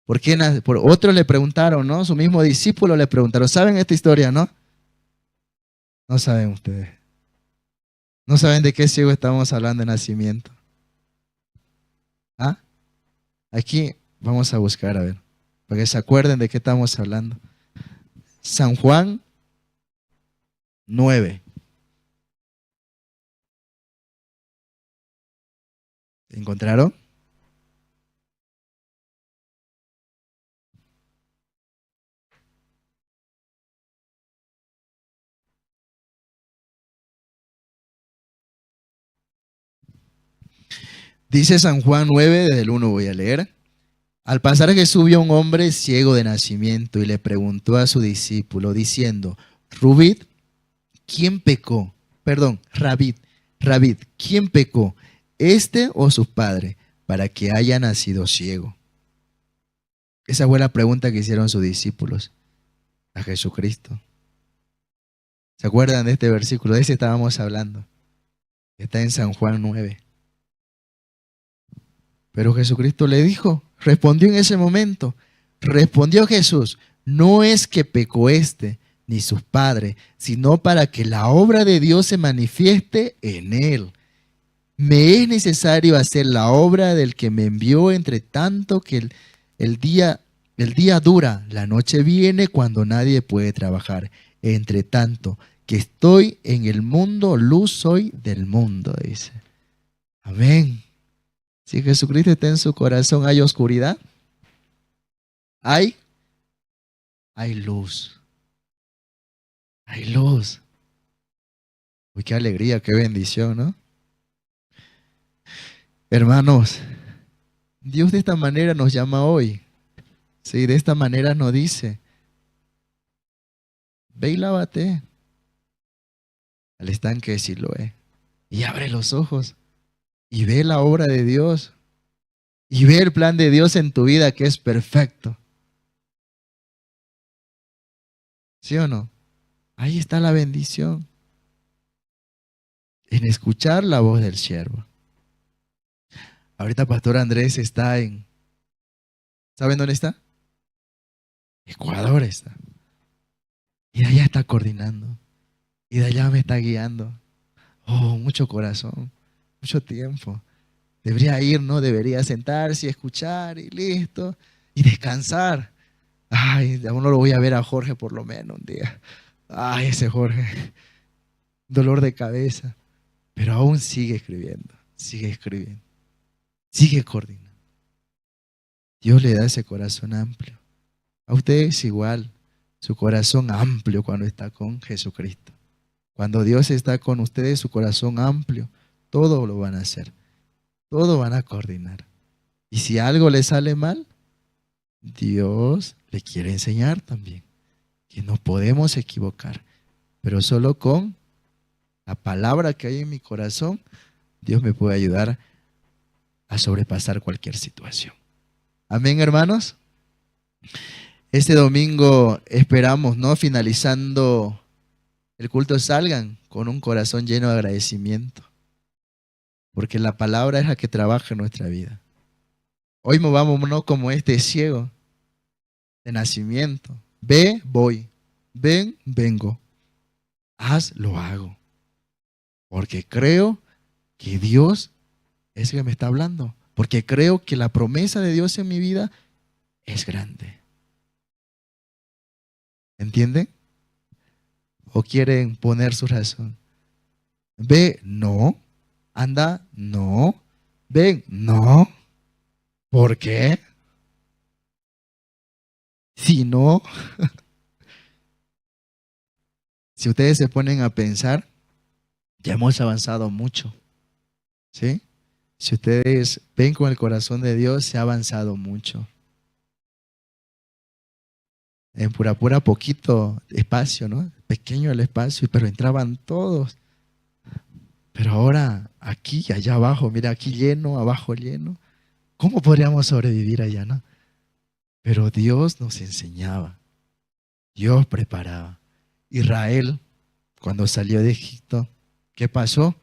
Por otros le preguntaron, ¿no? Su mismo discípulo le preguntaron. ¿Saben esta historia, no? No saben ustedes. No saben de qué ciego estamos hablando de nacimiento. ¿Ah? Aquí vamos a buscar, a ver, para que se acuerden de qué estamos hablando. San Juan 9. ¿Encontraron? Dice San Juan 9, desde el 1 voy a leer. Al pasar Jesús vio a un hombre ciego de nacimiento y le preguntó a su discípulo diciendo, Rubí, ¿quién pecó? Perdón, Rabí, ¿quién pecó? ¿Este o sus padres? Para que haya nacido ciego. Esa fue la pregunta que hicieron sus discípulos a Jesucristo. ¿Se acuerdan de este versículo? De ese estábamos hablando. Está en San Juan 9. Pero Jesucristo le dijo, respondió en ese momento, respondió Jesús, no es que pecó este ni sus padres, sino para que la obra de Dios se manifieste en él. Me es necesario hacer la obra del que me envió, entre tanto que el día dura, la noche viene cuando nadie puede trabajar. Entre tanto que estoy en el mundo, luz soy del mundo, dice. Amén. Si Jesucristo está en su corazón, ¿hay oscuridad? Hay luz. Hay luz. Uy, qué alegría, qué bendición, ¿no? Hermanos, Dios de esta manera nos llama hoy. Sí, de esta manera nos dice, ve y lávate al estanque de Siloé y abre los ojos y ve la obra de Dios y ve el plan de Dios en tu vida que es perfecto. ¿Sí o no? Ahí está la bendición, en escuchar la voz del siervo. Ahorita Pastor Andrés está ¿saben dónde está? Ecuador está. Y de allá está coordinando. Y de allá me está guiando. Oh, mucho corazón, mucho tiempo. Debería ir, ¿no? Debería sentarse y escuchar y listo. Y descansar. Ay, aún no lo voy a ver a Jorge por lo menos un día. Ay, ese Jorge. Dolor de cabeza. Pero aún sigue escribiendo. Sigue escribiendo. Sigue coordinando. Dios le da ese corazón amplio. A ustedes igual. Su corazón amplio cuando está con Jesucristo. Cuando Dios está con ustedes, su corazón amplio, todo lo van a hacer. Todo van a coordinar. Y si algo le sale mal, Dios le quiere enseñar también que no podemos equivocar, pero solo con la palabra que hay en mi corazón, Dios me puede ayudar a sobrepasar cualquier situación. Amén, hermanos. Este domingo esperamos, ¿no? Finalizando el culto, salgan con un corazón lleno de agradecimiento, porque la palabra es la que trabaja en nuestra vida. Hoy movámonos como este ciego de nacimiento. Ve, voy. Ven, vengo. Haz, lo hago. Porque creo que Dios es el que me está hablando. Porque creo que la promesa de Dios en mi vida es grande. ¿Entienden? ¿O quieren poner su razón? Ve, no. Anda, no. Ven, no. ¿Por qué? Si no, si ustedes se ponen a pensar, ya hemos avanzado mucho. ¿Sí? Si ustedes ven con el corazón de Dios, se ha avanzado mucho. En pura poquito espacio, ¿no? Pequeño el espacio, pero entraban todos. Pero ahora aquí, allá abajo, mira, aquí lleno, abajo lleno. ¿Cómo podríamos sobrevivir allá, no? Pero Dios nos enseñaba, Dios preparaba. Israel, cuando salió de Egipto, ¿qué pasó?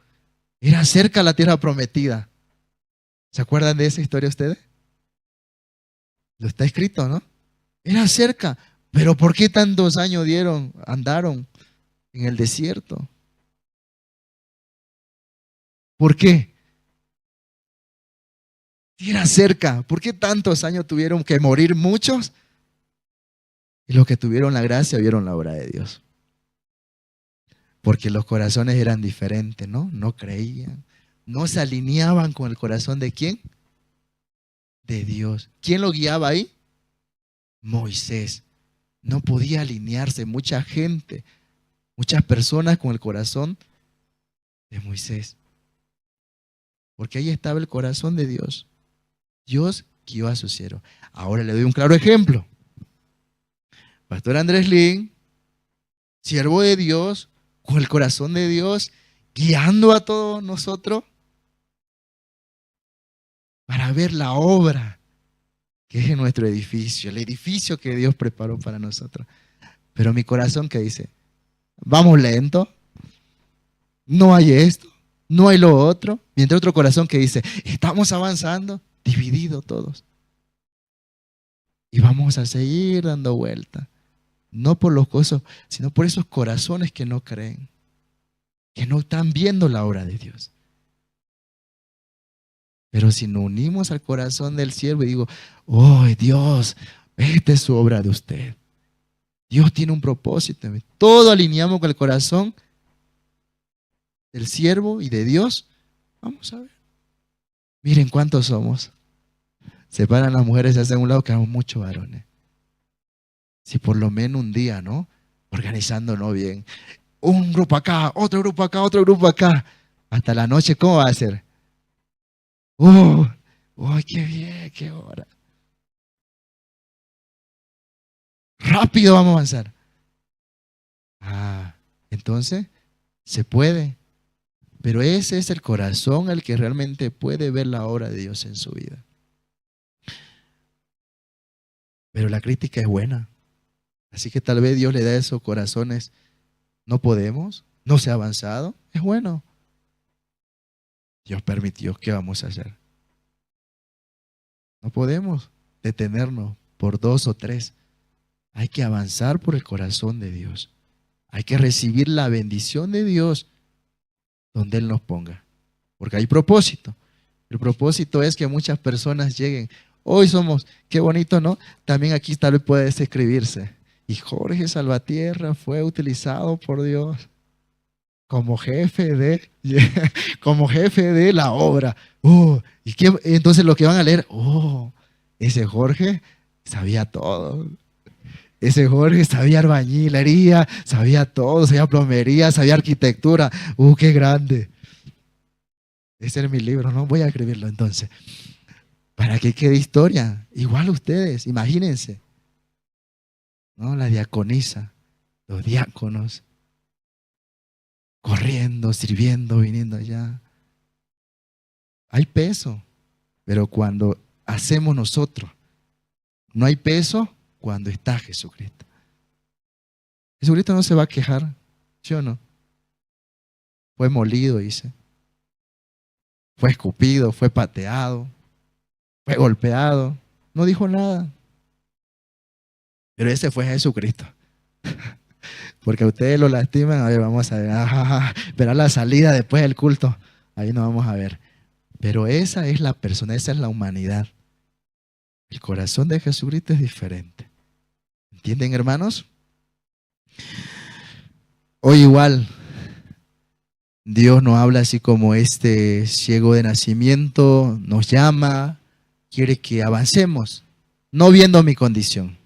Era cerca la tierra prometida. ¿Se acuerdan de esa historia ustedes? Lo está escrito, ¿no? Era cerca. Pero ¿por qué tantos años andaron en el desierto? ¿Por qué? Si era cerca, ¿por qué tantos años tuvieron que morir muchos? Y los que tuvieron la gracia vieron la obra de Dios. Porque los corazones eran diferentes, ¿no? No creían. No se alineaban con el corazón de ¿quién? De Dios. ¿Quién lo guiaba ahí? Moisés. No podía alinearse mucha gente, muchas personas con el corazón de Moisés. Porque ahí estaba el corazón de Dios. Dios guió a su siervo. Ahora le doy un claro ejemplo. Pastor Andrés Lin, siervo de Dios, con el corazón de Dios, guiando a todos nosotros para ver la obra que es en nuestro edificio, el edificio que Dios preparó para nosotros. Pero mi corazón que dice, vamos lento, no hay esto, no hay lo otro. Mientras otro corazón que dice, estamos avanzando, divididos todos. Y vamos a seguir dando vuelta. No por los cosas, sino por esos corazones que no creen, que no están viendo la obra de Dios. Pero si nos unimos al corazón del siervo y digo, oh Dios, esta es su obra de usted. Dios tiene un propósito. Todo alineamos con el corazón del siervo y de Dios. Vamos a ver. Miren cuántos somos. Se paran las mujeres, se hacen a un lado, quedamos muchos varones. Si por lo menos un día, ¿no? Organizándonos bien. Un grupo acá, otro grupo acá, otro grupo acá. Hasta la noche, ¿cómo va a ser? ¡Oh! ¡Qué bien! ¡Qué hora! Rápido vamos a avanzar. Entonces, se puede. Pero ese es el corazón el que realmente puede ver la obra de Dios en su vida. Pero la crítica es buena. Así que tal vez Dios le da esos corazones. No podemos, no se ha avanzado. Es bueno. Dios permitió. ¿Qué vamos a hacer? No podemos detenernos por 2 o 3. Hay que avanzar por el corazón de Dios. Hay que recibir la bendición de Dios donde Él nos ponga. Porque hay propósito. El propósito es que muchas personas lleguen. Hoy somos, qué bonito, ¿no? También aquí tal vez puede escribirse. Y Jorge Salvatierra fue utilizado por Dios como jefe de la obra. Entonces lo que van a leer, ese Jorge sabía todo. Ese Jorge sabía albañilería, sabía todo, sabía plomería, sabía arquitectura. ¡Qué grande! Ese es mi libro, no voy a escribirlo entonces. Para que quede historia. Igual ustedes, imagínense. ¿No? La diaconisa, los diáconos, corriendo, sirviendo, viniendo allá. Hay peso, pero cuando hacemos nosotros, no hay peso cuando está Jesucristo. Jesucristo no se va a quejar, ¿sí o no? Fue molido, dice. Fue escupido, fue pateado, fue golpeado. No dijo nada. Pero ese fue Jesucristo. Porque a ustedes lo lastiman. A ver, vamos a ver. Verá la salida después del culto. Ahí nos vamos a ver. Pero esa es la persona, esa es la humanidad. El corazón de Jesucristo es diferente. ¿Entienden, hermanos? Hoy igual, Dios nos habla así como este ciego de nacimiento, nos llama, quiere que avancemos, no viendo mi condición.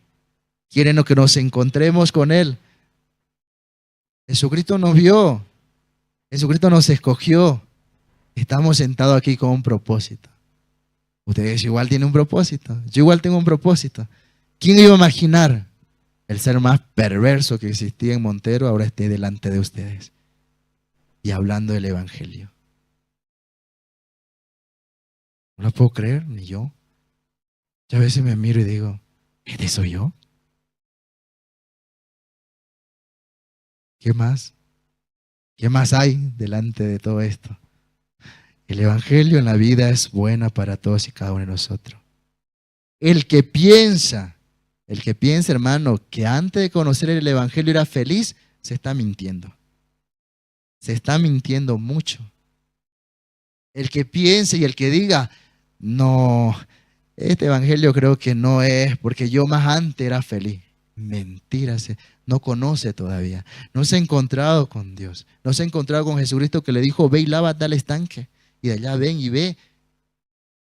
Quiere que nos encontremos con Él. Jesucristo nos vio, Jesucristo nos escogió. Estamos sentados aquí con un propósito. Ustedes igual tienen un propósito, yo igual tengo un propósito. ¿Quién iba a imaginar el ser más perverso que existía en Montero ahora esté delante de ustedes y hablando del Evangelio? No lo puedo creer, ni yo. Yo a veces me miro y digo, ¿este soy yo? ¿Qué más? ¿Qué más hay delante de todo esto? El Evangelio en la vida es buena para todos y cada uno de nosotros. El que piensa, hermano, que antes de conocer el Evangelio era feliz, se está mintiendo. Se está mintiendo mucho. El que piense y el que diga, no, este Evangelio creo que no es, porque yo más antes era feliz. Mentira, no conoce todavía. No se ha encontrado con Dios. No se ha encontrado con Jesucristo que le dijo, ve y lávate al estanque. Y de allá ven y ve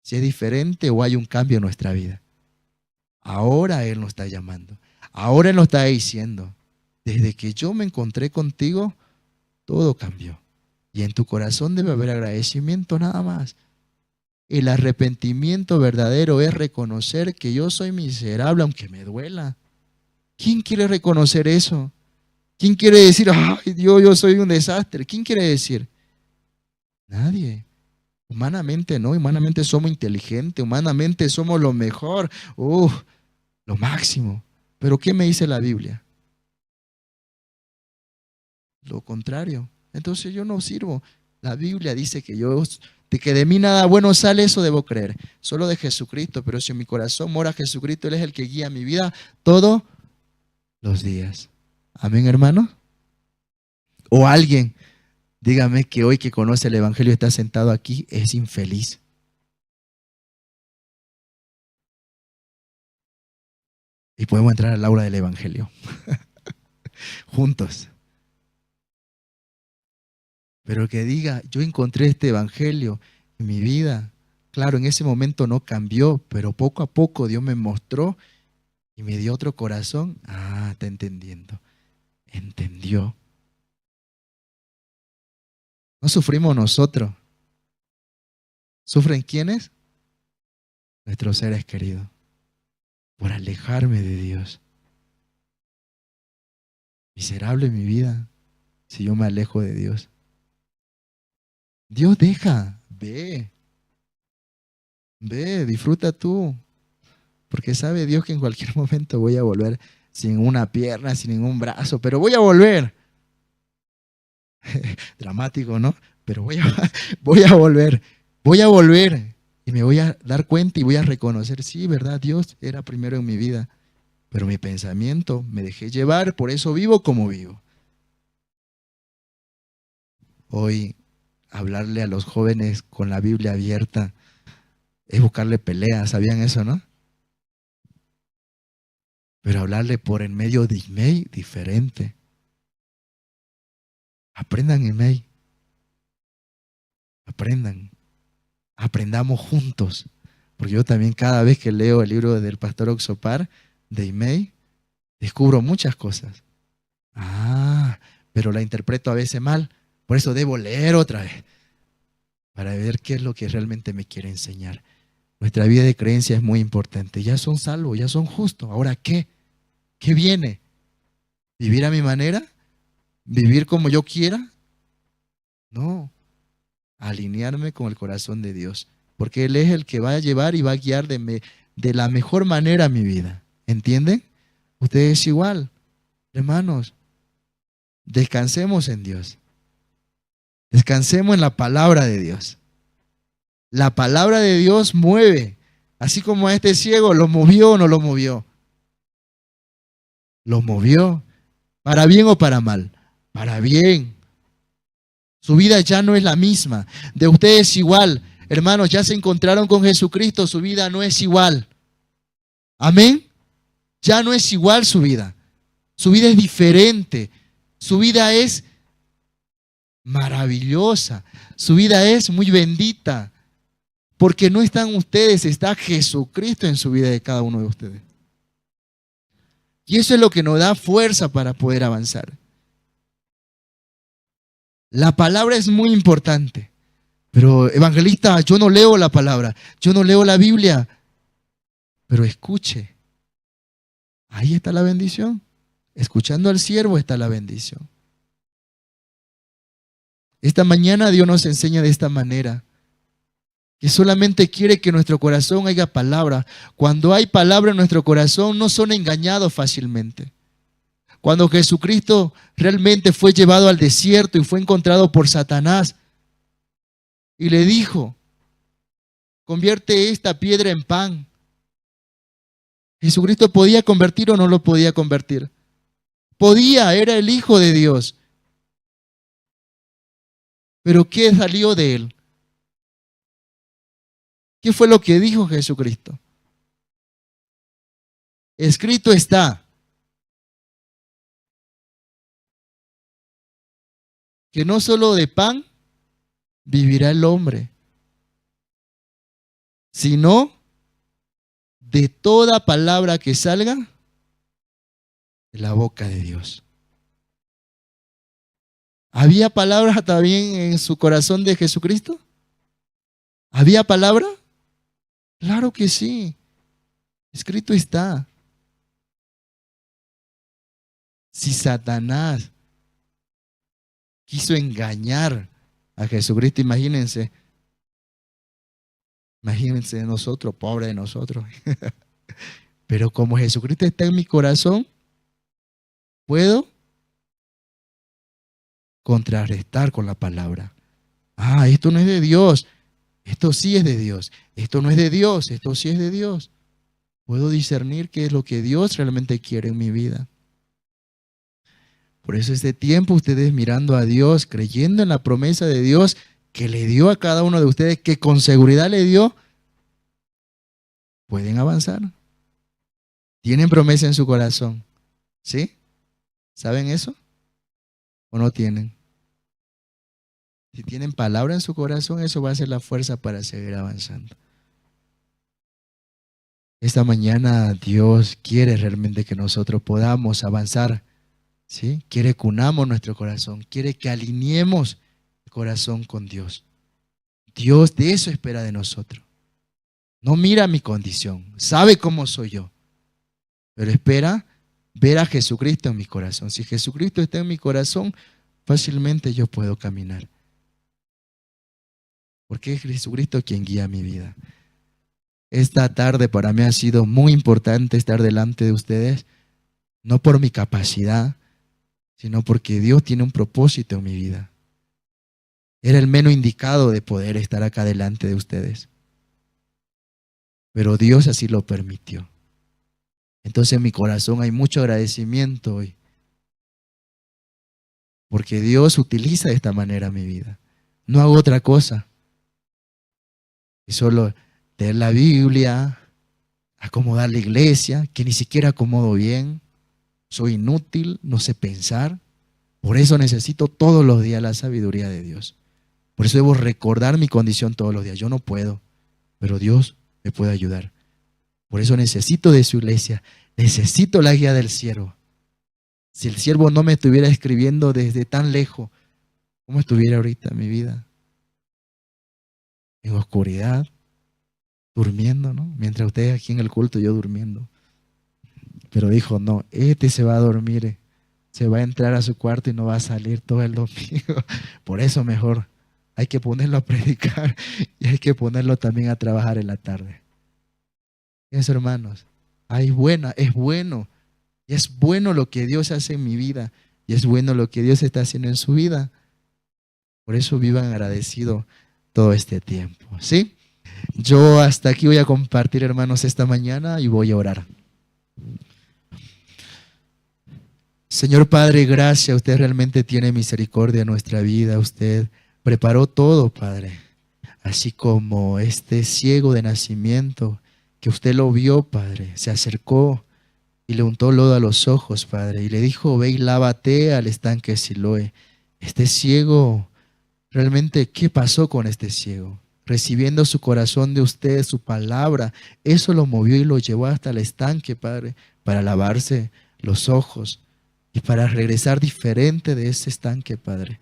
si es diferente o hay un cambio en nuestra vida. Ahora Él nos está llamando. Ahora Él nos está diciendo, desde que yo me encontré contigo, todo cambió. Y en tu corazón debe haber agradecimiento nada más. El arrepentimiento verdadero es reconocer que yo soy miserable aunque me duela. ¿Quién quiere reconocer eso? ¿Quién quiere decir, ay Dios, yo soy un desastre? ¿Quién quiere decir? Nadie. Humanamente no, humanamente somos inteligentes, humanamente somos lo mejor, lo máximo. Pero ¿qué me dice la Biblia? Lo contrario. Entonces yo no sirvo. La Biblia dice que de mí nada bueno sale, eso debo creer. Solo de Jesucristo, pero si en mi corazón mora Jesucristo, Él es el que guía mi vida todos los días. Amén, hermano. O alguien, dígame que hoy que conoce el Evangelio está sentado aquí, es infeliz. Y podemos entrar al aula del Evangelio. Juntos. Pero que diga, yo encontré este Evangelio en mi vida. Claro, en ese momento no cambió, pero poco a poco Dios me mostró y me dio otro corazón. Ah, está entendiendo. Entendió. No sufrimos nosotros. ¿Sufren quiénes? Nuestros seres queridos. Por alejarme de Dios. Miserable mi vida si yo me alejo de Dios. Dios deja, ve, disfruta tú. Porque sabe Dios que en cualquier momento voy a volver sin una pierna, sin ningún brazo, pero voy a volver. Dramático, ¿no? Pero voy a volver y me voy a dar cuenta y voy a reconocer, sí, ¿verdad? Dios era primero en mi vida, pero mi pensamiento me dejé llevar, por eso vivo como vivo. Hoy, hablarle a los jóvenes con la Biblia abierta es buscarle peleas, ¿sabían eso, no? Pero hablarle por en medio de email, diferente. Aprendan email. Aprendamos juntos. Porque yo también cada vez que leo el libro del pastor Oxopar de email, descubro muchas cosas. Pero la interpreto a veces mal. Por eso debo leer otra vez para ver qué es lo que realmente me quiere enseñar. Nuestra vida de creencia es muy importante. Ya son salvos, ya son justos. ¿Ahora qué? ¿Qué viene? ¿Vivir a mi manera? ¿Vivir como yo quiera? No. Alinearme con el corazón de Dios. Porque Él es el que va a llevar y va a guiar de la mejor manera mi vida. ¿Entienden? Ustedes igual. Hermanos, descansemos en Dios. Descansemos en la palabra de Dios. La palabra de Dios mueve. Así como a este ciego, ¿lo movió o no lo movió? Lo movió. ¿Para bien o para mal? Para bien. Su vida ya no es la misma. De ustedes igual. Hermanos, ya se encontraron con Jesucristo. Su vida no es igual. Amén. Ya no es igual su vida. Su vida es diferente. Su vida es maravillosa. Su vida es muy bendita. Porque no están ustedes, está Jesucristo en su vida de cada uno de ustedes. Y eso es lo que nos da fuerza para poder avanzar. La palabra es muy importante. Pero evangelista, yo no leo la palabra, yo no leo la Biblia. Pero escuche. Ahí está la bendición. Escuchando al siervo está la bendición. Esta mañana Dios nos enseña de esta manera. que solamente quiere que en nuestro corazón haya palabra. Cuando hay palabra en nuestro corazón, no son engañados fácilmente. Cuando Jesucristo realmente fue llevado al desierto y fue encontrado por Satanás y le dijo, convierte esta piedra en pan. ¿Jesucristo podía convertir o no lo podía convertir? Podía, era el Hijo de Dios. Pero ¿qué salió de él? ¿Qué fue lo que dijo Jesucristo? Escrito está que no solo de pan vivirá el hombre, sino de toda palabra que salga de la boca de Dios. ¿Había palabra también en su corazón de Jesucristo? ¿Había palabra? Claro que sí. Escrito está. Si Satanás quiso engañar a Jesucristo, imagínense nosotros, pobre de nosotros. Pero como Jesucristo está en mi corazón, puedo contrarrestar con la palabra. Esto no es de Dios, esto sí es de Dios. Esto no es de Dios, esto sí es de Dios. Puedo discernir qué es lo que Dios realmente quiere en mi vida. Por eso este tiempo ustedes mirando a Dios, creyendo en la promesa de Dios que le dio a cada uno de ustedes, que con seguridad le dio, pueden avanzar. ¿Tienen promesa en su corazón? ¿Sí? ¿Saben eso? ¿O no tienen? Si tienen palabra en su corazón, eso va a ser la fuerza para seguir avanzando. Esta mañana Dios quiere realmente que nosotros podamos avanzar, ¿sí? Quiere que unamos nuestro corazón, quiere que alineemos el corazón con Dios. Dios de eso espera de nosotros. No mira mi condición, sabe cómo soy yo, pero espera ver a Jesucristo en mi corazón. Si Jesucristo está en mi corazón, fácilmente yo puedo caminar. Porque es Jesucristo quien guía mi vida. Esta tarde para mí ha sido muy importante estar delante de ustedes, no por mi capacidad, sino porque Dios tiene un propósito en mi vida. Era el menos indicado de poder estar acá delante de ustedes. Pero Dios así lo permitió. Entonces en mi corazón hay mucho agradecimiento hoy. Porque Dios utiliza de esta manera mi vida. No hago otra cosa. Y solo leer la Biblia, acomodar la iglesia, que ni siquiera acomodo bien. Soy inútil, no sé pensar. Por eso necesito todos los días la sabiduría de Dios. Por eso debo recordar mi condición todos los días. Yo no puedo, pero Dios me puede ayudar. Por eso necesito de su iglesia. Necesito la guía del siervo. Si el siervo no me estuviera escribiendo desde tan lejos, ¿cómo estuviera ahorita mi vida? En oscuridad, durmiendo, ¿no? Mientras ustedes aquí en el culto, yo durmiendo. Pero dijo, no, este se va a dormir, se va a entrar a su cuarto y no va a salir todo el domingo. Por eso mejor hay que ponerlo a predicar y hay que ponerlo también a trabajar en la tarde. Eso, hermanos, es bueno. Y es bueno lo que Dios hace en mi vida. Y es bueno lo que Dios está haciendo en su vida. Por eso vivan agradecidos todo este tiempo, ¿sí? Yo hasta aquí voy a compartir, hermanos, esta mañana y voy a orar. Señor Padre, gracias. Usted realmente tiene misericordia en nuestra vida. Usted preparó todo, Padre. Así como este ciego de nacimiento, que usted lo vio, Padre, se acercó y le untó lodo a los ojos, Padre, y le dijo, ve y lávate al estanque Siloé. Este ciego, realmente, ¿qué pasó con este ciego? Recibiendo su corazón de usted, su palabra, eso lo movió y lo llevó hasta el estanque, Padre, para lavarse los ojos y para regresar diferente de ese estanque, Padre.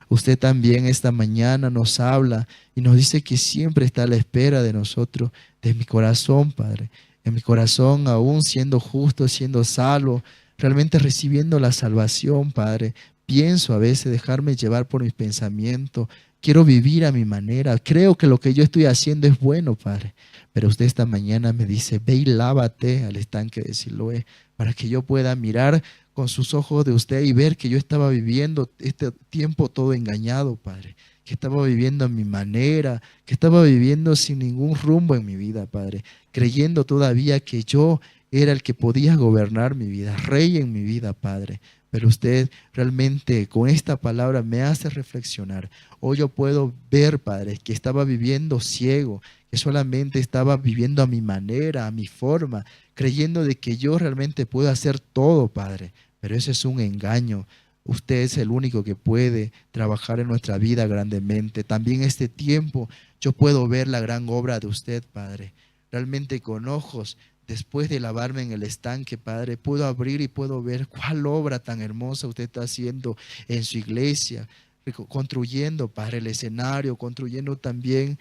Usted también esta mañana nos habla y nos dice que siempre está a la espera de nosotros, de mi corazón, Padre. En mi corazón, aún siendo justo, siendo salvo, realmente recibiendo la salvación, Padre. Pienso a veces dejarme llevar por mis pensamientos, quiero vivir a mi manera, creo que lo que yo estoy haciendo es bueno, Padre. Pero usted esta mañana me dice, ve y lávate al estanque de Siloé, para que yo pueda mirar con sus ojos de usted y ver que yo estaba viviendo este tiempo todo engañado, Padre, que estaba viviendo a mi manera, que estaba viviendo sin ningún rumbo en mi vida, Padre, creyendo todavía que yo era el que podía gobernar mi vida, rey en mi vida, Padre. Pero usted realmente con esta palabra me hace reflexionar. Hoy yo puedo ver, Padre, que estaba viviendo ciego, que solamente estaba viviendo a mi manera, a mi forma, creyendo de que yo realmente puedo hacer todo, Padre. Pero ese es un engaño. Usted es el único que puede trabajar en nuestra vida grandemente. También este tiempo yo puedo ver la gran obra de usted, Padre. Realmente con ojos, después de lavarme en el estanque, Padre, puedo abrir y puedo ver cuál obra tan hermosa usted está haciendo en su iglesia, construyendo, Padre, el escenario, construyendo también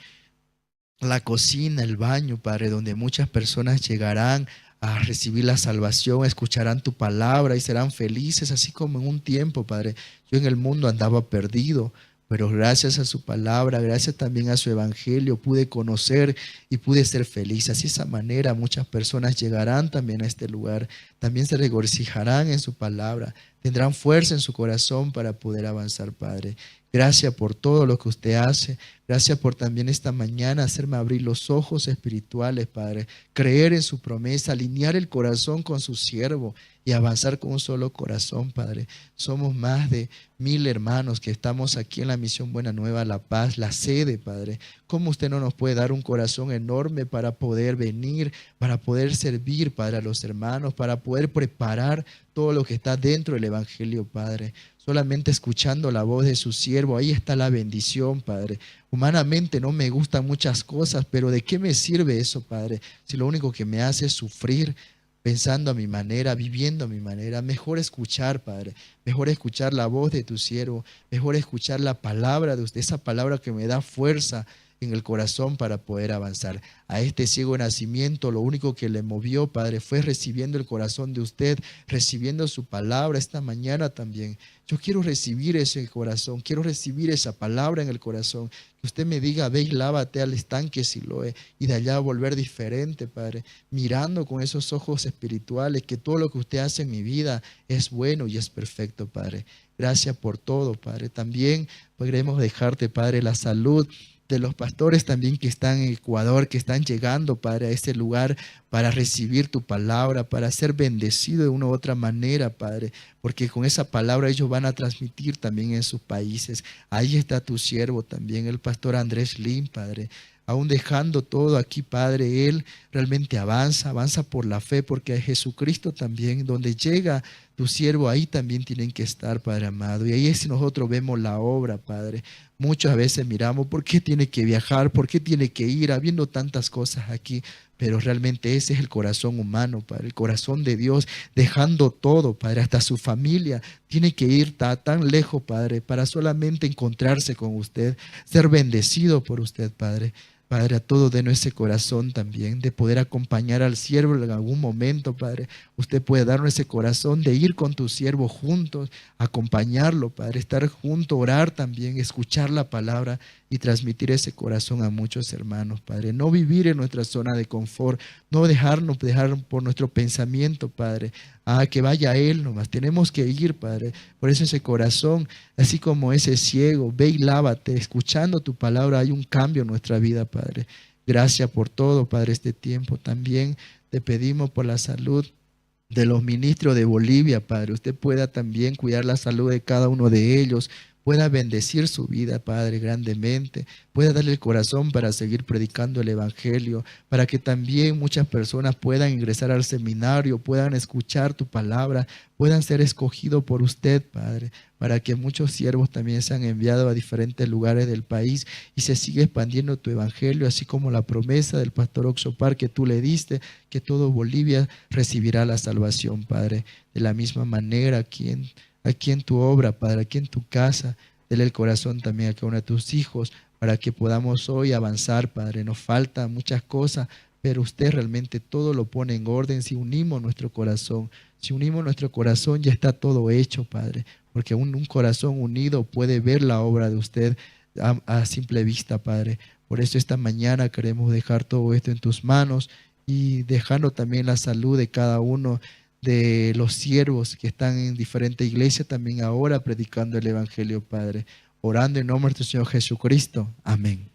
la cocina, el baño, Padre, donde muchas personas llegarán a recibir la salvación, escucharán tu palabra y serán felices, así como en un tiempo, Padre. Yo en el mundo andaba perdido, pero gracias a su palabra, gracias también a su evangelio, pude conocer y pude ser feliz. Así de esa manera muchas personas llegarán también a este lugar, también se regocijarán en su palabra, tendrán fuerza en su corazón para poder avanzar, Padre. Gracias por todo lo que usted hace. Gracias por también esta mañana hacerme abrir los ojos espirituales, Padre. Creer en su promesa, alinear el corazón con su siervo y avanzar con un solo corazón, Padre. Somos más de 1000 hermanos que estamos aquí en la Misión Buena Nueva, La Paz, la sede, Padre. ¿Cómo usted no nos puede dar un corazón enorme para poder venir, para poder servir, Padre, a los hermanos, para poder preparar todo lo que está dentro del Evangelio, Padre? Solamente escuchando la voz de su siervo, ahí está la bendición, Padre. Humanamente no me gustan muchas cosas, pero ¿de qué me sirve eso, Padre? Si lo único que me hace es sufrir, pensando a mi manera, viviendo a mi manera. Mejor escuchar, Padre. Mejor escuchar la voz de tu siervo. Mejor escuchar la palabra de usted, esa palabra que me da fuerza en el corazón para poder avanzar. A este ciego de nacimiento, lo único que le movió, Padre, fue recibiendo el corazón de usted, recibiendo su palabra esta mañana también. Yo quiero recibir ese corazón, quiero recibir esa palabra en el corazón. Que usted me diga, ve y lávate al estanque Siloé, y de allá volver diferente, Padre, mirando con esos ojos espirituales que todo lo que usted hace en mi vida es bueno y es perfecto, Padre. Gracias por todo, Padre. También podremos dejarte, Padre, la salud de los pastores también que están en Ecuador, que están llegando, Padre, a este lugar para recibir tu palabra, para ser bendecido de una u otra manera, Padre, porque con esa palabra ellos van a transmitir también en sus países. Ahí está tu siervo también, el pastor Andrés Lim, Padre. Aún dejando todo aquí, Padre, Él realmente avanza por la fe, porque a Jesucristo también, donde llega tu siervo, ahí también tienen que estar, Padre amado. Y ahí es si nosotros vemos la obra, Padre. Muchas veces miramos, ¿por qué tiene que viajar? ¿Por qué tiene que ir? Habiendo tantas cosas aquí. Pero realmente ese es el corazón humano, Padre, el corazón de Dios, dejando todo, Padre, hasta su familia. Tiene que ir tan lejos, Padre, para solamente encontrarse con usted, ser bendecido por usted, Padre. Padre, a todo de nuestro corazón también, de poder acompañar al siervo en algún momento, Padre. Usted puede darnos ese corazón de ir con tu siervo juntos, acompañarlo, Padre, estar juntos, orar también, escuchar la palabra y transmitir ese corazón a muchos hermanos, Padre. No vivir en nuestra zona de confort, no dejar por nuestro pensamiento, Padre. Que vaya Él nomás. Tenemos que ir, Padre. Por eso ese corazón, así como ese ciego, ve y lávate. Escuchando tu palabra hay un cambio en nuestra vida, Padre. Gracias por todo, Padre, este tiempo. También te pedimos por la salud de los ministros de Bolivia, Padre. Usted pueda también cuidar la salud de cada uno de ellos, pueda bendecir su vida, Padre, grandemente, pueda darle el corazón para seguir predicando el Evangelio, para que también muchas personas puedan ingresar al seminario, puedan escuchar tu palabra, puedan ser escogidos por usted, Padre, para que muchos siervos también sean enviados a diferentes lugares del país y se siga expandiendo tu Evangelio, así como la promesa del pastor Oxopar que tú le diste, que todo Bolivia recibirá la salvación, Padre. De la misma manera, aquí en tu obra, Padre, aquí en tu casa, dele el corazón también a cada uno de tus hijos, para que podamos hoy avanzar, Padre. Nos faltan muchas cosas, pero usted realmente todo lo pone en orden si unimos nuestro corazón. Si unimos nuestro corazón ya está todo hecho, Padre, porque un corazón unido puede ver la obra de usted a simple vista, Padre. Por eso esta mañana queremos dejar todo esto en tus manos y dejando también la salud de cada uno de los siervos que están en diferentes iglesias también ahora predicando el Evangelio, Padre. Orando en nombre de tu Señor Jesucristo. Amén.